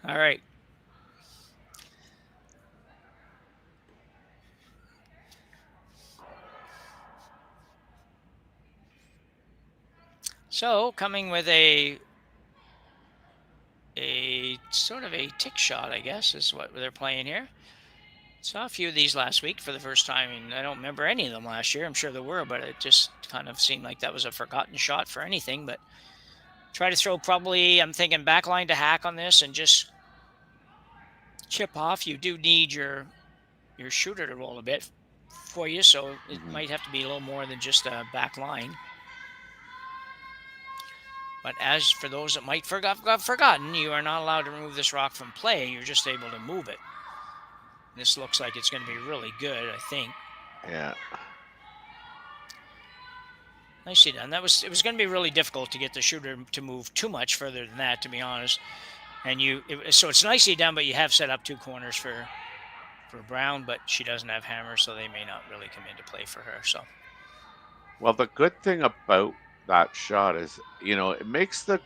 All right. So, coming with a sort of a tick shot, I guess, is what they're playing here. Saw a few of these last week for the first time, and I don't remember any of them last year. I'm sure there were, but it just kind of seemed like that was a forgotten shot for anything. But try to throw probably, I'm thinking, backline to hack on this and just chip off. You do need your shooter to roll a bit for you, so it might have to be a little more than just a back line. But as for those that might have forgotten, you are not allowed to remove this rock from play. You're just able to move it. This looks like it's going to be really good, I think. Yeah. Nicely done. It was going to be really difficult to get the shooter to move too much further than that, to be honest. And so it's nicely done, but you have set up 2 corners for Brown, but she doesn't have hammer, so they may not really come into play for her. So, well, the good thing about that shot is, it makes the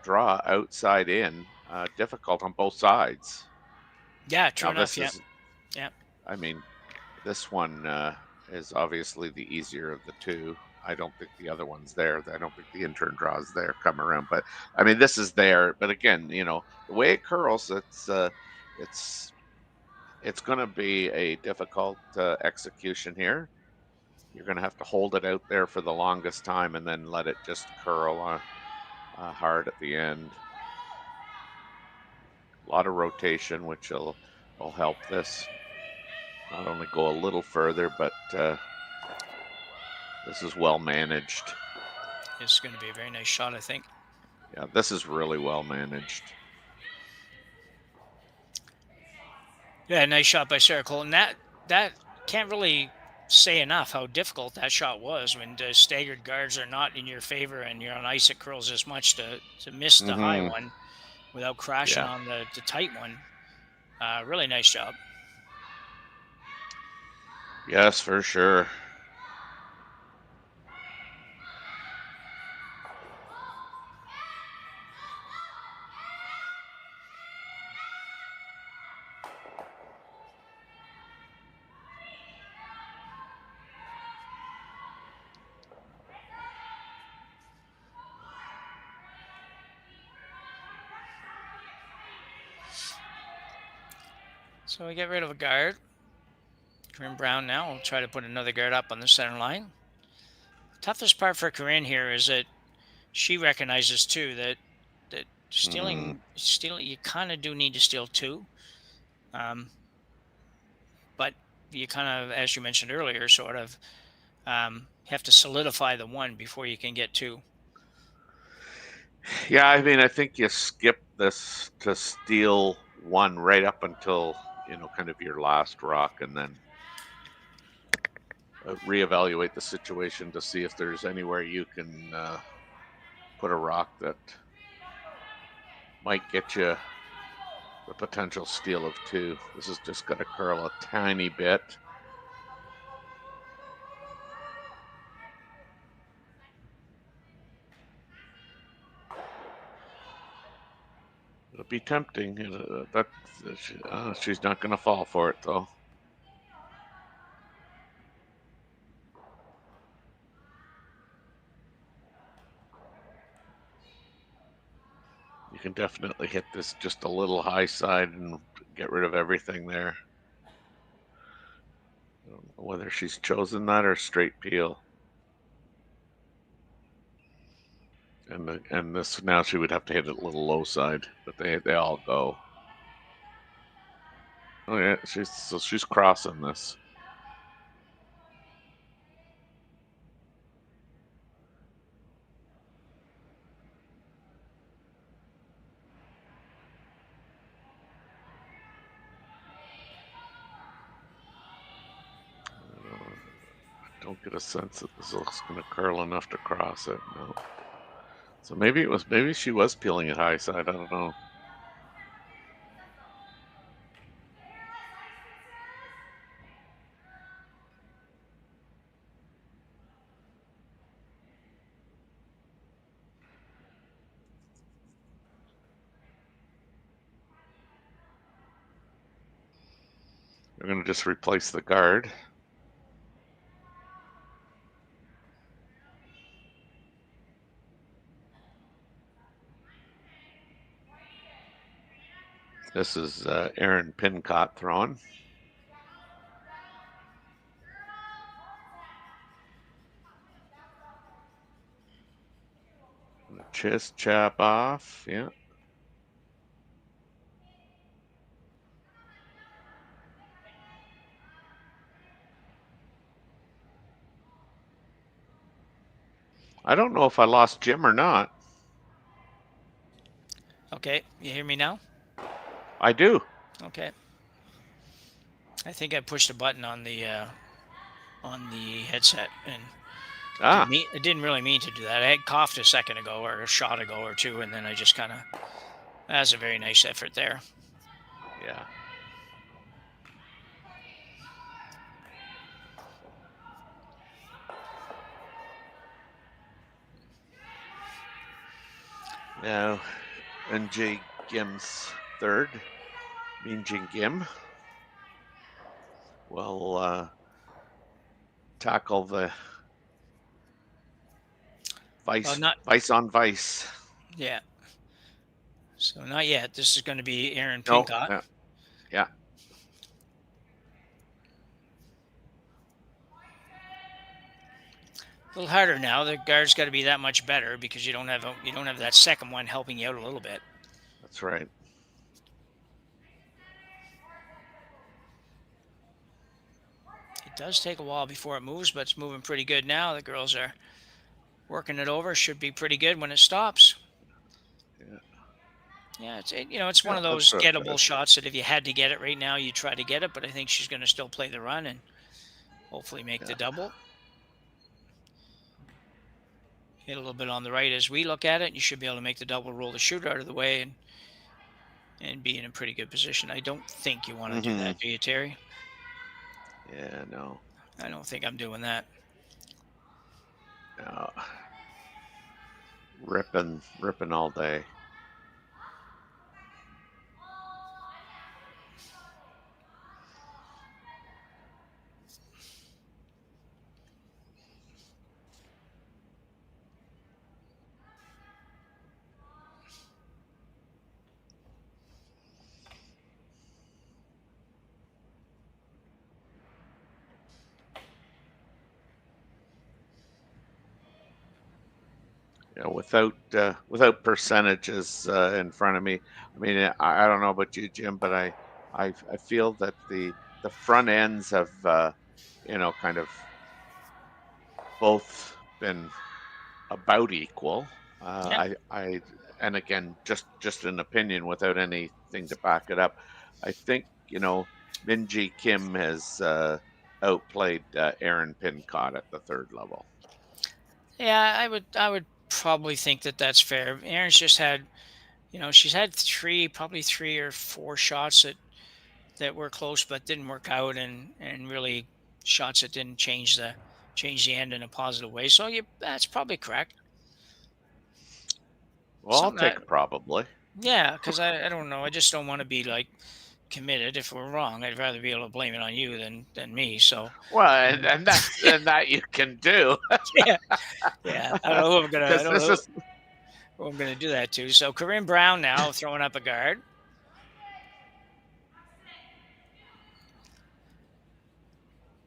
draw outside in difficult on both sides. Yeah, true enough. Yeah. I mean, this one is obviously the easier of the 2. I don't think the other one's there. I don't think the intern draw is there come around. But I mean, this is there. But again, the way it curls, it's going to be a difficult execution here. You're going to have to hold it out there for the longest time and then let it just curl on. hard at the end. A lot of rotation, which will help this not only go a little further, but this is well managed. It's going to be a very nice shot, I think. Yeah, this is really well managed. Yeah, nice shot by Sarah Colton. That can't really say enough how difficult that shot was when the staggered guards are not in your favor and you're on ice. It curls this much to miss the high one without crashing on the tight one. Really nice job. Yes, for sure. So we get rid of a guard. Corryn Brown now will try to put another guard up on the center line. Toughest part for Corryn here is that she recognizes too that stealing, you kind of do need to steal two. But you kind of, as you mentioned earlier, sort of have to solidify the one before you can get two. Yeah, I mean, I think you skip this to steal one right up until, kind of your last rock, and then reevaluate the situation to see if there's anywhere you can put a rock that might get you the potential steal of two. This is just going to curl a tiny bit. It'll be tempting. She's not going to fall for it, though. You can definitely hit this just a little high side and get rid of everything there. I don't know whether she's chosen that or straight peel. And this, now she would have to hit it a little low side, but they all go. Oh yeah, she's crossing this. I don't get a sense that this looks going to curl enough to cross it. No. So maybe she was peeling it high side. I don't know. We're going to just replace the guard. This is Aaron Pincott throwing. Chest chap off, yeah. I don't know if I lost Jim or not. Okay, you hear me now? I do. Okay. I think I pushed a button on the headset, and I didn't really mean to do that. I had coughed a second ago, or a shot ago or two, and then I just kind of... That's a very nice effort there. Yeah. Now, NJ Gim's third, Minjin Gim, will tackle the vice on vice. Yeah. So not yet. This is going to be Aaron Pincott. No, yeah. A little harder now. The guard's got to be that much better because you don't have that second one helping you out a little bit. That's right. It does take a while before it moves, but it's moving pretty good now. The girls are working it over. Should be pretty good when it stops. Yeah. Yeah, it's one of those gettable shots that if you had to get it right now, you try to get it. But I think she's going to still play the run and hopefully make the double. Hit a little bit on the right as we look at it. You should be able to make the double, roll the shooter out of the way, and be in a pretty good position. I don't think you want to do that, do you, Terry? Yeah, no. I don't think I'm doing that. No. Ripping all day. Without percentages in front of me. I mean, I don't know about you, Jim, but I feel that the front ends have kind of both been about equal. And again, just an opinion without anything to back it up. I think Minji Kim has outplayed Erin Pincott at the third level. Yeah, I would probably think that that's fair. Erin's just had, she's had probably three or four shots that were close but didn't work out, and really shots that didn't change the end in a positive way. So that's probably correct. Well, I'll take probably. Yeah, because I don't know. I just don't want to be like committed if we're wrong. I'd rather be able to blame it on you than me. So well, and that you can do. yeah. I don't know who I'm gonna. I don't know who I'm gonna do that to. So Corryn Brown now throwing up a guard.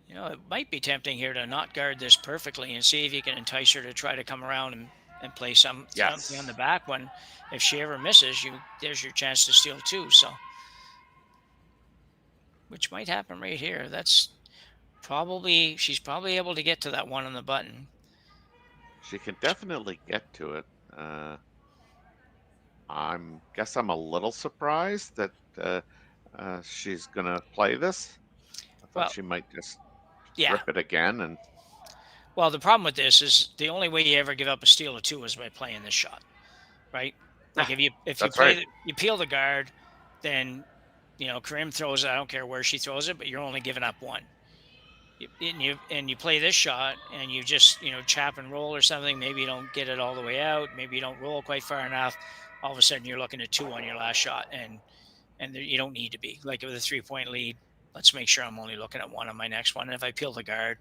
It might be tempting here to not guard this perfectly and see if you can entice her to try to come around and play something on the back one. If she ever misses, there's your chance to steal two. So, which might happen right here. She's probably able to get to that one on the button. She can definitely get to it. I'm a little surprised that she's gonna play this. I thought she might just rip it again. And well, the problem with this is the only way you ever give up a steal of two is by playing this shot, right? Like if you you peel the guard, then Corryn throws it. I don't care where she throws it, but you're only giving up one. And you play this shot, and you just chap and roll or something. Maybe you don't get it all the way out. Maybe you don't roll quite far enough. All of a sudden, you're looking at two on your last shot, and you don't need to be. Like with a 3-point lead, let's make sure I'm only looking at one on my next one. And if I peel the guard,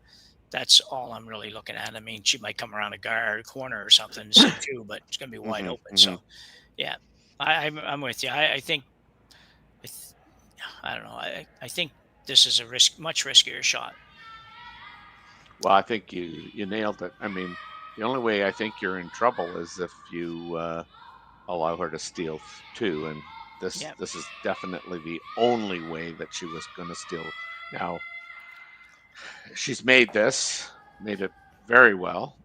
that's all I'm really looking at. I mean, she might come around a corner or something, say two, but it's going to be wide open. So, yeah, I'm with you. I think, I don't know. I think this is a much riskier shot. Well, I think you nailed it. I mean, the only way I think you're in trouble is if you allow her to steal two, and this is definitely the only way that she was going to steal. Now, she's made it very well,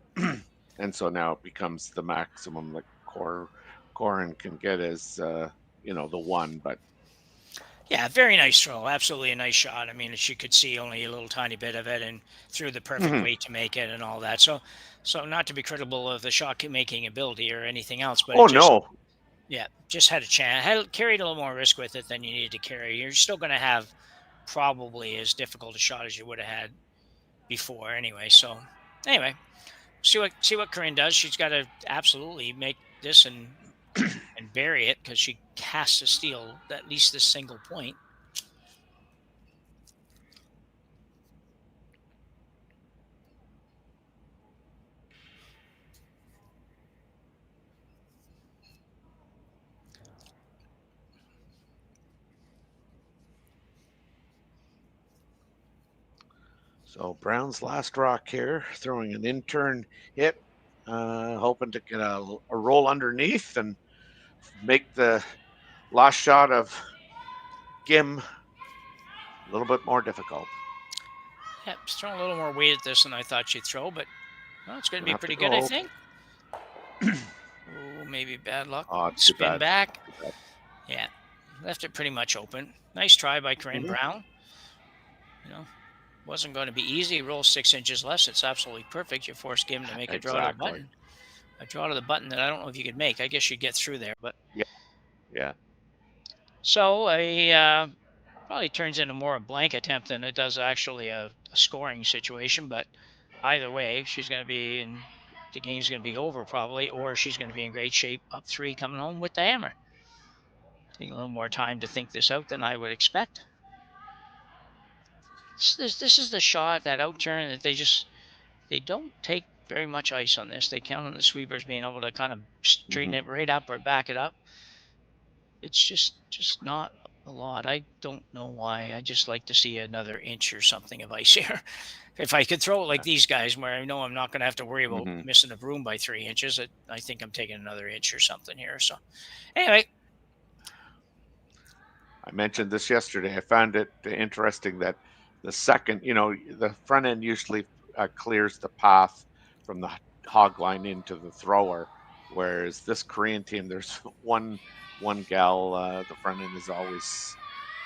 and so now it becomes the maximum that Corryn can get is the one. But yeah, very nice throw. Absolutely a nice shot. I mean, she could see only a little tiny bit of it and threw the perfect weight to make it and all that. So not to be critical of the shot making ability or anything else, but yeah, just had a chance. Carried a little more risk with it than you needed to carry. You're still going to have probably as difficult a shot as you would have had before anyway. So anyway, see what Corryn does. She's got to absolutely make this and bury it, because she has to steal at least this single point. So Brown's last rock here, throwing an in-turn hit, hoping to get a roll underneath and make the last shot of Gim a little bit more difficult. Yep, she's throwing a little more weight at this than I thought she'd throw, but well, it's going to be pretty good, go. I think. Oh, maybe bad luck. Oh, too Spin bad. back. Too bad. Yeah, left it pretty much open. Nice try by Corryn Brown. You know, wasn't going to be easy. Roll 6 inches less. It's absolutely perfect. You force Gim to make a draw to the button. A draw to the button that I don't know if you could make. I guess you'd get through there, but yeah. So probably turns into more a blank attempt than it does actually a scoring situation. But either way, she's going to be in. The game's going to be over probably, or she's going to be in great shape up 3 coming home with the hammer. Taking a little more time to think this out than I would expect. This is the shot, that out turn that they don't take very much ice on this. They count on the sweepers being able to kind of straighten it right up or back it up. It's just not a lot. I don't know why. I just like to see another inch or something of ice here. If I could throw it like these guys, where I know I'm not going to have to worry about missing the broom by 3 inches, I think I'm taking another inch or something here. So anyway. I mentioned this yesterday. I found it interesting that the second, the front end usually clears the path from the hog line into the thrower, whereas this Korean team, there's one gal, the front end is always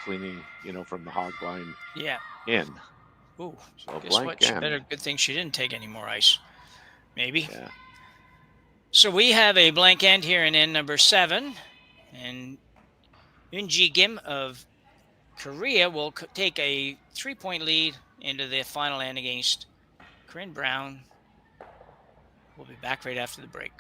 cleaning, from the hog line in. Ooh, so guess what? Good thing she didn't take any more ice. Maybe. Yeah. So we have a blank end here in end number 7, and Uijeongbu of Korea will take a 3-point lead into the final end against Corryn Brown. We'll be back right after the break.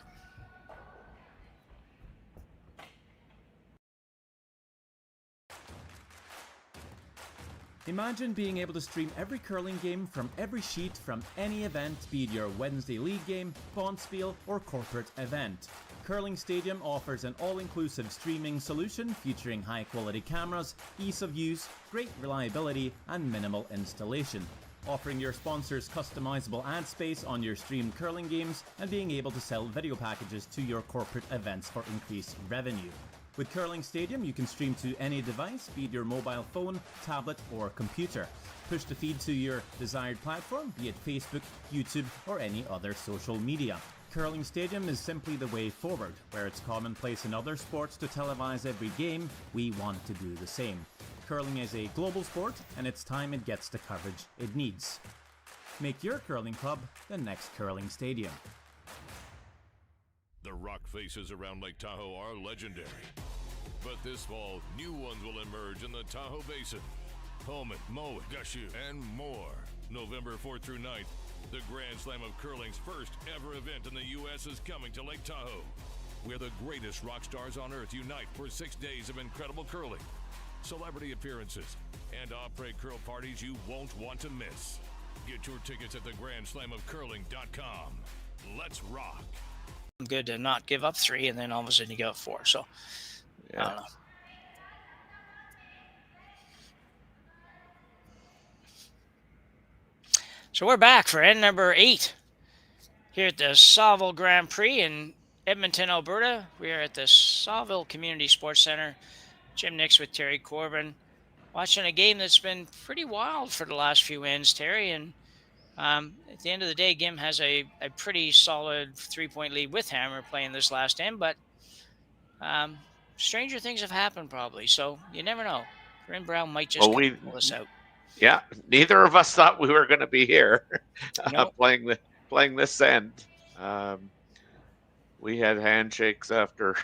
Imagine being able to stream every curling game from every sheet from any event, be it your Wednesday league game, bonspiel, or corporate event. Curling Stadium offers an all-inclusive streaming solution featuring high-quality cameras, ease of use, great reliability, and minimal installation. Offering your sponsors customizable ad space on your streamed curling games and being able to sell video packages to your corporate events for increased revenue. With Curling Stadium, you can stream to any device, be it your mobile phone, tablet, or computer. Push the feed to your desired platform, be it Facebook, YouTube, or any other social media. Curling Stadium is simply the way forward. Where it's commonplace in other sports to televise every game, we want to do the same. Curling is a global sport, and it's time it gets the coverage it needs. Make your curling club the next Curling Stadium. The rock faces around Lake Tahoe are legendary. But this fall, new ones will emerge in the Tahoe Basin. Pullman, Mowat, Gushu, and more. November 4th through 9th, the Grand Slam of Curling's first ever event in the U.S. is coming to Lake Tahoe, where the greatest rock stars on earth unite for 6 days of incredible curling, celebrity appearances, and après curl parties you won't want to miss. Get your tickets at thegrandslamofcurling.com. Let's rock. Good to not give up 3, and then all of a sudden you give up 4. So, I don't know. So we're back for end number 8 here at the Saville Grand Prix in Edmonton, Alberta. We are at the Saville Community Sports Center. Jim Nix with Terry Corryn, watching a game that's been pretty wild for the last few ends, Terry, and at the end of the day, Gim has a pretty solid 3-point lead with Hammer playing this last end, but stranger things have happened probably, so you never know. Corryn Brown might just pull this out. Yeah, neither of us thought we were going to be here playing this end. We had handshakes after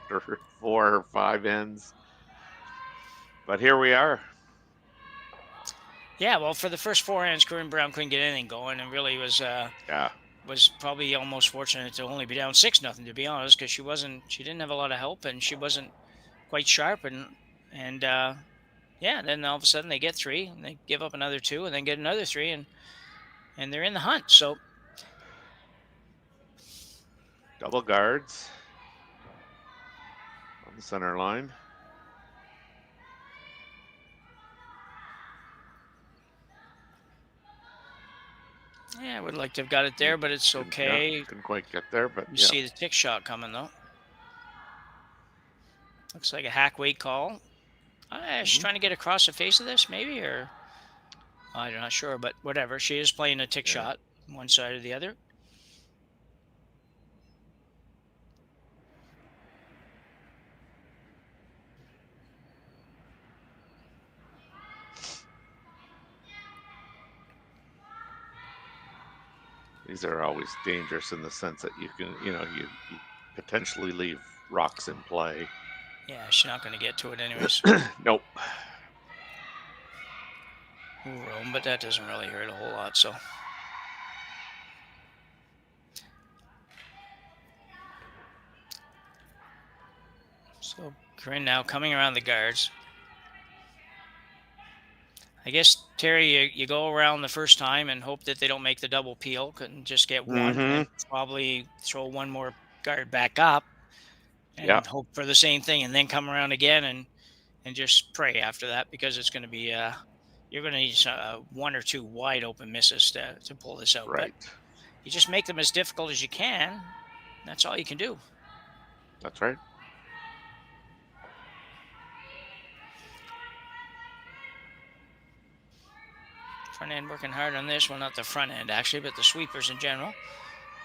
4 or 5 ends, but here we are. Yeah, well, for the first 4 ends, Corryn Brown couldn't get anything going, and really was probably almost fortunate to only be down 6-0, to be honest, because she didn't have a lot of help, and she wasn't quite sharp, and then all of a sudden they get 3, and they give up another 2, and then get another 3, and they're in the hunt. So double guards on the center line. Yeah, I would like to have got it there, but it's okay. Yeah, couldn't quite get there, but You see the tick shot coming, though. Looks like a hack weight call. She's trying to get across the face of this, maybe, or I'm not sure, but whatever. She is playing a tick shot, one side or the other. These are always dangerous in the sense that you can, you potentially leave rocks in play. Yeah, she's not going to get to it anyways. Nope. Room, but that doesn't really hurt a whole lot, so. So Corryn now coming around the guards. I guess, Terry, you go around the first time and hope that they don't make the double peel and just get one and probably throw one more guard back up and hope for the same thing, and then come around again and just pray after that, because it's going to be you're going to need one or two wide open misses to pull this out. Right. But you just make them as difficult as you can. That's all you can do. That's right. Front end working hard on this. Well, not the front end, actually, but the sweepers in general.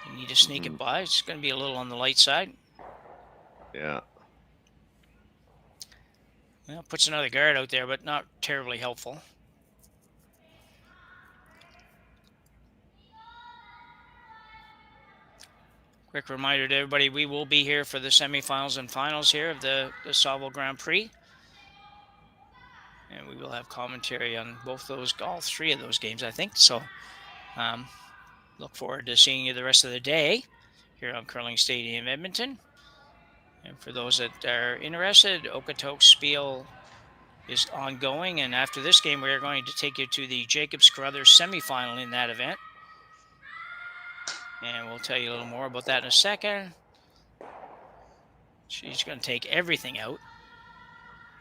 You need to sneak it by. It's going to be a little on the light side. Yeah. Well, puts another guard out there, but not terribly helpful. Quick reminder to everybody, we will be here for the semifinals and finals here of the Saville Grand Prix. And we will have commentary on all three of those games, I think. So look forward to seeing you the rest of the day here on Curling Stadium, Edmonton. And for those that are interested, Okotoks Spiel is ongoing. And after this game, we are going to take you to the Jacobs Carruthers semifinal in that event. And we'll tell you a little more about that in a second. She's going to take everything out.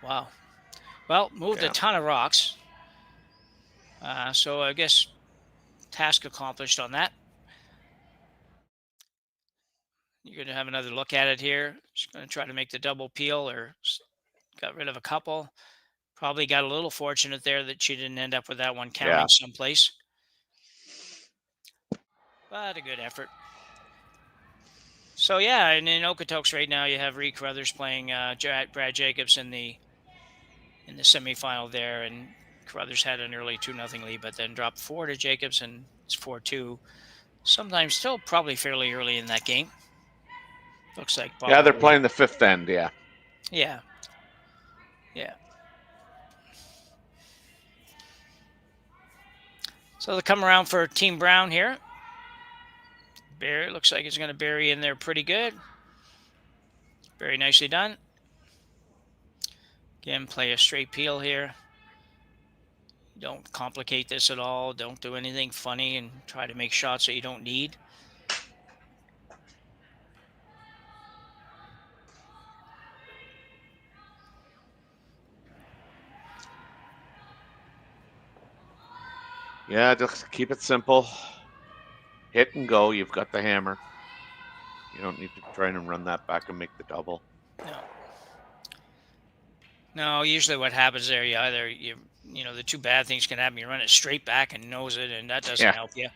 Wow. Well, moved a ton of rocks. So I guess task accomplished on that. You're going to have another look at it here. She's going to try to make the double peel, or got rid of a couple. Probably got a little fortunate there that she didn't end up with that one counting someplace. But a good effort. So, yeah, and in Okotoks right now, you have Reed Carruthers playing Brad Jacobs in the semifinal there, and Carruthers had an early 2-0 lead, but then dropped 4 to Jacobs, and it's 4-2. Sometimes still probably fairly early in that game. Looks like. Yeah, they're playing the fifth end, yeah. Yeah. Yeah. So they'll come around for Team Brown here. Barry, looks like it's going to bury in there pretty good. Very nicely done. Again, play a straight peel here. Don't complicate this at all. Don't do anything funny and try to make shots that you don't need. Yeah, just keep it simple. Hit and go. You've got the hammer. You don't need to try and run that back and make the double. No, usually what happens there, the two bad things can happen. You run it straight back and nose it, and that doesn't help you.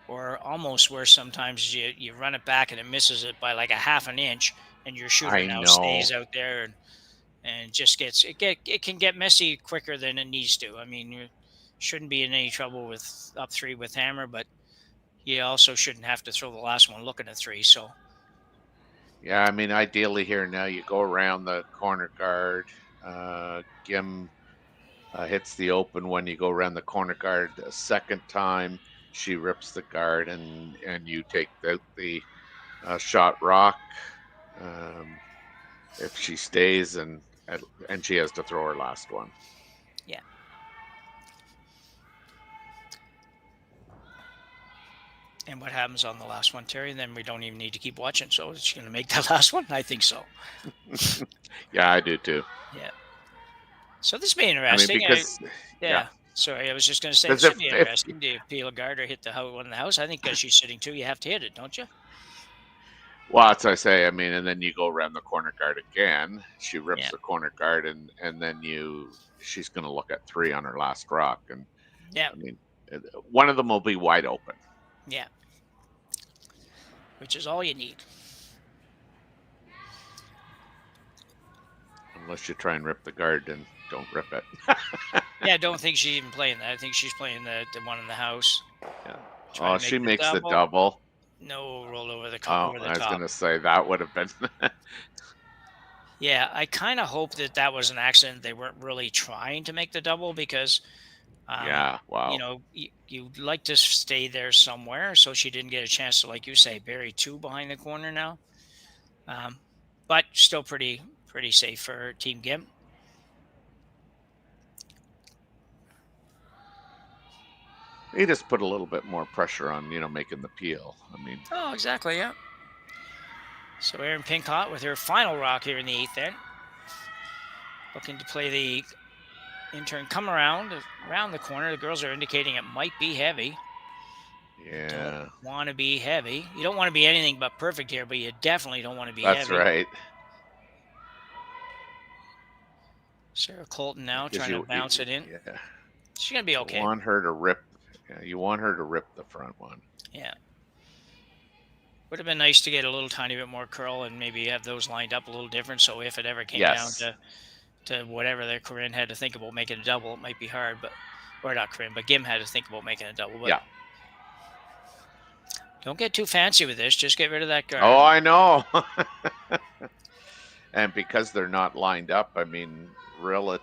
Or almost worse, sometimes you run it back and it misses it by like a half an inch, and your shooter now stays out there and just it can get messy quicker than it needs to. I mean, you shouldn't be in any trouble with up 3 with hammer, but you also shouldn't have to throw the last one looking at 3. So. Yeah, I mean, ideally here now you go around the corner guard. Gim hits the open when you go around the corner guard a second time. She rips the guard and you take out the shot rock. If she stays and she has to throw her last one. Yeah. And what happens on the last one, Terry? Then we don't even need to keep watching. So is she going to make that last one? I think so. Yeah, I do too. Yeah. So this may be interesting. I mean, because, Sorry, I was just going to say, it Because should be interesting. Do you peel a guard or hit the one in the house? I think because she's sitting too, you have to hit it, don't you? well, that's what I say. I mean, and then you go around the corner guard again. She rips Yeah. the corner guard, and then she's going to look at 3 on her last rock, and Yeah. I mean, one of them will be wide open. Yeah. Which is all you need. Unless you try and rip the guard and don't rip it. Yeah, I don't think she's even playing that. I think she's playing the one in the house. Yeah. Trying Oh, to make she the makes the double. double. No, roll over the Oh, over the I was top. going to say that would have been. Yeah, I kind of hope that was an accident. They weren't really trying to make the double because, Yeah, wow. you know, you'd like to stay there somewhere, so she didn't get a chance to, like you say, bury 2 behind the corner now. But still pretty safe for Team Gimp. He just put a little bit more pressure on, making the peel. I mean, Oh, exactly, yeah. So Erin Pincott with her final rock here in the 8th end. Looking to play the intern come around the corner. The girls are indicating it might be heavy. yeah, Don't want to be heavy. You don't want to be anything but perfect here, but you definitely don't want to be that's heavy. right. Sarah Colton now 'Cause trying to bounce it in. Yeah. She's going to be okay. You want her to rip. Yeah, you want her to rip the front one. Yeah. Would have been nice to get a little tiny bit more curl and maybe have those lined up a little different. So if it ever came Yes. down to whatever that Corryn had to think about making a double, it might be hard, or not Corryn, but Gim had to think about making a double. But Yeah. don't get too fancy with this. Just get rid of that guard. Oh, I know. And because they're not lined up, I mean, really,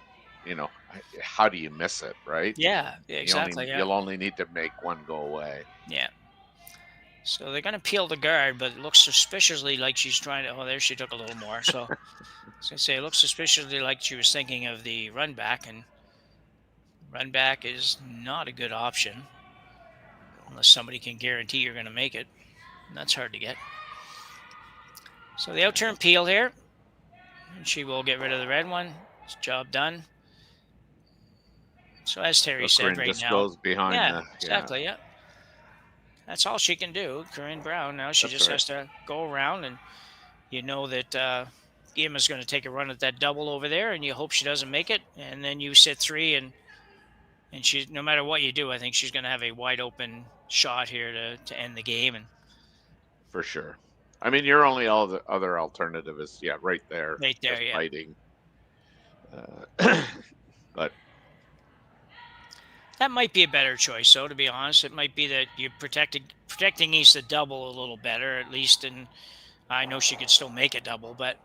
how do you miss it, right? Yeah, exactly. You'll only need to make one go away. Yeah. So they're going to peel the guard, but it looks suspiciously like she's trying to. Oh, there she took a little more. So I was going to say, it looks suspiciously like she was thinking of the run back, and run back is not a good option unless somebody can guarantee you're going to make it. And that's hard to get. So the outturn peel here, and she will get rid of the red one. It's job done. So as Terry So said Corryn right just now. goes behind Yeah, the- exactly. Yeah. That's all she can do, Corryn Brown. Now she That's just right. has to go around, and you know that Gim is going to take a run at that double over there, and you hope she doesn't make it. And then you sit 3, and she, no matter what you do, I think she's going to have a wide open shot here to end the game. And For sure. I mean, your only other alternative is, right there. Right there, just yeah. Fighting. But that might be a better choice, though, to be honest. It might be that you're protecting against the double a little better, at least. And I know she could still make a double, but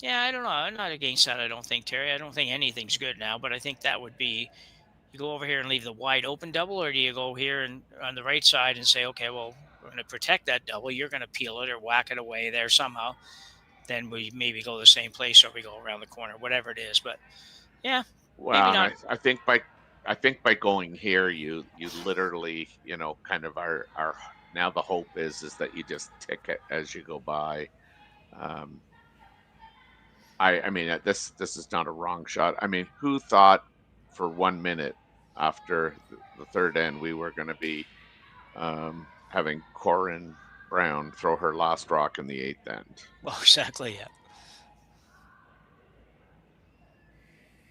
yeah, I don't know. I'm not against that, I don't think, Terry. I don't think anything's good now, but I think that would be, you go over here and leave the wide open double, or do you go here and on the right side and say, okay, well, we're going to protect that double. You're going to peel it or whack it away there somehow. Then we maybe go the same place, or we go around the corner, whatever it is. But yeah, well, maybe not. I think by going here, you literally, kind of are now the hope is that you just tick it as you go by. I mean, this is not a wrong shot. I mean, who thought for 1 minute after the 3rd end we were going to be having Corryn Brown throw her last rock in the 8th end? Well, exactly, yeah.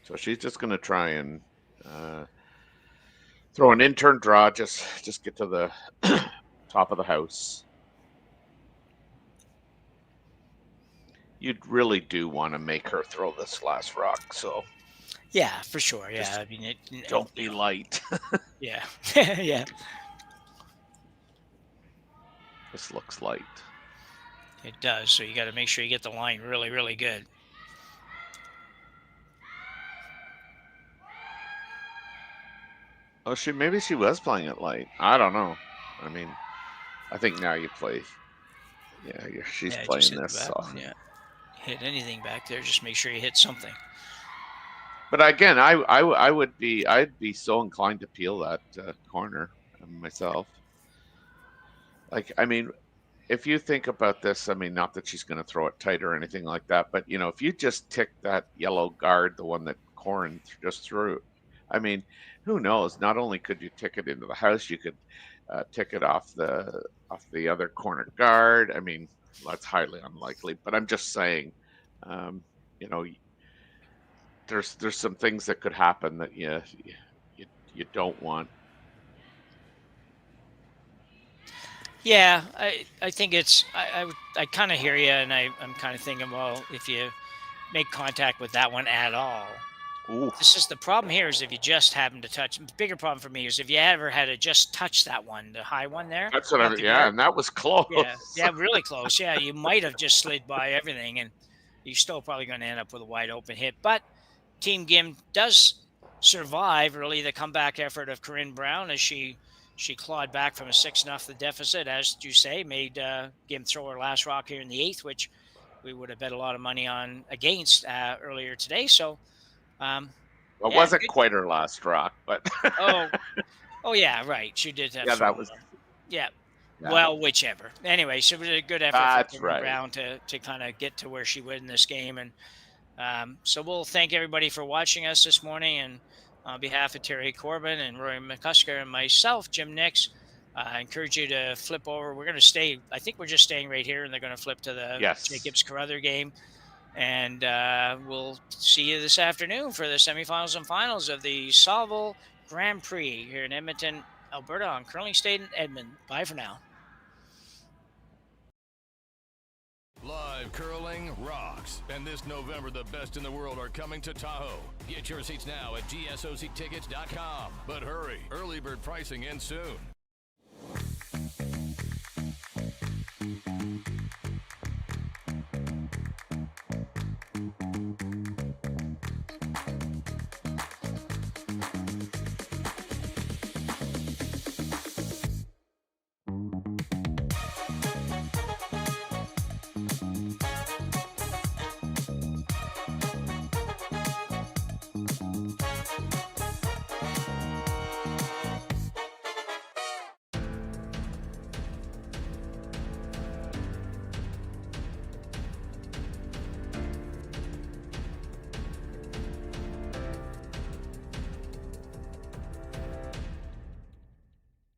So she's just going to try and throw an intern draw, just get to the top of the house. You'd really do want to make her throw this last rock, so Yeah, for sure. Yeah, Just I mean, don't be light. Yeah, yeah. This looks light. It does. So you got to make sure you get the line really, really good. Oh, maybe she was playing it light. I don't know. I mean, I think now you play. Yeah, she's Yeah, just playing hit the this. back So. one, yeah. Hit anything back there, just make sure you hit something. But again, I'd be so inclined to peel that corner myself. Like, I mean, if you think about this, I mean, not that she's going to throw it tight or anything like that, but if you just tick that yellow guard, the one that Corryn just threw, I mean, who knows? Not only could you tick it into the house, you could tick it off the other corner guard. I mean, that's highly unlikely. But I'm just saying, you know, there's some things that could happen that you don't want. Yeah, I think it's I kind of hear you, and I'm kind of thinking, well, if you make contact with that one at all, this is the problem here. Is if you just happen to touch. The bigger problem for me is if you ever had to just touch that one, the high one there. That's what and that was close. Yeah, really close. Yeah, you might have just slid by everything, and you're still probably going to end up with a wide open hit. But Team Gim does survive really the comeback effort of Corryn Brown as she clawed back from a 6-0 deficit, as you say, made Gim throw her last rock here in the 8th, which we would have bet a lot of money on against earlier today. So, well, it wasn't quite her last rock, but oh yeah, right. She did that. Yeah, that was. Yeah. Well, whichever. Anyway, so it was a good effort for Corryn Brown to kind of get to where she would in this game, and so we'll thank everybody for watching us this morning, and on behalf of Terry Corbin and Rory McCusker and myself, Jim Nix, I encourage you to flip over. We're going to stay. I think we're just staying right here, and they're going to flip to the Jacobs Carruthers game. And we'll see you this afternoon for the semifinals and finals of the Saville Grand Prix here in Edmonton, Alberta, on Curling State in Edmonton. Bye for now. Live curling rocks. And this November, the best in the world are coming to Tahoe. Get your seats now at gsoctickets.com. But hurry, early bird pricing ends soon.